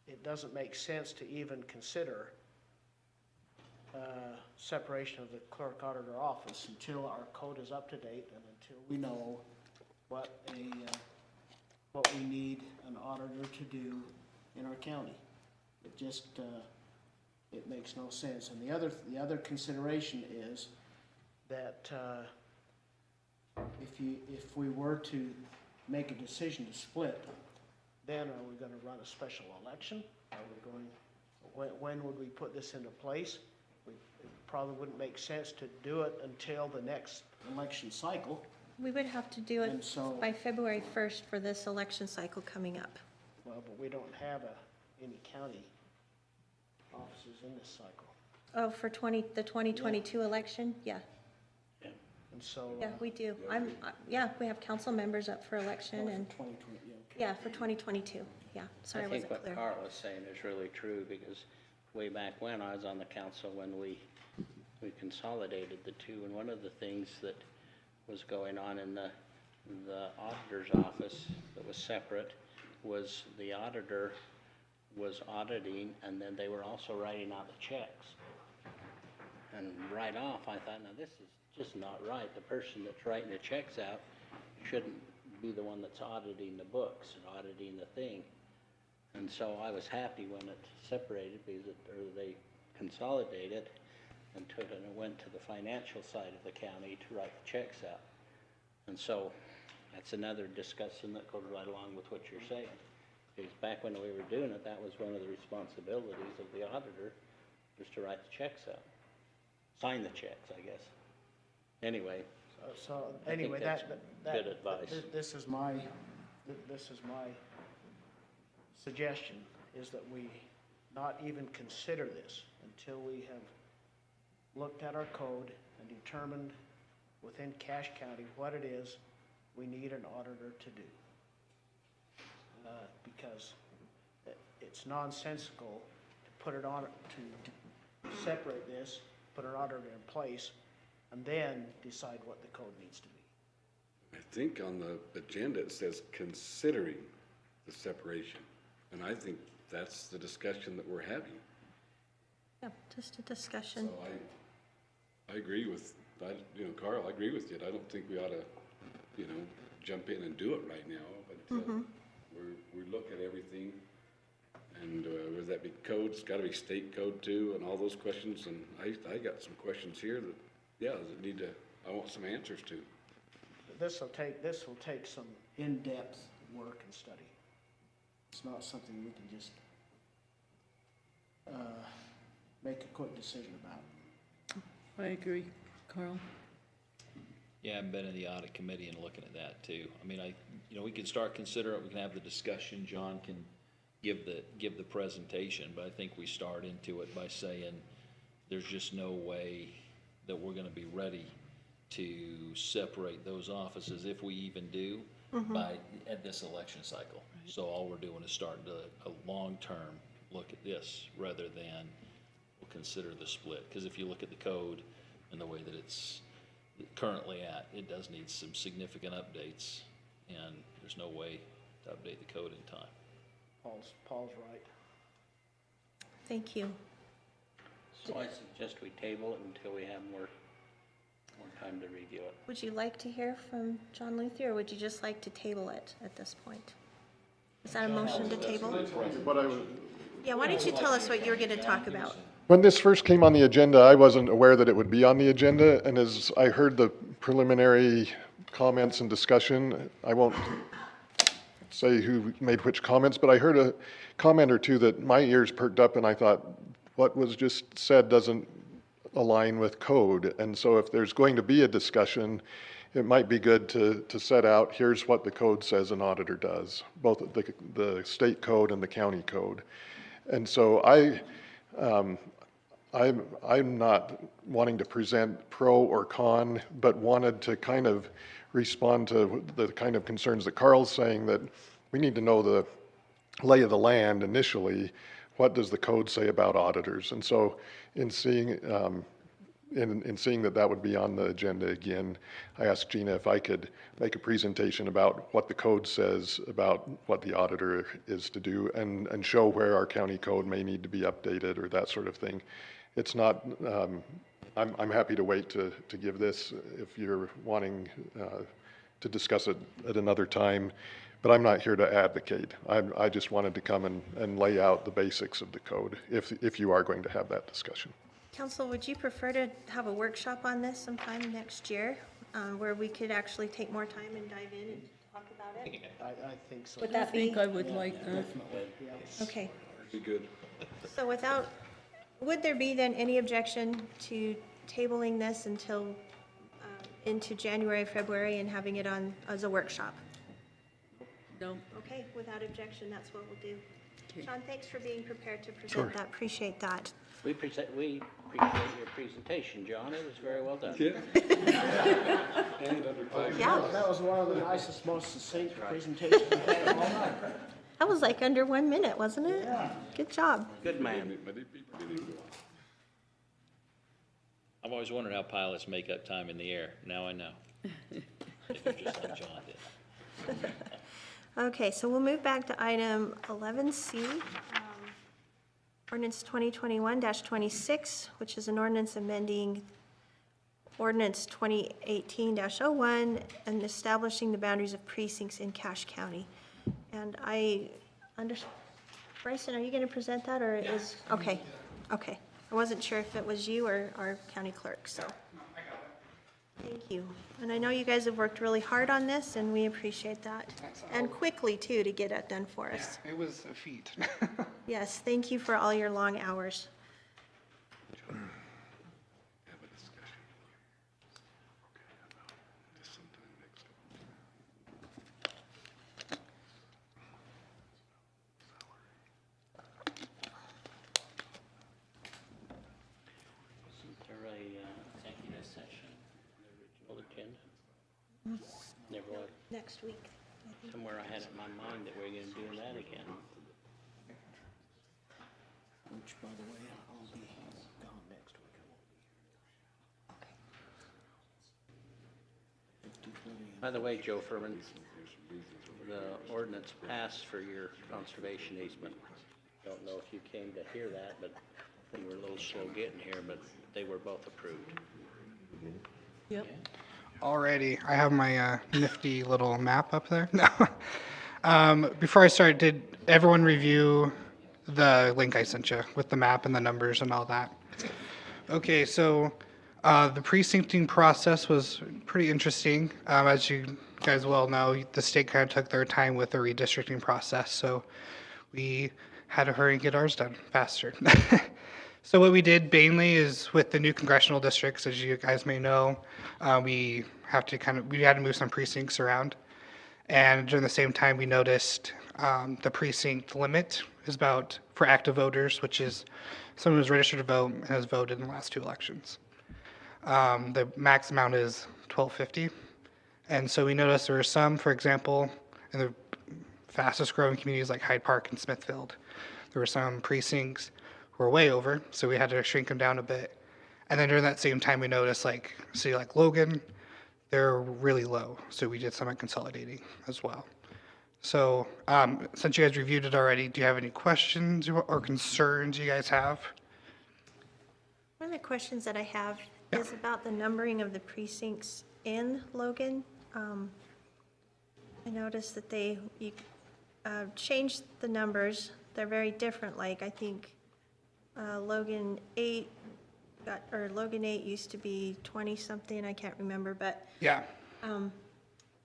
Speaker 7: it doesn't make sense to even consider separation of the clerk auditor office until our code is up to date and until we know what we need an auditor to do in our county. It just it makes no sense. And the other consideration is that if we were to make a decision to split, then are we going to run a special election? Are we going? When would we put this into place? It probably wouldn't make sense to do it until the next election cycle.
Speaker 1: We would have to do it by February 1st for this election cycle coming up.
Speaker 7: Well, but we don't have any county offices in this cycle.
Speaker 1: Oh, for the 2022 election? Yeah.
Speaker 7: And so.
Speaker 1: Yeah, we do. Yeah, we have council members up for election and.
Speaker 7: 2020, yeah.
Speaker 1: Yeah, for 2022. Yeah, sorry, I wasn't clear.
Speaker 3: I think what Carl was saying is really true, because way back when I was on the council, when we consolidated the two, and one of the things that was going on in the auditor's office that was separate was the auditor was auditing, and then they were also writing out the checks. And right off, I thought, now this is just not right. The person that's writing the checks out shouldn't be the one that's auditing the books and auditing the thing. And so I was happy when it separated because or they consolidated and took it and went to the financial side of the county to write the checks out. And so that's another discussion that goes right along with what you're saying. Because back when we were doing it, that was one of the responsibilities of the auditor, was to write the checks out. Sign the checks, I guess. Anyway.
Speaker 7: So
Speaker 3: I think
Speaker 7: anyway,
Speaker 3: that's
Speaker 7: that
Speaker 3: good advice.
Speaker 7: This is my suggestion, is that we not even consider this until we have looked at our code and determined within Cache County what it is we need an auditor to do. Because it's nonsensical to put it on, to separate this, put an auditor in place, and then decide what the code needs to be.
Speaker 2: I think on the agenda it says considering the separation, and I think that's the discussion that we're having.
Speaker 1: Yeah, just a discussion.
Speaker 2: So I agree with, Carl, I agree with you. I don't think we ought to, jump in and do it right now, but we look at everything, and whether that be code, it's got to be state code too, and all those questions. And I got some questions here that, I want some answers to.
Speaker 7: This will take some in-depth work and study. It's not something we can just make a quick decision about.
Speaker 16: I agree, Carl.
Speaker 11: Yeah, I've been in the audit committee and looking at that too. I mean, we can start considering it, we can have the discussion, John can give the presentation, but I think we start into it by saying there's just no way that we're gonna be ready to separate those offices, if we even do, at this election cycle. Right. So all we're doing is starting a long-term look at this rather than we'll consider the split. Because if you look at the code and the way that it's currently at, it does need some significant updates, and there's no way to update the code in time.
Speaker 7: Paul's right.
Speaker 1: Thank you.
Speaker 3: So I suggest we table it until we have more time to review it.
Speaker 1: Would you like to hear from John Luther, or would you just like to table it at this point? Is that a motion to table? Yeah, why don't you tell us what you're going to talk about?
Speaker 12: When this first came on the agenda, I wasn't aware that it would be on the agenda, and as I heard the preliminary comments and discussion, I won't say who made which comments, but I heard a comment or two that my ears perked up, and I thought, what was just said doesn't align with code. And so if there's going to be a discussion, it might be good to set out, here's what the code says an auditor does, both the state code and the county code. And so I'm not wanting to present pro or con, but wanted to kind of respond to the kind of concerns that Carl's saying, that we need to know the lay of the land initially. What does the code say about auditors? And so in seeing that would be on the agenda again, I asked Gina if I could make a presentation about what the code says about what the auditor is to do, and show where our county code may need to be updated or that sort of thing. It's not, I'm happy to wait to give this if you're wanting to discuss it at another time, but I'm not here to advocate. I just wanted to come and lay out the basics of the code if you are going to have that discussion.
Speaker 1: Council, would you prefer to have a workshop on this sometime next year, where we could actually take more time and dive in and talk about it?
Speaker 7: I think so.
Speaker 1: Would that be?
Speaker 16: I think I would like that.
Speaker 1: Okay.
Speaker 2: Be good.
Speaker 1: So would there be then any objection to tabling this until into January, February, and having it on as a workshop?
Speaker 16: No.
Speaker 1: Okay, without objection, that's what we'll do.
Speaker 16: Okay.
Speaker 1: John, thanks for being prepared to present
Speaker 12: Sure.
Speaker 1: that. Appreciate that.
Speaker 3: We appreciate your presentation, John. It was very well done.
Speaker 2: Yeah. And under time.
Speaker 1: Yeah.
Speaker 7: That was one of the nicest, most succinct presentations we've had all night.
Speaker 1: That was like under 1 minute, wasn't it?
Speaker 7: Yeah.
Speaker 1: Good job.
Speaker 3: Good man.
Speaker 11: I've always wondered how pilots make up time in the air. Now I know. If you're just like John did.
Speaker 1: Okay, so we'll move back to item 11C, Ordinance 2021-26, which is an ordinance amending Ordinance 2018-01 and establishing the boundaries of precincts in Cache County. And Bryson, are you going to present that, or is, okay, okay. I wasn't sure if it was you or our county clerk, so. Thank you. And I know you guys have worked really hard on this, and we appreciate that. And quickly, too, to get it done for us.
Speaker 19: It was a feat.
Speaker 1: Yes, thank you for all your long hours.
Speaker 3: Isn't there a executive session on the original agenda? Never was.
Speaker 1: Next week.
Speaker 3: Somewhere I had it in my mind that we we're gonna do that again. Which, by the way, I'll be gone next week. I won't be here. By the way, Joe Furman, the ordinance passed for your conservation easement. Don't know if you came to hear that, but we were a little slow getting here, but they were both approved.
Speaker 16: Yep.
Speaker 19: Alrighty, I have my nifty little map up there. No. Before I start, did everyone review the link I sent you with the map and the numbers and all that? Okay, so the precincting process was pretty interesting. As you guys well know, the state kind of took their time with the redistricting process, so we had to hurry and get ours done faster. So what we did mainly is with the new congressional districts, as you guys may know, we had to move some precincts around. And during the same time, we noticed the precinct limit is about for active voters, which is someone who's registered to vote and has voted in the last 2 elections. The max amount is 1250. And so we noticed there were some, for example, in the fastest growing communities like Hyde Park and Smithfield, there were some precincts were way over, so we had to shrink them down a bit. And then during that same time, we noticed like a city like Logan, they're really low, so we did some consolidating as well. So since you guys reviewed it already, do you have any questions or concerns you guys have?
Speaker 1: One of the questions that I have is about the numbering of the precincts in Logan. I noticed that you changed the numbers. They're very different, like I think Logan 8 used to be 20-something, I can't remember, but
Speaker 19: yeah.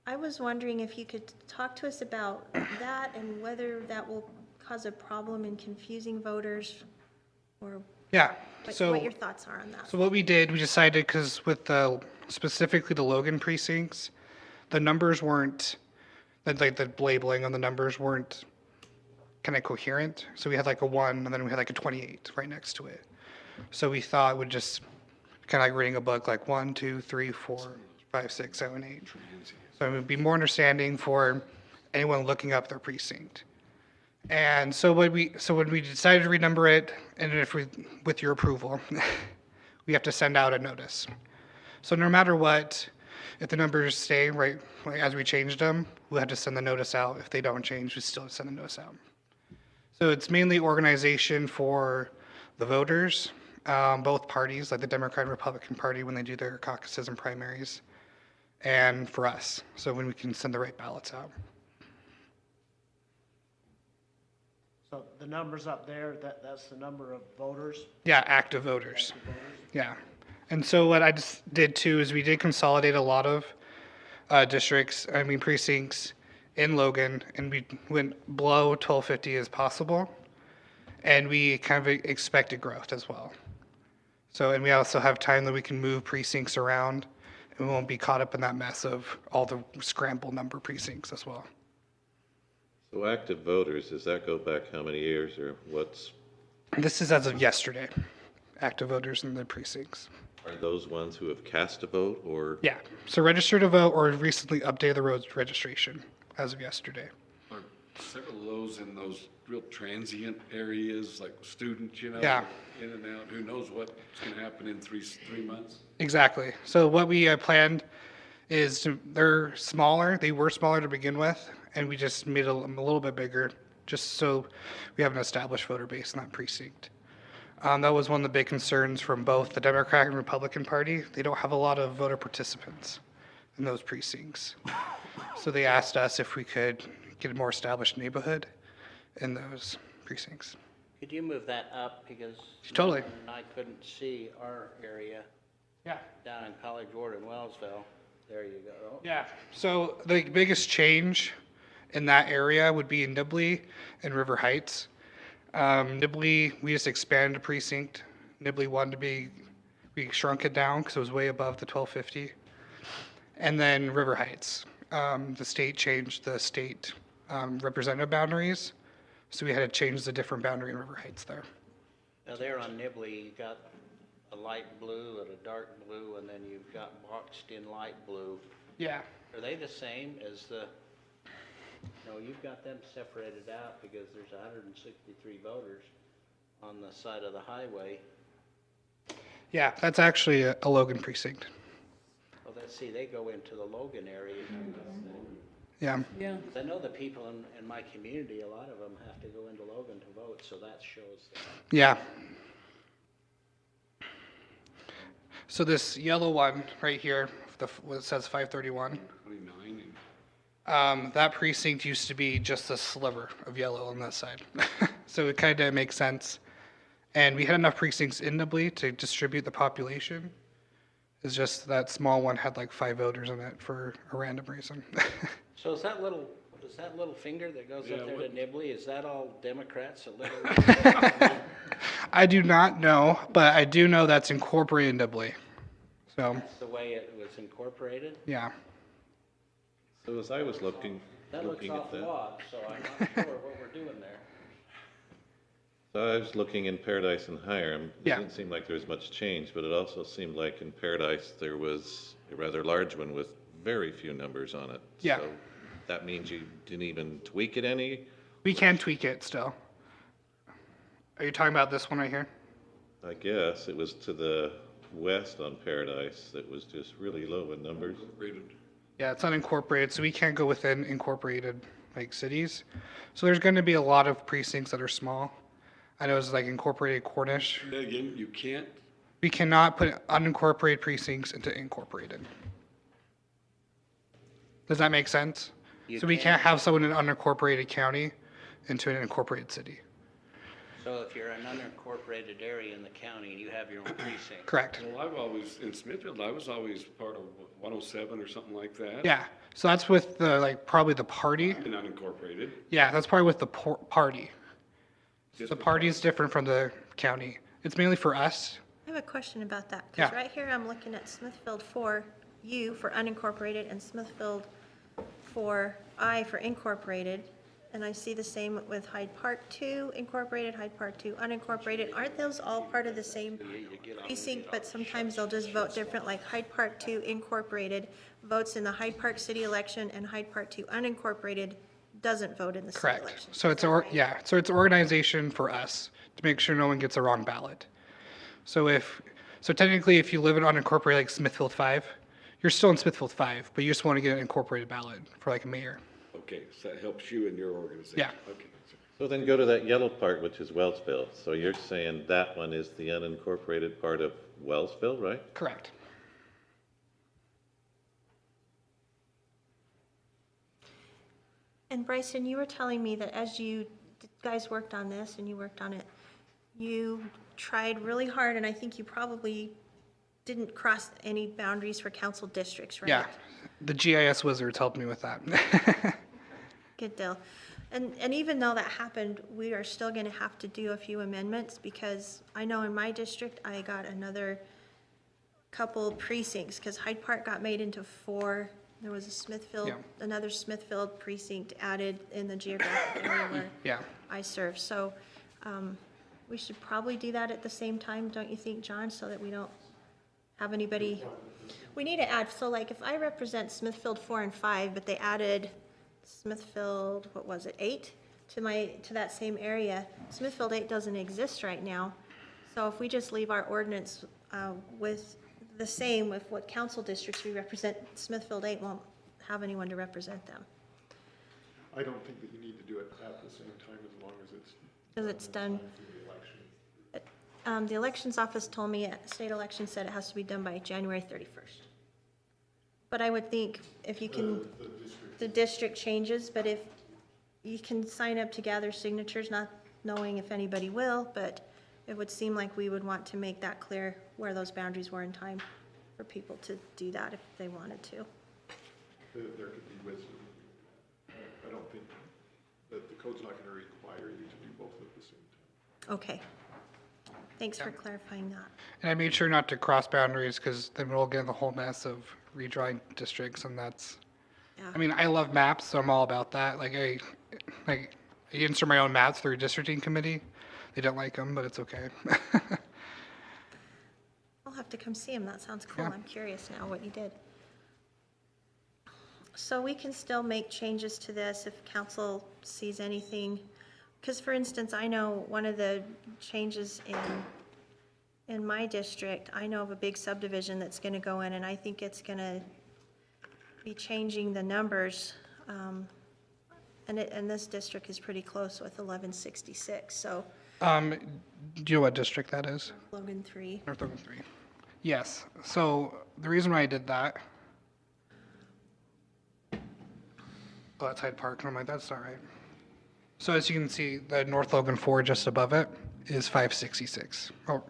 Speaker 1: I was wondering if you could talk to us about that and whether that will cause a problem in confusing voters, or
Speaker 19: yeah.
Speaker 1: what your thoughts are on that.
Speaker 19: So what we did, we decided, because with specifically the Logan precincts, the numbers weren't, like the labeling on the numbers weren't kind of coherent. So we had like a 1 and then we had like a 28 right next to it. So we thought it would just kind of like reading a book, like 1, 2, 3, 4, 5, 6, 7, 8. So it would be more understanding for anyone looking up their precinct. And so when we decided to renumber it, and with your approval, we have to send out a notice. So no matter what, if the numbers stay right as we changed them, we'll have to send the notice out. If they don't change, we still send the notice out. So it's mainly organization for the voters, both parties, like the Democrat and Republican Party when they do their caucuses and primaries, and for us, so when we can send the right ballots out.
Speaker 7: So the numbers up there, that's the number of voters?
Speaker 19: Yeah, active voters. Yeah. And so what I just did too is we did consolidate a lot of precincts in Logan, and we went below 1250 as possible. And we kind of expected growth as well. So, and we also have time that we can move precincts around, and we won't be caught up in that mess of all the scramble number precincts as well.
Speaker 9: So active voters, does that go back how many years, or what's?
Speaker 19: This is as of yesterday, active voters in the precincts.
Speaker 9: Are those ones who have cast a vote, or?
Speaker 19: Yeah, so registered to vote or recently updated the roads registration as of yesterday.
Speaker 2: Are several of those in those real transient areas, like students,
Speaker 19: Yeah.
Speaker 2: in and out, who knows what's going to happen in three months?
Speaker 19: Exactly. So what we planned is they're smaller. They were smaller to begin with, and we just made them a little bit bigger, just so we have an established voter base in that precinct. That was one of the big concerns from both the Democratic and Republican Party. They don't have a lot of voter participants in those precincts. So they asked us if we could get a more established neighborhood in those precincts.
Speaker 3: Could you move that up, because
Speaker 19: Totally.
Speaker 3: I couldn't see our area.
Speaker 19: Yeah.
Speaker 3: Down in College Ward in Wellsville. There you go.
Speaker 19: Yeah. So the biggest change in that area would be in Nibley and River Heights. Nibley, we just expanded a precinct. Nibley wanted to be, we shrunk it down because it was way above the 1250. And then River Heights, the state changed the state representative boundaries. So we had to change the different boundary in River Heights there.
Speaker 3: Now there on Nibley, you got a light blue and a dark blue, and then you've got boxed in light blue.
Speaker 19: Yeah.
Speaker 3: Are they the same as the, no, you've got them separated out because there's 163 voters on the side of the highway.
Speaker 19: Yeah, that's actually a Logan precinct.
Speaker 3: Well, let's see, they go into the Logan area.
Speaker 19: Yeah.
Speaker 3: Yeah. I know the people in my community, a lot of them have to go into Logan to vote, so that shows that.
Speaker 19: Yeah. So this yellow one right here, what it says 531.
Speaker 2: 29.
Speaker 19: That precinct used to be just a sliver of yellow on that side. So it kind of makes sense. And we had enough precincts in Nibley to distribute the population. It's just that small one had like 5 voters in it for a random reason.
Speaker 3: So is that little finger that goes up there to Nibley, is that all Democrats?
Speaker 19: I do not know, but I do know that's incorporated in Nibley. So.
Speaker 3: That's the way it was incorporated?
Speaker 19: Yeah.
Speaker 9: So as I was looking
Speaker 3: That looks
Speaker 9: at
Speaker 3: awful
Speaker 9: that.
Speaker 3: odd, so I'm not sure what we're doing there.
Speaker 9: So I was looking in Paradise and Hiram. It
Speaker 19: Yeah.
Speaker 9: didn't seem like there was much change, but it also seemed like in Paradise there was a rather large one with very few numbers on it.
Speaker 19: Yeah.
Speaker 9: So that means you didn't even tweak it any?
Speaker 19: We can tweak it still. Are you talking about this one right here?
Speaker 9: I guess it was to the west on Paradise that was just really low in numbers.
Speaker 19: Yeah, it's unincorporated, so we can't go within incorporated like cities. So there's going to be a lot of precincts that are small. I know it's like incorporated Cornish.
Speaker 2: Again, you can't.
Speaker 19: We cannot put unincorporated precincts into incorporated. Does that make sense?
Speaker 3: You
Speaker 19: So we
Speaker 3: can't.
Speaker 19: can't have someone in an unincorporated county into an incorporated city.
Speaker 3: So if you're an unincorporated area in the county and you have your own precinct.
Speaker 19: Correct.
Speaker 2: Well, I've always, in Smithfield, I was always part of 107 or something like that.
Speaker 19: Yeah, so that's with the, like, probably the party.
Speaker 2: And unincorporated.
Speaker 19: Yeah, that's probably with the party.
Speaker 2: Just
Speaker 19: The party is different from the county. It's mainly for us.
Speaker 1: I have a question about that, because
Speaker 19: Yeah.
Speaker 1: right here I'm looking at Smithfield for U for unincorporated and Smithfield for I for incorporated, and I see the same with Hyde Park 2 incorporated, Hyde Park 2 unincorporated. Aren't those all part of the same precinct, but sometimes they'll just vote different, like Hyde Park 2 incorporated votes in the Hyde Park city election, and Hyde Park 2 unincorporated doesn't vote in the city
Speaker 19: Correct.
Speaker 1: election.
Speaker 19: So it's, so it's organization for us to make sure no one gets a wrong ballot. So technically if you live in unincorporated like Smithfield 5, you're still in Smithfield 5, but you just want to get an incorporated ballot for like a mayor.
Speaker 2: Okay, so that helps you and your organization.
Speaker 19: Yeah.
Speaker 2: Okay.
Speaker 9: So then go to that yellow part, which is Wellsville. So you're saying that one is the unincorporated part of Wellsville, right?
Speaker 19: Correct.
Speaker 1: And Bryson, you were telling me that as you guys worked on this and you worked on it, you tried really hard, and I think you probably didn't cross any boundaries for council districts, right?
Speaker 19: Yeah, the GIS wizards helped me with that.
Speaker 1: Good deal. And even though that happened, we are still gonna have to do a few amendments, because I know in my district, I got another couple precincts, because Hyde Park got made into 4. There was a Smithfield,
Speaker 19: Yeah.
Speaker 1: another Smithfield precinct added in the geographic area where
Speaker 19: Yeah.
Speaker 1: I serve. So, we should probably do that at the same time, don't you think, John, so that we don't have anybody, we need to add, so like if I represent Smithfield 4 and 5, but they added Smithfield, what was it, 8 to that same area, Smithfield 8 doesn't exist right now. So if we just leave our ordinance with the same with what council districts we represent, Smithfield 8 won't have anyone to represent them.
Speaker 12: I don't think that you need to do it at the same time as long as it's.
Speaker 1: Because it's done. The elections office told me, state election said it has to be done by January 31st. But I would think if you can, the district changes, but if you can sign up to gather signatures, not knowing if anybody will, but it would seem like we would want to make that clear where those boundaries were in time for people to do that if they wanted to.
Speaker 12: There could be wisdom. I don't think that the code's not going to require you to do both at the same time.
Speaker 1: Okay. Thanks for clarifying that.
Speaker 19: And I made sure not to cross boundaries because then we'll get in the whole mess of redrawing districts, and that's.
Speaker 1: Yeah.
Speaker 19: I mean, I love maps, so I'm all about that. I insert my own maps through a districting committee. They don't like them, but it's okay.
Speaker 1: I'll have to come see him. That sounds cool.
Speaker 19: Yeah.
Speaker 1: I'm curious now what you did. So we can still make changes to this if council sees anything. Because for instance, I know one of the changes in my district, I know of a big subdivision that's going to go in, and I think it's going to be changing the numbers. And this district is pretty close with 1166. So
Speaker 19: Do you know what district that is?
Speaker 1: Logan 3.
Speaker 19: North Logan 3. Yes. So the reason why I did that. Oh, that's Hyde Park. I'm like, that's not right. So as you can see, the North Logan 4 just above it is 566 or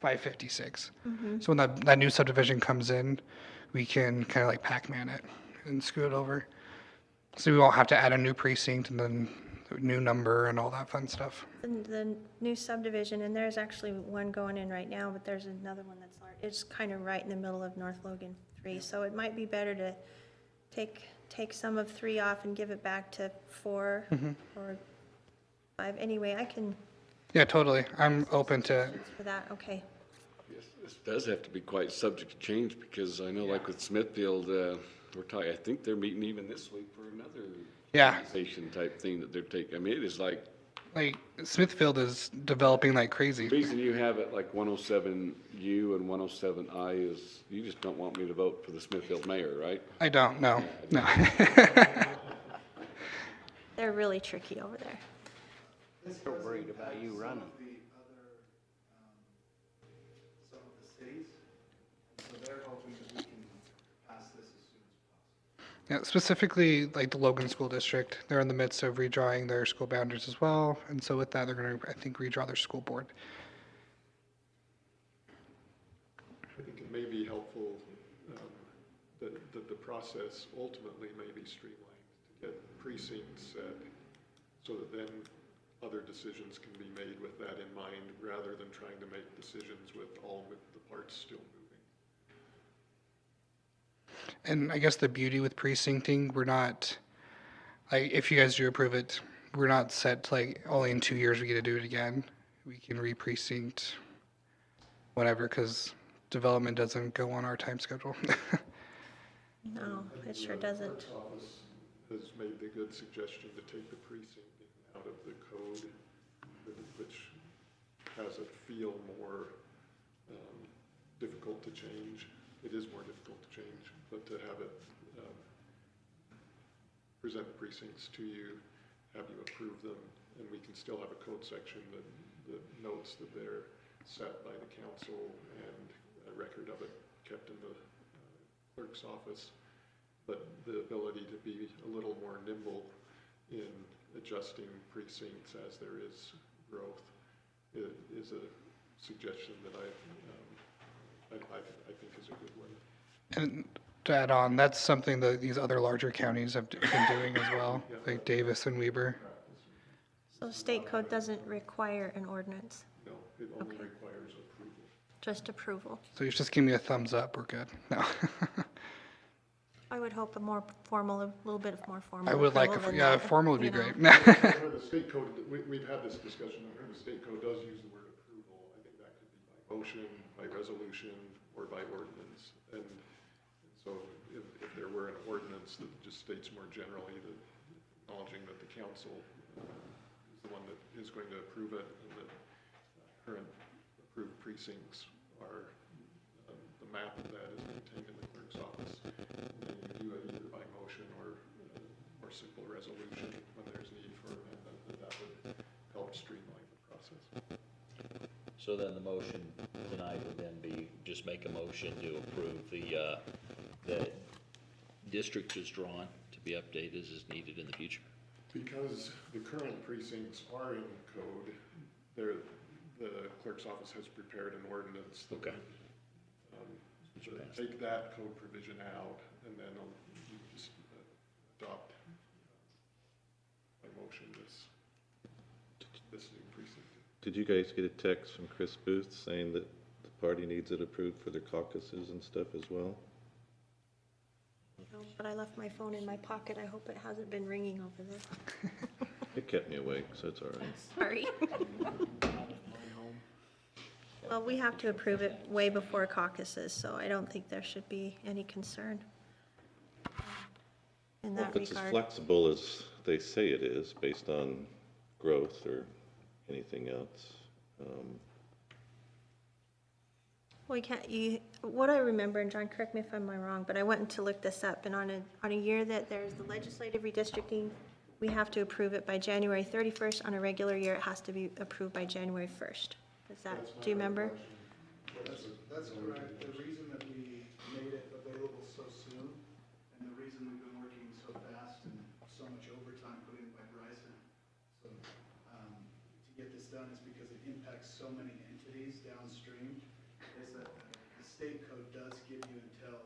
Speaker 19: 556.
Speaker 1: Mhm.
Speaker 19: So when that new subdivision comes in, we can kind of like Pac-Man it and screw it over. So we won't have to add a new precinct and then a new number and all that fun stuff.
Speaker 1: The new subdivision, and there's actually one going in right now, but there's another one that's large. It's kind of right in the middle of North Logan 3, so it might be better to take some of 3 off and give it back to 4 or 5. Anyway, I can.
Speaker 19: Yeah, totally. I'm open to.
Speaker 1: For that, okay.
Speaker 2: Yes, this does have to be quite subject to change, because I know like with Smithfield, we're talking, I think they're meeting even this week for another organization type thing that they're taking. I mean, it is like
Speaker 19: Smithfield is developing like crazy.
Speaker 2: the reason you have it like 107U and 107I is you just don't want me to vote for the Smithfield mayor, right?
Speaker 19: I don't, no.
Speaker 1: They're really tricky over there.
Speaker 7: They're worried about you running.
Speaker 20: Some of the cities, so they're hoping that we can pass this as soon as possible.
Speaker 19: Yeah, specifically like the Logan School District, they're in the midst of redrawing their school boundaries as well, and so with that, they're going to, I think, redraw their school board.
Speaker 12: I think it may be helpful that the process ultimately may be streamlined to get precincts set so that then other decisions can be made with that in mind rather than trying to make decisions with all of the parts still moving.
Speaker 19: And I guess the beauty with precincting, we're not, like, if you guys do approve it, we're not set to, like, only in 2 years we get to do it again. We can re-precinct whenever, because development doesn't go on our time schedule.
Speaker 1: No, it sure doesn't.
Speaker 12: The clerk's office has made the good suggestion to take the precincting out of the code, which has it feel more difficult to change. It is more difficult to change, but to have it present precincts to you, have you approve them, and we can still have a code section that notes that they're set by the council and a record of it kept in the clerk's office, but the ability to be a little more nimble in adjusting precincts as there is growth is a suggestion that I think is a good one.
Speaker 19: And to add on, that's something that these other larger counties have been doing as well, like Davis and Weber.
Speaker 1: So state code doesn't require an ordinance?
Speaker 12: No, it only requires approval.
Speaker 1: Just approval?
Speaker 19: So you just give me a thumbs up, we're good. No.
Speaker 1: I would hope a more formal, a little bit of more formal.
Speaker 19: I would like,
Speaker 1: approval than
Speaker 19: yeah,
Speaker 1: that,
Speaker 19: formal would be
Speaker 1: you know.
Speaker 19: great.
Speaker 12: The state code, we've had this discussion, the state code does use the word approval. I think that could be by motion, by resolution, or by ordinance. And so if there were an ordinance that just states more generally that acknowledging that the council is the one that is going to approve it, and that current approved precincts are, the map of that is maintained in the clerk's office. And then you do it either by motion or simple resolution when there's need for amendment, that would help streamline the process.
Speaker 11: So then the motion tonight would then be, just make a motion to approve the district is drawn to be updated as needed in the future.
Speaker 12: Because the current precincts are in code, the clerk's office has prepared an ordinance. That would, take that code provision out, and then you just adopt by motion this new precinct.
Speaker 9: Did you guys get a text from Chris Booth saying that the party needs it approved for their caucuses and stuff as well?
Speaker 1: No, but I left my phone in my pocket. I hope it hasn't been ringing over there.
Speaker 9: It kept me awake, so it's all right.
Speaker 1: Sorry. Well, we have to approve it way before caucuses, so I don't think there should be any concern in that
Speaker 9: If it's as
Speaker 1: regard.
Speaker 9: flexible as they say it is, based on growth or anything else.
Speaker 1: Well, what I remember, and John, correct me if I'm wrong, but I went to look this up, and on a year that there's the legislative redistricting, we have to approve it by January 31st. On a regular year, it has to be approved by January 1st. Do you remember?
Speaker 20: That's correct. The reason that we made it available so soon, and the reason we've been working so fast and so much overtime put in by Bryson, so to get this done is because it impacts so many entities downstream, is that the state code does give you until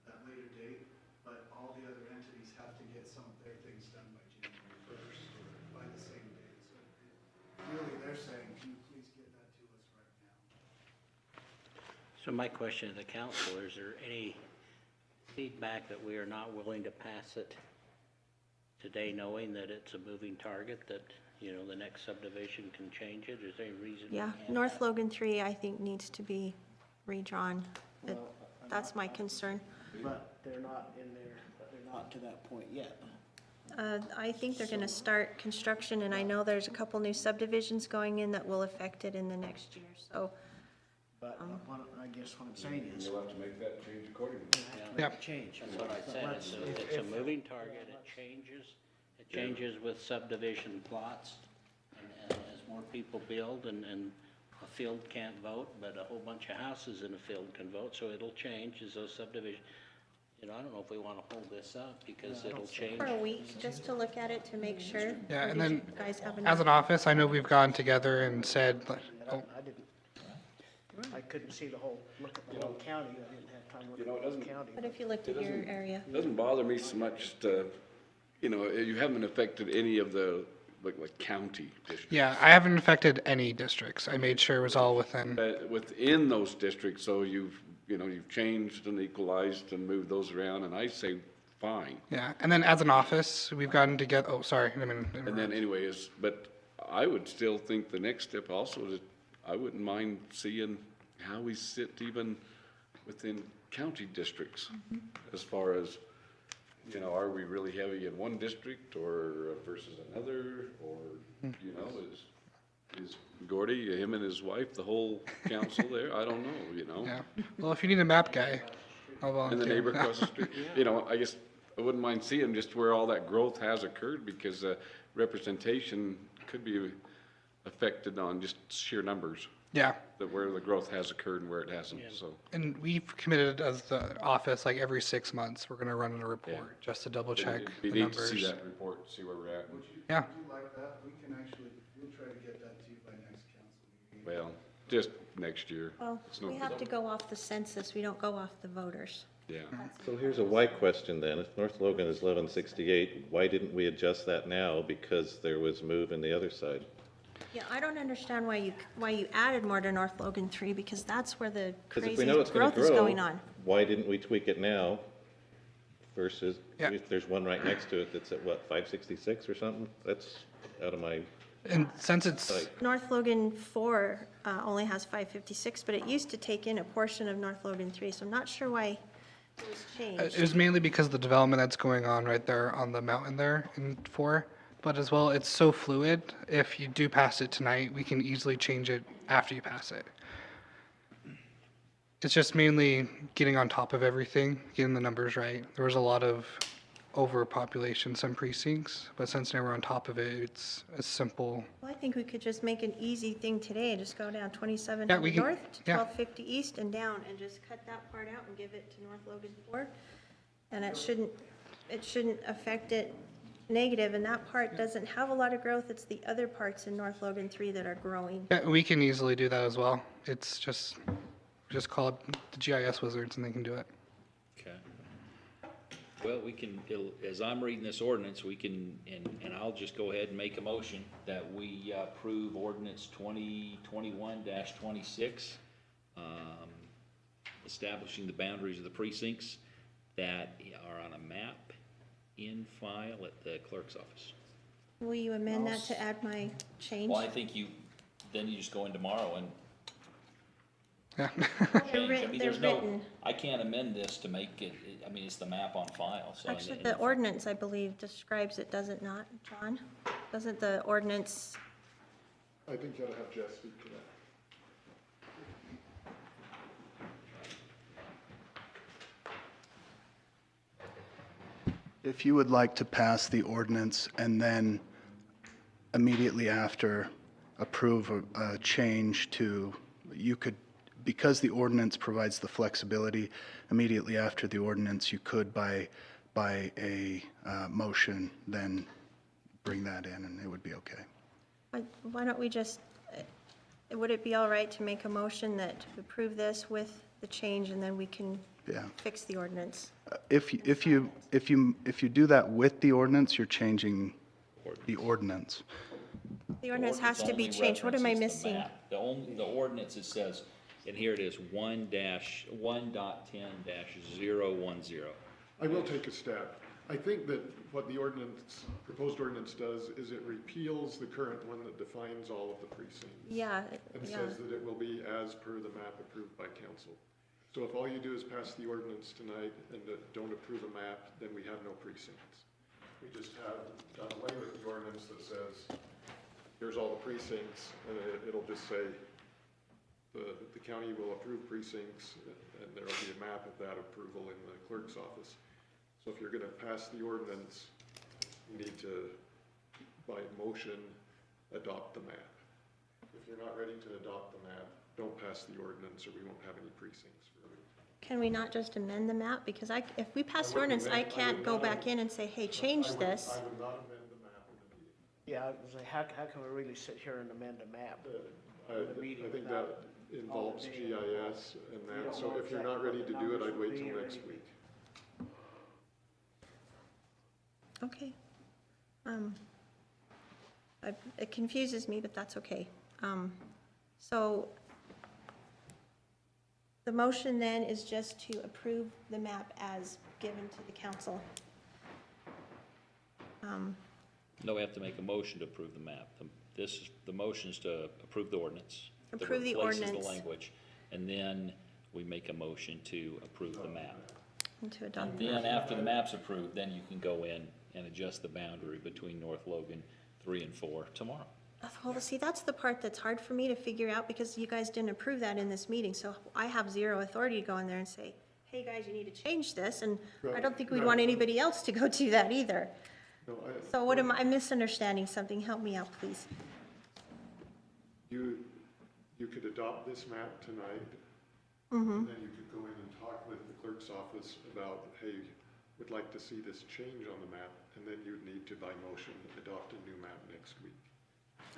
Speaker 20: that later date, but all the other entities have to get some of their things done by January 1st or by the same date. So really, they're saying, can you please get that to us right now?
Speaker 3: So my question to the council, is there any feedback that we are not willing to pass it today, knowing that it's a moving target, that, you know, the next subdivision can change it? Is there any reason? we
Speaker 1: Yeah,
Speaker 3: can't?
Speaker 1: North Logan 3, I think, needs to be redrawn. That's my concern.
Speaker 7: But they're not in there, they're not to that point yet.
Speaker 1: I think they're gonna start construction, and I know there's a couple new subdivisions going in that will affect it in the next year, so.
Speaker 7: But I guess what I'm saying is.
Speaker 2: You'll have to make that change accordingly.
Speaker 7: Yep. Change.
Speaker 3: That's what I said, it's a moving target, it changes with subdivision plots, and as more people build, and a field can't vote, but a whole bunch of houses in a field can vote, so it'll change as those subdivisions. You know, I don't know if we want to hold this up, because it'll change.
Speaker 1: For a week, just to look at it to make sure.
Speaker 19: Yeah,
Speaker 1: Or
Speaker 19: and
Speaker 1: did
Speaker 19: then
Speaker 1: you guys have
Speaker 19: as
Speaker 1: enough?
Speaker 19: an office, I know we've gone together and said, like, oh,
Speaker 7: I didn't, I couldn't see the whole, look at the whole county, I didn't have time to look
Speaker 2: You know,
Speaker 7: at
Speaker 2: it
Speaker 7: the whole
Speaker 2: doesn't-
Speaker 7: county.
Speaker 1: But if you looked at your area.
Speaker 2: It doesn't bother me so much to, you know, you haven't affected any of the, like county districts.
Speaker 19: yeah, I haven't affected any districts. I made sure it was all within.
Speaker 2: But within those districts, so you've changed and equalized and moved those around, and I say, fine.
Speaker 19: Yeah, and then as an office, we've gotten together, oh, sorry,
Speaker 2: And then anyways, but I would still think the next step also is, I wouldn't mind seeing how we sit even within county districts. As far as, you know, are we really heavy in one district or versus another, or, you know, is Gordy, him and his wife, the whole council there? I don't know, you know?
Speaker 19: Yeah, well, if you need a map guy, I'll volunteer.
Speaker 2: And the neighbor across the street, you know, I guess I wouldn't mind seeing just where all that growth has occurred, because representation could be affected on just sheer numbers.
Speaker 19: Yeah.
Speaker 2: That where the growth has occurred and where it hasn't, so.
Speaker 19: And we've committed as the office, like every 6 months, we're gonna run in a report just to double check the
Speaker 2: We need to see
Speaker 19: numbers.
Speaker 2: that report, see where we're at.
Speaker 19: Yeah.
Speaker 20: Would you like that? We can actually, we'll try to get that to you by next council meeting.
Speaker 2: Well, just next year.
Speaker 1: Well,
Speaker 2: It's no
Speaker 1: we have
Speaker 2: big-
Speaker 1: to go off the census, we don't go off the voters.
Speaker 2: Yeah.
Speaker 9: So here's a why question then. If North Logan is 1168, why didn't we adjust that now? Because there was move in the other side.
Speaker 1: Yeah, I don't understand why you added more to North Logan 3, because that's where the
Speaker 9: Because if we
Speaker 1: crazy
Speaker 9: know it's gonna
Speaker 1: growth is
Speaker 9: grow,
Speaker 1: going on.
Speaker 9: why didn't we tweak it now versus,
Speaker 19: Yeah.
Speaker 9: if there's one right next to it that's at what, 566 or something? That's out of my
Speaker 19: And since it's,
Speaker 9: sight.
Speaker 1: North Logan 4 only has 556, but it used to take in a portion of North Logan 3, so I'm not sure why it was changed.
Speaker 19: it was mainly because of the development that's going on right there on the mountain there in 4. But as well, it's so fluid, if you do pass it tonight, we can easily change it after you pass it. It's just mainly getting on top of everything, getting the numbers right. There was a lot of overpopulation some precincts, but since now we're on top of it, it's a simple.
Speaker 1: Well, I think we could just make an easy thing today and just go down 2700
Speaker 19: Yeah, we can-
Speaker 1: north to
Speaker 19: yeah.
Speaker 1: 1250 east and down and just cut that part out and give it to North Logan 4. And it shouldn't affect it negative, and that part doesn't have a lot of growth. It's the other parts in North Logan 3 that are growing.
Speaker 19: Yeah, we can easily do that as well. It's just call up the GIS wizards and they can do it.
Speaker 11: Okay. Well, we can, as I'm reading this ordinance, we can, and I'll just go ahead and make a motion that we approve ordinance 2021-26, establishing the boundaries of the precincts that are on a map in file at the clerk's office.
Speaker 1: Will you amend that to add my change?
Speaker 11: Well, I think then you just go in tomorrow and change. I mean,
Speaker 1: They're written.
Speaker 11: I can't amend this to make it, I mean, it's the map on file, so.
Speaker 1: Actually, the ordinance, I believe, describes it, does it not, John? Doesn't the ordinance?
Speaker 12: I think you ought to have Jess speak to that.
Speaker 20: If you would like to pass the ordinance and then immediately after approve a change to, you could, because the ordinance provides the flexibility, immediately after the ordinance, you could by a motion then bring that in and it would be okay.
Speaker 1: Why don't we just, would it be all right to make a motion that to approve this with the change and then we can fix the ordinance?
Speaker 20: If you do that with the ordinance, you're changing the ordinance.
Speaker 1: The ordinance has to be changed. What am I missing?
Speaker 11: The ordinance, it says, and here it is, 1-1.10-010.
Speaker 12: I will take a stab. I think that what the proposed ordinance does is it repeals the current one that defines all of the precincts.
Speaker 1: Yeah.
Speaker 12: And says that it will be as per the map approved by council. So if all you do is pass the ordinance tonight and don't approve a map, then we have no precincts. We just have done away with the ordinance that says, here's all the precincts, and it'll just say, the county will approve precincts, and there'll be a map of that approval in the clerk's office. So if you're gonna pass the ordinance, you need to, by motion, adopt the map. If you're not ready to adopt the map, don't pass the ordinance or we won't have any precincts for it.
Speaker 1: Can we not just amend the map? Because if we pass the ordinance, I can't go back in and say, hey, change this.
Speaker 12: I would not amend the map in the meeting.
Speaker 7: Yeah, I was like, how can we really sit here and amend a map?
Speaker 12: I think that involves GIS and that, so if you're not ready to do it, I'd wait till next week.
Speaker 1: Okay. It confuses me, but that's okay. So the motion then is just to approve the map as given to the council.
Speaker 11: No, we have to make a motion to approve the map. The motion is to approve the ordinance.
Speaker 1: Approve the
Speaker 11: That replaces
Speaker 1: ordinance.
Speaker 11: the language, and then we make a motion to approve the map.
Speaker 1: And to adopt.
Speaker 11: And then after the map's approved, then you can go in and adjust the boundary between North Logan 3 and 4 tomorrow.
Speaker 1: Well, see, that's the part that's hard for me to figure out because you guys didn't approve that in this meeting. So I have zero authority to go in there and say, hey, guys, you need to change this. And I don't think we'd want anybody else to go do that either.
Speaker 12: No,
Speaker 1: So what am I misunderstanding something? Help me out, please.
Speaker 12: You could adopt this map tonight,
Speaker 1: Mm-hmm.
Speaker 12: and then you could go in and talk with the clerk's office about, hey, would like to see this change on the map, and then you'd need to, by motion, adopt a new map next week.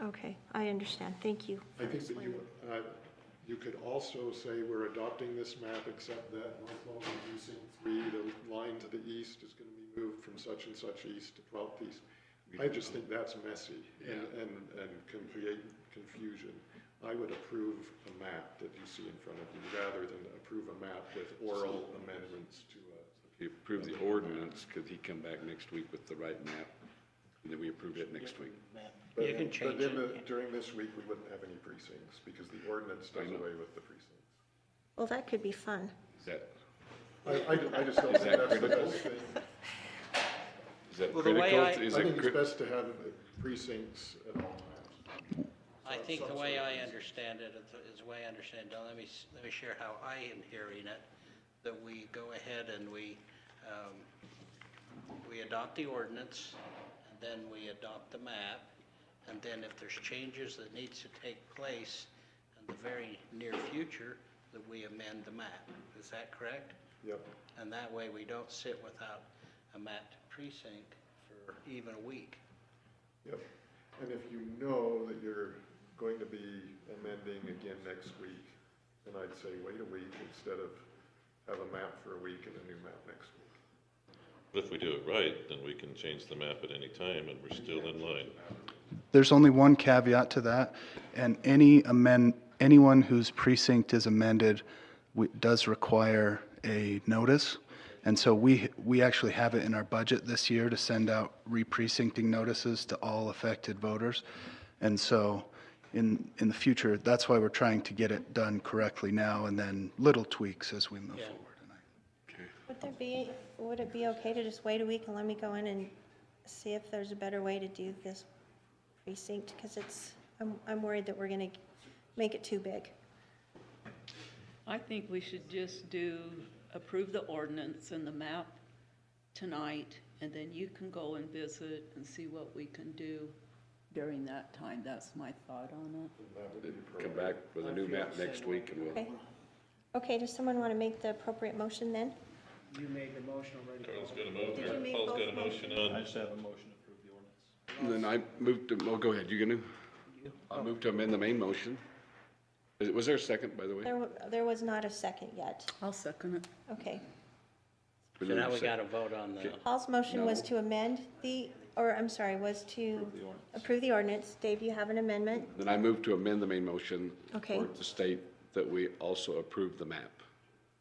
Speaker 1: Okay, I understand. Thank you.
Speaker 12: I think that you could also say we're adopting this map, except that North Logan Precinct 3, the line to the east is going to be moved from such and such east to 12th east. I just think that's messy and can create confusion. I would approve a map that you see in front of you rather than approve a map with oral amendments to a.
Speaker 2: You approve the ordinance, could he come back next week with the right map? And then we approve it next week.
Speaker 12: But,
Speaker 7: You can change it.
Speaker 12: During this week, we wouldn't have any precincts because the ordinance does away with the precincts.
Speaker 1: Well, that could be fun.
Speaker 2: Is that,
Speaker 12: I just don't
Speaker 2: Is
Speaker 12: think
Speaker 2: that
Speaker 12: that's the
Speaker 2: critical?
Speaker 12: best thing.
Speaker 2: is that
Speaker 7: Well, the way
Speaker 2: critical?
Speaker 7: I-
Speaker 2: Is
Speaker 12: I
Speaker 2: it
Speaker 12: think it's
Speaker 2: crit-
Speaker 12: best to have precincts at all times.
Speaker 3: I think the way I understand it is the way I understand it. Now, let me share how I am hearing it, that we go ahead and we adopt the ordinance, and then we adopt the map, and then if there's changes that needs to take place in the very near future, that we amend the map. Is that correct?
Speaker 12: Yep.
Speaker 3: And that way we don't sit without a mapped precinct for even a week.
Speaker 12: Yep. And if you know that you're going to be amending again next week, then I'd say wait a week instead of have a map for a week and a new map next week.
Speaker 9: But if we do it right, then we can change the map at any time and we're still in line.
Speaker 20: There's only one caveat to that, and anyone whose precinct is amended does require a notice. And so we actually have it in our budget this year to send out re-precincting notices to all affected voters. And so in the future, that's why we're trying to get it done correctly now, and then little tweaks as we move forward.
Speaker 1: Would it be okay to just wait a week and let me go in and see if there's a better way to do this precinct? Because I'm worried that we're gonna make it too big.
Speaker 16: I think we should just approve the ordinance and the map tonight, and then you can go and visit and see what we can do during that time. That's my thought on it.
Speaker 2: Come back with a new map next week and we'll.
Speaker 1: Okay. Okay, does someone want to make the appropriate motion then?
Speaker 7: You made the motion already.
Speaker 9: Carl's got a motion,
Speaker 1: Did you make
Speaker 9: Paul's
Speaker 1: both
Speaker 9: got a motion on.
Speaker 11: I just have a motion to approve the ordinance.
Speaker 2: And then I moved to, oh, go ahead, you gonna? I moved to amend the main motion. Was there a second, by the way?
Speaker 1: There was not a second yet.
Speaker 16: I'll second it.
Speaker 1: Okay.
Speaker 3: So now we got to vote on the,
Speaker 1: Paul's motion was to amend was to approve the ordinance. Dave, you have an amendment?
Speaker 2: Then I moved to amend the main motion.
Speaker 1: Okay.
Speaker 2: For it to state that we also approve the map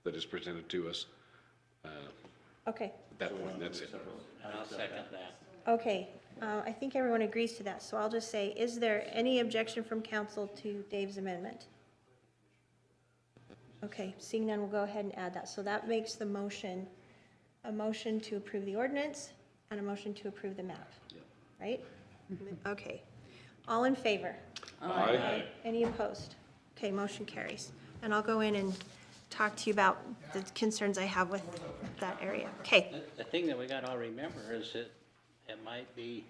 Speaker 2: that is presented to us.
Speaker 1: Okay.
Speaker 2: At that point, that's it.
Speaker 3: and I'll second that.
Speaker 1: Okay, I think everyone agrees to that, so I'll just say, is there any objection from council to Dave's amendment? Okay, seeing none, we'll go ahead and add that. So that makes the motion, a motion to approve the ordinance and a motion to approve the map, right? Okay, all in favor?
Speaker 2: Aye.
Speaker 1: Any opposed? Okay, motion carries. And I'll go in and talk to you about the concerns I have with that area. Okay.
Speaker 3: The thing that we got to remember is that it might be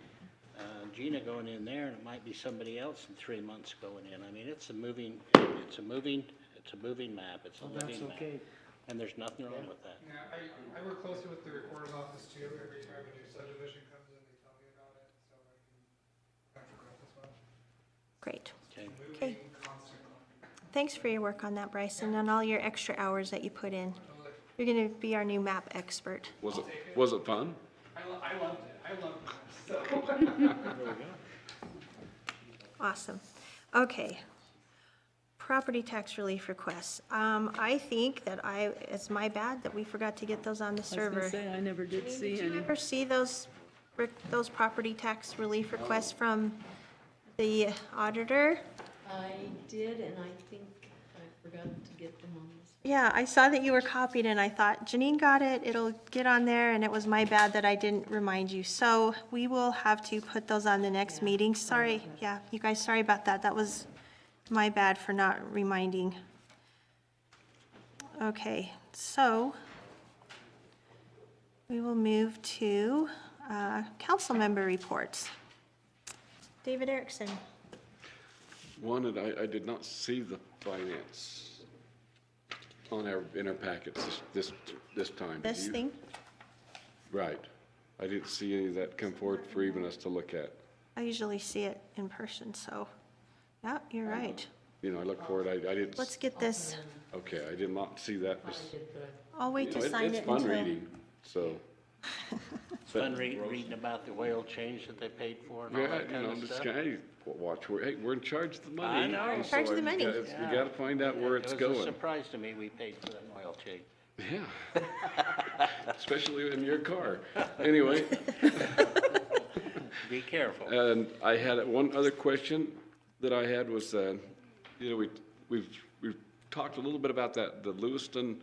Speaker 3: Gina going in there, and it might be somebody else in 3 months going in. I mean, it's a moving map, it's a moving map.
Speaker 7: Okay.
Speaker 3: And there's nothing wrong with that.
Speaker 19: Yeah, I work closely with the recorder's office too. Every time a new subdivision comes in, they tell me about it, so I can progress as well.
Speaker 1: Great.
Speaker 3: Okay.
Speaker 1: Okay. Thanks for your work on that, Bryson, and all your extra hours that you put in. You're going to be our new map expert.
Speaker 2: Was it fun?
Speaker 19: I loved it. I loved it.
Speaker 1: Awesome. Okay. Property tax relief requests. I think that it's my bad that we forgot to get those on the server.
Speaker 16: I was gonna say, I never did see
Speaker 1: Did you
Speaker 16: any.
Speaker 1: ever see those property tax relief requests from the auditor?
Speaker 21: I did, and I think I forgot to get them on this.
Speaker 1: Yeah, I saw that you were copied and I thought, Janine got it, it'll get on there, and it was my bad that I didn't remind you. So we will have to put those on the next meeting. Sorry, yeah, you guys, sorry about that. That was my bad for not reminding. Okay, so we will move to council member reports. David Erickson.
Speaker 2: One, that I did not see the finance in our packets this time. Did
Speaker 1: This
Speaker 2: you?
Speaker 1: thing?
Speaker 2: Right. I didn't see any of that come forward for even us to look at.
Speaker 1: I usually see it in person, so, yeah, you're right.
Speaker 2: You know, I look for it, I didn't.
Speaker 1: Let's get this.
Speaker 2: Okay, I did not see that.
Speaker 1: I'll wait to
Speaker 2: You know,
Speaker 1: sign it
Speaker 2: It's fun
Speaker 1: until.
Speaker 2: reading, so.
Speaker 3: It's fun reading about the oil change that they paid for and all
Speaker 2: Yeah,
Speaker 3: that
Speaker 2: you
Speaker 3: kind
Speaker 2: know,
Speaker 3: of
Speaker 2: just,
Speaker 3: stuff.
Speaker 2: hey, watch, we're in charge of the money.
Speaker 3: I know. In
Speaker 1: charge of the money.
Speaker 2: You gotta find out where it's
Speaker 3: It was a
Speaker 2: going.
Speaker 3: surprise to me we paid for that oil change.
Speaker 2: Yeah. Especially in your car. Anyway.
Speaker 3: Be careful.
Speaker 2: And I had one other question that I had was, you know, we've talked a little bit about the Lewiston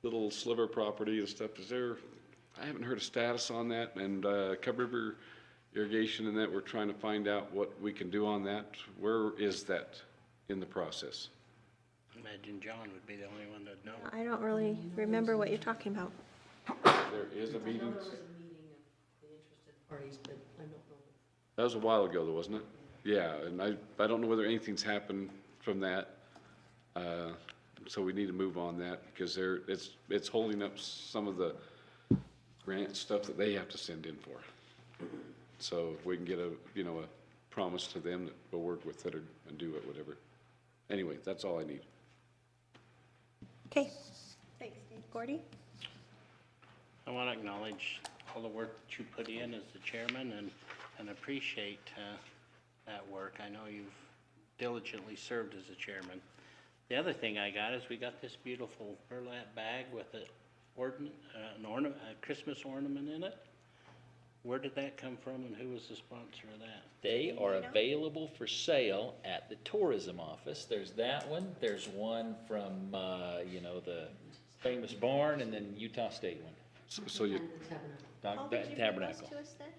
Speaker 2: little sliver property and stuff. I haven't heard a status on that, and Cub River irrigation and that, we're trying to find out what we can do on that. Where is that in the process?
Speaker 3: Imagine John would be the only one that knows.
Speaker 1: I don't really remember what you're talking about.
Speaker 2: There is a meeting.
Speaker 21: There was a meeting of the parties, but I don't know.
Speaker 2: That was a while ago though, wasn't it? Yeah, and I don't know whether anything's happened from that. So we need to move on that because it's holding up some of the grant stuff that they have to send in for. So if we can get a promise to them that we'll work with it and do it, whatever. Anyway, that's all I need.
Speaker 1: Okay, thanks, Dave. Gordy?
Speaker 3: I want to acknowledge all the work that you put in as the chairman and appreciate that work. I know you've diligently served as a chairman. The other thing I got is we got this beautiful burlap bag with a Christmas ornament in it. Where did that come from and who was the sponsor of that?
Speaker 11: They are available for sale at the tourism office. There's that one. There's one from, the famous barn, and then Utah State one.
Speaker 2: So you.
Speaker 11: Tabernacle.
Speaker 1: To us then?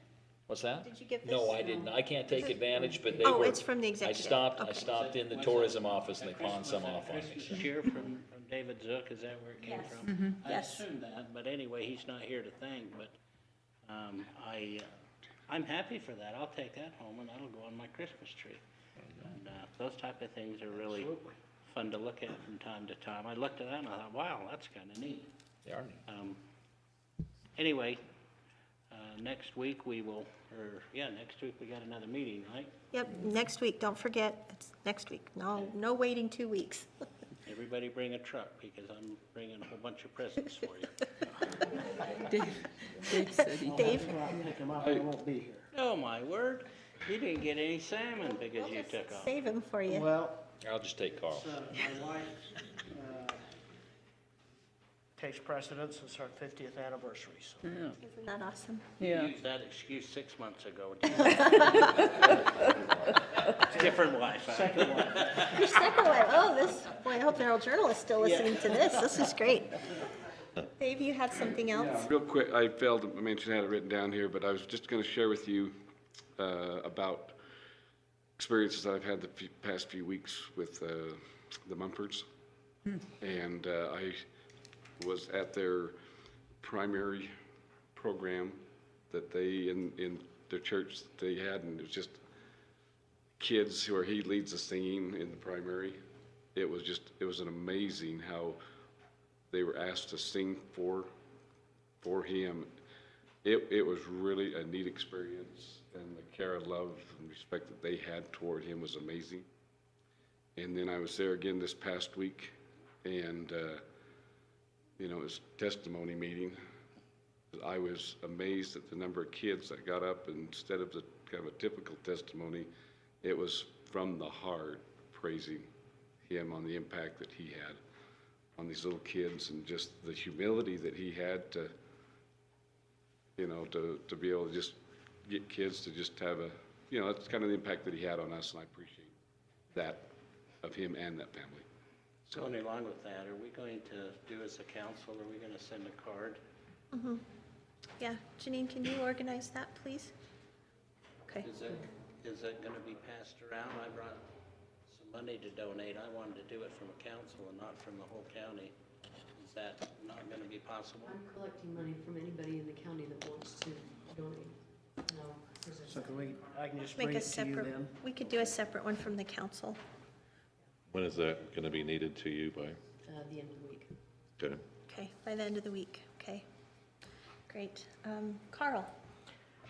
Speaker 11: What's that?
Speaker 1: Did you give this?
Speaker 11: No, I didn't. I can't take advantage, but they
Speaker 1: Oh,
Speaker 11: were.
Speaker 1: it's from the executive.
Speaker 11: I stopped in the tourism office and they pawned some off on me.
Speaker 3: Christmas cheer from David Zook, is that where it came
Speaker 1: Yes.
Speaker 3: from? I
Speaker 1: Yes.
Speaker 3: assumed that, but anyway, he's not here to thank, but, I'm happy for that. I'll take that home and that'll go on my Christmas tree. And, those type of things are really fun to look at from time to time. I looked at that and I thought, wow, that's kind of neat.
Speaker 11: They are neat.
Speaker 3: Anyway, next week we got another meeting, right?
Speaker 1: Yep, next week, don't forget, it's next week. No waiting 2 weeks.
Speaker 3: Everybody bring a truck because I'm bringing a whole bunch of presents for you.
Speaker 21: Dave said he.
Speaker 1: Dave?
Speaker 7: I'm gonna come out, I won't be here.
Speaker 3: Oh, my word. You didn't get any salmon because you took off.
Speaker 1: Save him for you.
Speaker 7: Well,
Speaker 11: I'll just take Carl.
Speaker 7: my wife takes precedence. It's our 50th anniversary, so.
Speaker 3: Yeah.
Speaker 1: Isn't that awesome?
Speaker 3: You used that excuse 6 months ago. Different wife. huh?
Speaker 7: Second one.
Speaker 1: Your second one, boy, I hope the Herald Journal is still listening to this. This is great. Dave, you had something else?
Speaker 2: Real quick, I failed to mention, I had it written down here, but I was just going to share with you about experiences that I've had the past few weeks with the Mumfords. And I was at their primary program that they, in their church that they had, and it was just kids where he leads the singing in the primary. It was an amazing how they were asked to sing for him. It was really a neat experience, and the care and love and respect that they had toward him was amazing. And then I was there again this past week, and it was testimony meeting. I was amazed at the number of kids that got up, and instead of the kind of a typical testimony, it was from the heart praising him on the impact that he had on these little kids, and just the humility that he had to be able to just get kids to just have that's kind of the impact that he had on us, and I appreciate that of him and that family. So,
Speaker 3: Going along with that, are we going to do as a council, are we going to send a card?
Speaker 1: Mm-hmm. Yeah, Janine, can you organize that, please? Okay.
Speaker 3: Is that going to be passed around? I brought some money to donate. I wanted to do it from a council and not from the whole county. Is that not going to be possible?
Speaker 21: I'm collecting money from anybody in the county that wants to donate. No.
Speaker 7: So I can just
Speaker 1: Make
Speaker 7: bring
Speaker 1: a
Speaker 7: it to you
Speaker 1: separate,
Speaker 7: then?
Speaker 1: we could do a separate one from the council.
Speaker 9: When is that going to be needed to you by?
Speaker 21: The end of the week.
Speaker 9: Okay.
Speaker 1: Okay, by the end of the week, okay. Great. Carl?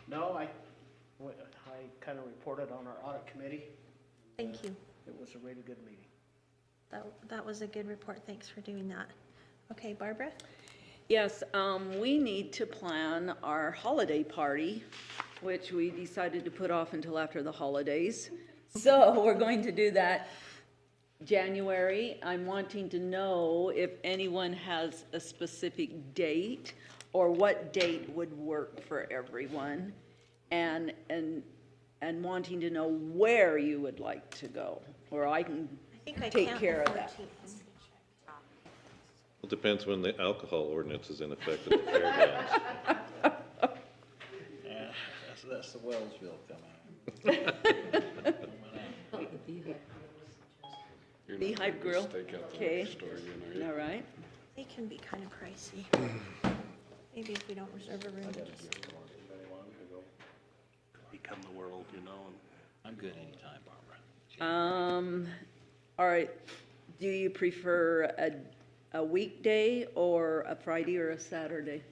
Speaker 7: No, I kind of reported on our audit committee.
Speaker 1: Thank you.
Speaker 7: It was a really good meeting.
Speaker 1: That was a good report. Thanks for doing that. Okay, Barbara?
Speaker 4: Yes, we need to plan our holiday party, which we decided to put off until after the holidays. So we're going to do that January. I'm wanting to know if anyone has a specific date or what date would work for everyone, and wanting to know where you would like to go, or I can take care of that.
Speaker 9: It depends when the alcohol ordinance is in effect at the fairgrounds.
Speaker 11: Yeah, that's the Wellsville coming out.
Speaker 4: Beehive Grill, okay, all right.
Speaker 1: They can be kind of pricey. Maybe if we don't reserve a room.
Speaker 3: become the world, you know, and
Speaker 11: I'm good anytime, Barbara.
Speaker 4: All right, do you prefer a weekday or a Friday or a Saturday?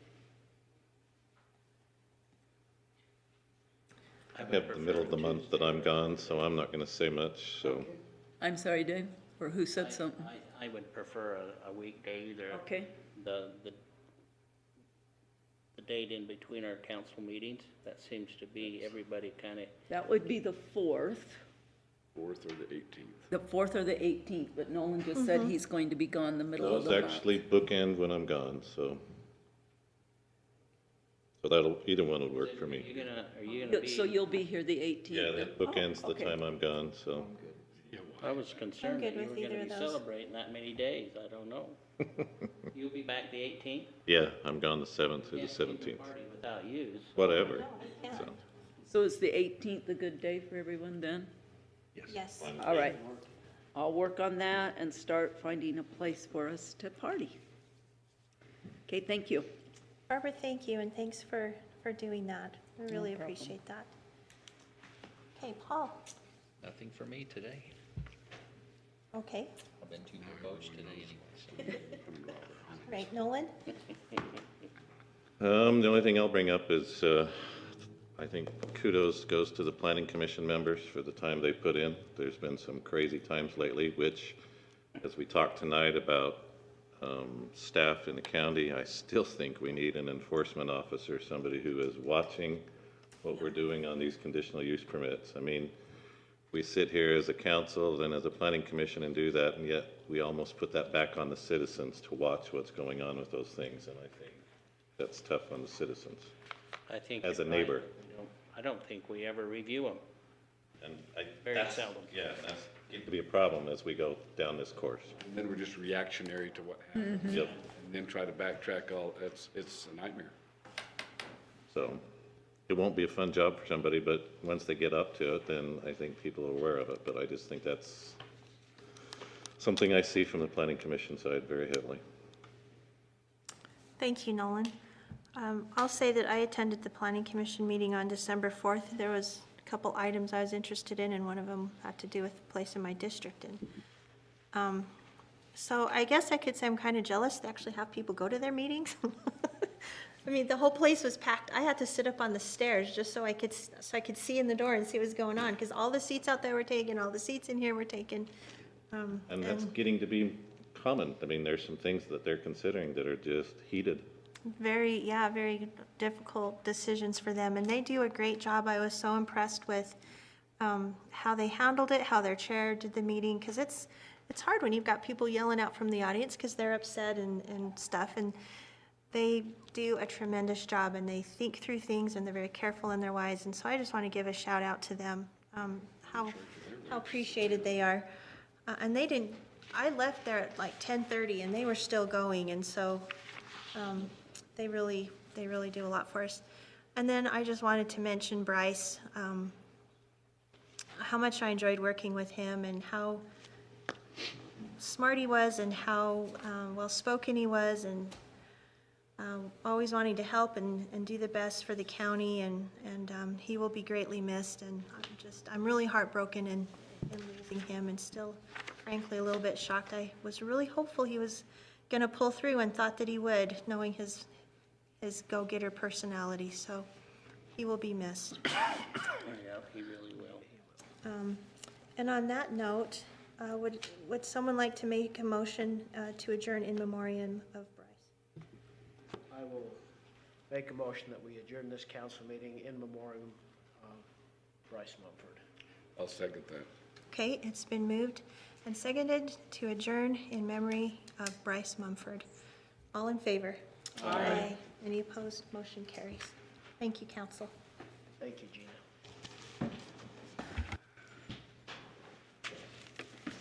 Speaker 9: I have the middle of the month that I'm gone, so I'm not gonna say much, so.
Speaker 4: I'm sorry, Dave, or who said something?
Speaker 3: I would prefer a weekday, either.
Speaker 4: Okay.
Speaker 3: The date in between our council meetings, that seems to be everybody kind of.
Speaker 4: That would be the 4th.
Speaker 2: 4th or the 18th.
Speaker 4: The 4th or the 18th, but Nolan just said he's going to be gone the middle of
Speaker 9: Those
Speaker 4: the month.
Speaker 9: actually bookend when I'm gone, so. So that'll, either one would work for me.
Speaker 3: Are you gonna be?
Speaker 4: So you'll be here the 18th?
Speaker 9: Yeah, that bookends the
Speaker 4: okay.
Speaker 9: time I'm gone, so.
Speaker 3: I was concerned
Speaker 1: good
Speaker 3: that you
Speaker 1: with
Speaker 3: were
Speaker 1: either
Speaker 3: gonna be
Speaker 1: of those.
Speaker 3: celebrating that many days, I don't know. You'll be back the 18th?
Speaker 9: Yeah, I'm gone the 7th through the
Speaker 3: Can't keep a
Speaker 9: 17th.
Speaker 3: party without you.
Speaker 9: Whatever. So,
Speaker 4: So is the 18th a good day for everyone then?
Speaker 1: Yes.
Speaker 4: All right. I'll work on that and start finding a place for us to party. Okay, thank you.
Speaker 1: Barbara, thank you, and thanks for doing that. I really appreciate that. Okay, Paul.
Speaker 11: Nothing for me today.
Speaker 1: Okay.
Speaker 11: I've been too verbose today anyway, so.
Speaker 1: All right, Nolan?
Speaker 9: the only thing I'll bring up is, I think kudos goes to the planning commission members for the time they put in. There's been some crazy times lately, which, as we talked tonight about staff in the county, I still think we need an enforcement officer, somebody who is watching what we're doing on these conditional use permits. I mean, we sit here as a council and as a planning commission and do that, and yet we almost put that back on the citizens to watch what's going on with those things, and I think that's tough on the citizens.
Speaker 3: I think.
Speaker 9: As a
Speaker 3: you're right.
Speaker 9: neighbor.
Speaker 3: I don't think we ever review them.
Speaker 9: And
Speaker 3: Very
Speaker 9: that's,
Speaker 3: seldom.
Speaker 9: yeah, that's getting to be a problem as we go down this course.
Speaker 2: And then we're just reactionary to what happens.
Speaker 9: Yep.
Speaker 2: And then try to backtrack it's a nightmare.
Speaker 9: So it won't be a fun job for somebody, but once they get up to it, then I think people are aware of it. But I just think that's something I see from the planning commission side very heavily.
Speaker 1: Thank you, Nolan. I'll say that I attended the Planning Commission meeting on December 4th. There was a couple items I was interested in, and one of them had to do with the place in my district. And so I guess I could say I'm kind of jealous to actually have people go to their meetings. I mean, the whole place was packed. I had to sit up on the stairs just so I could see in the door and see what was going on, because all the seats out there were taken, all the seats in here were taken.
Speaker 9: And that's getting to be common. I mean, there's some things that they're considering that are just heated.
Speaker 1: Very difficult decisions for them, and they do a great job. I was so impressed with how they handled it, how their chair did the meeting, because it's hard when you've got people yelling out from the audience because they're upset and stuff, and they do a tremendous job, and they think through things, and they're very careful and they're wise, and so I just want to give a shout out to them, how appreciated they are. And they didn't, I left there at like 10:30 and they were still going, and so they really do a lot for us. And then I just wanted to mention Bryce, how much I enjoyed working with him and how smart he was and how well-spoken he was, and always wanting to help and do the best for the county, and he will be greatly missed, and I'm really heartbroken in losing him, and still frankly a little bit shocked. I was really hopeful he was gonna pull through and thought that he would, knowing his go-getter personality, so he will be missed.
Speaker 3: Yeah, he really will.
Speaker 1: And on that note, would someone like to make a motion to adjourn in memoriam of Bryce?
Speaker 7: I will make a motion that we adjourn this council meeting in memoriam of Bryce Mumford.
Speaker 2: I'll second that.
Speaker 1: Okay, it's been moved and seconded to adjourn in memory of Bryce Mumford. All in favor? Aye. Any opposed? Motion carries. Thank you, council.
Speaker 7: Thank you, Gina.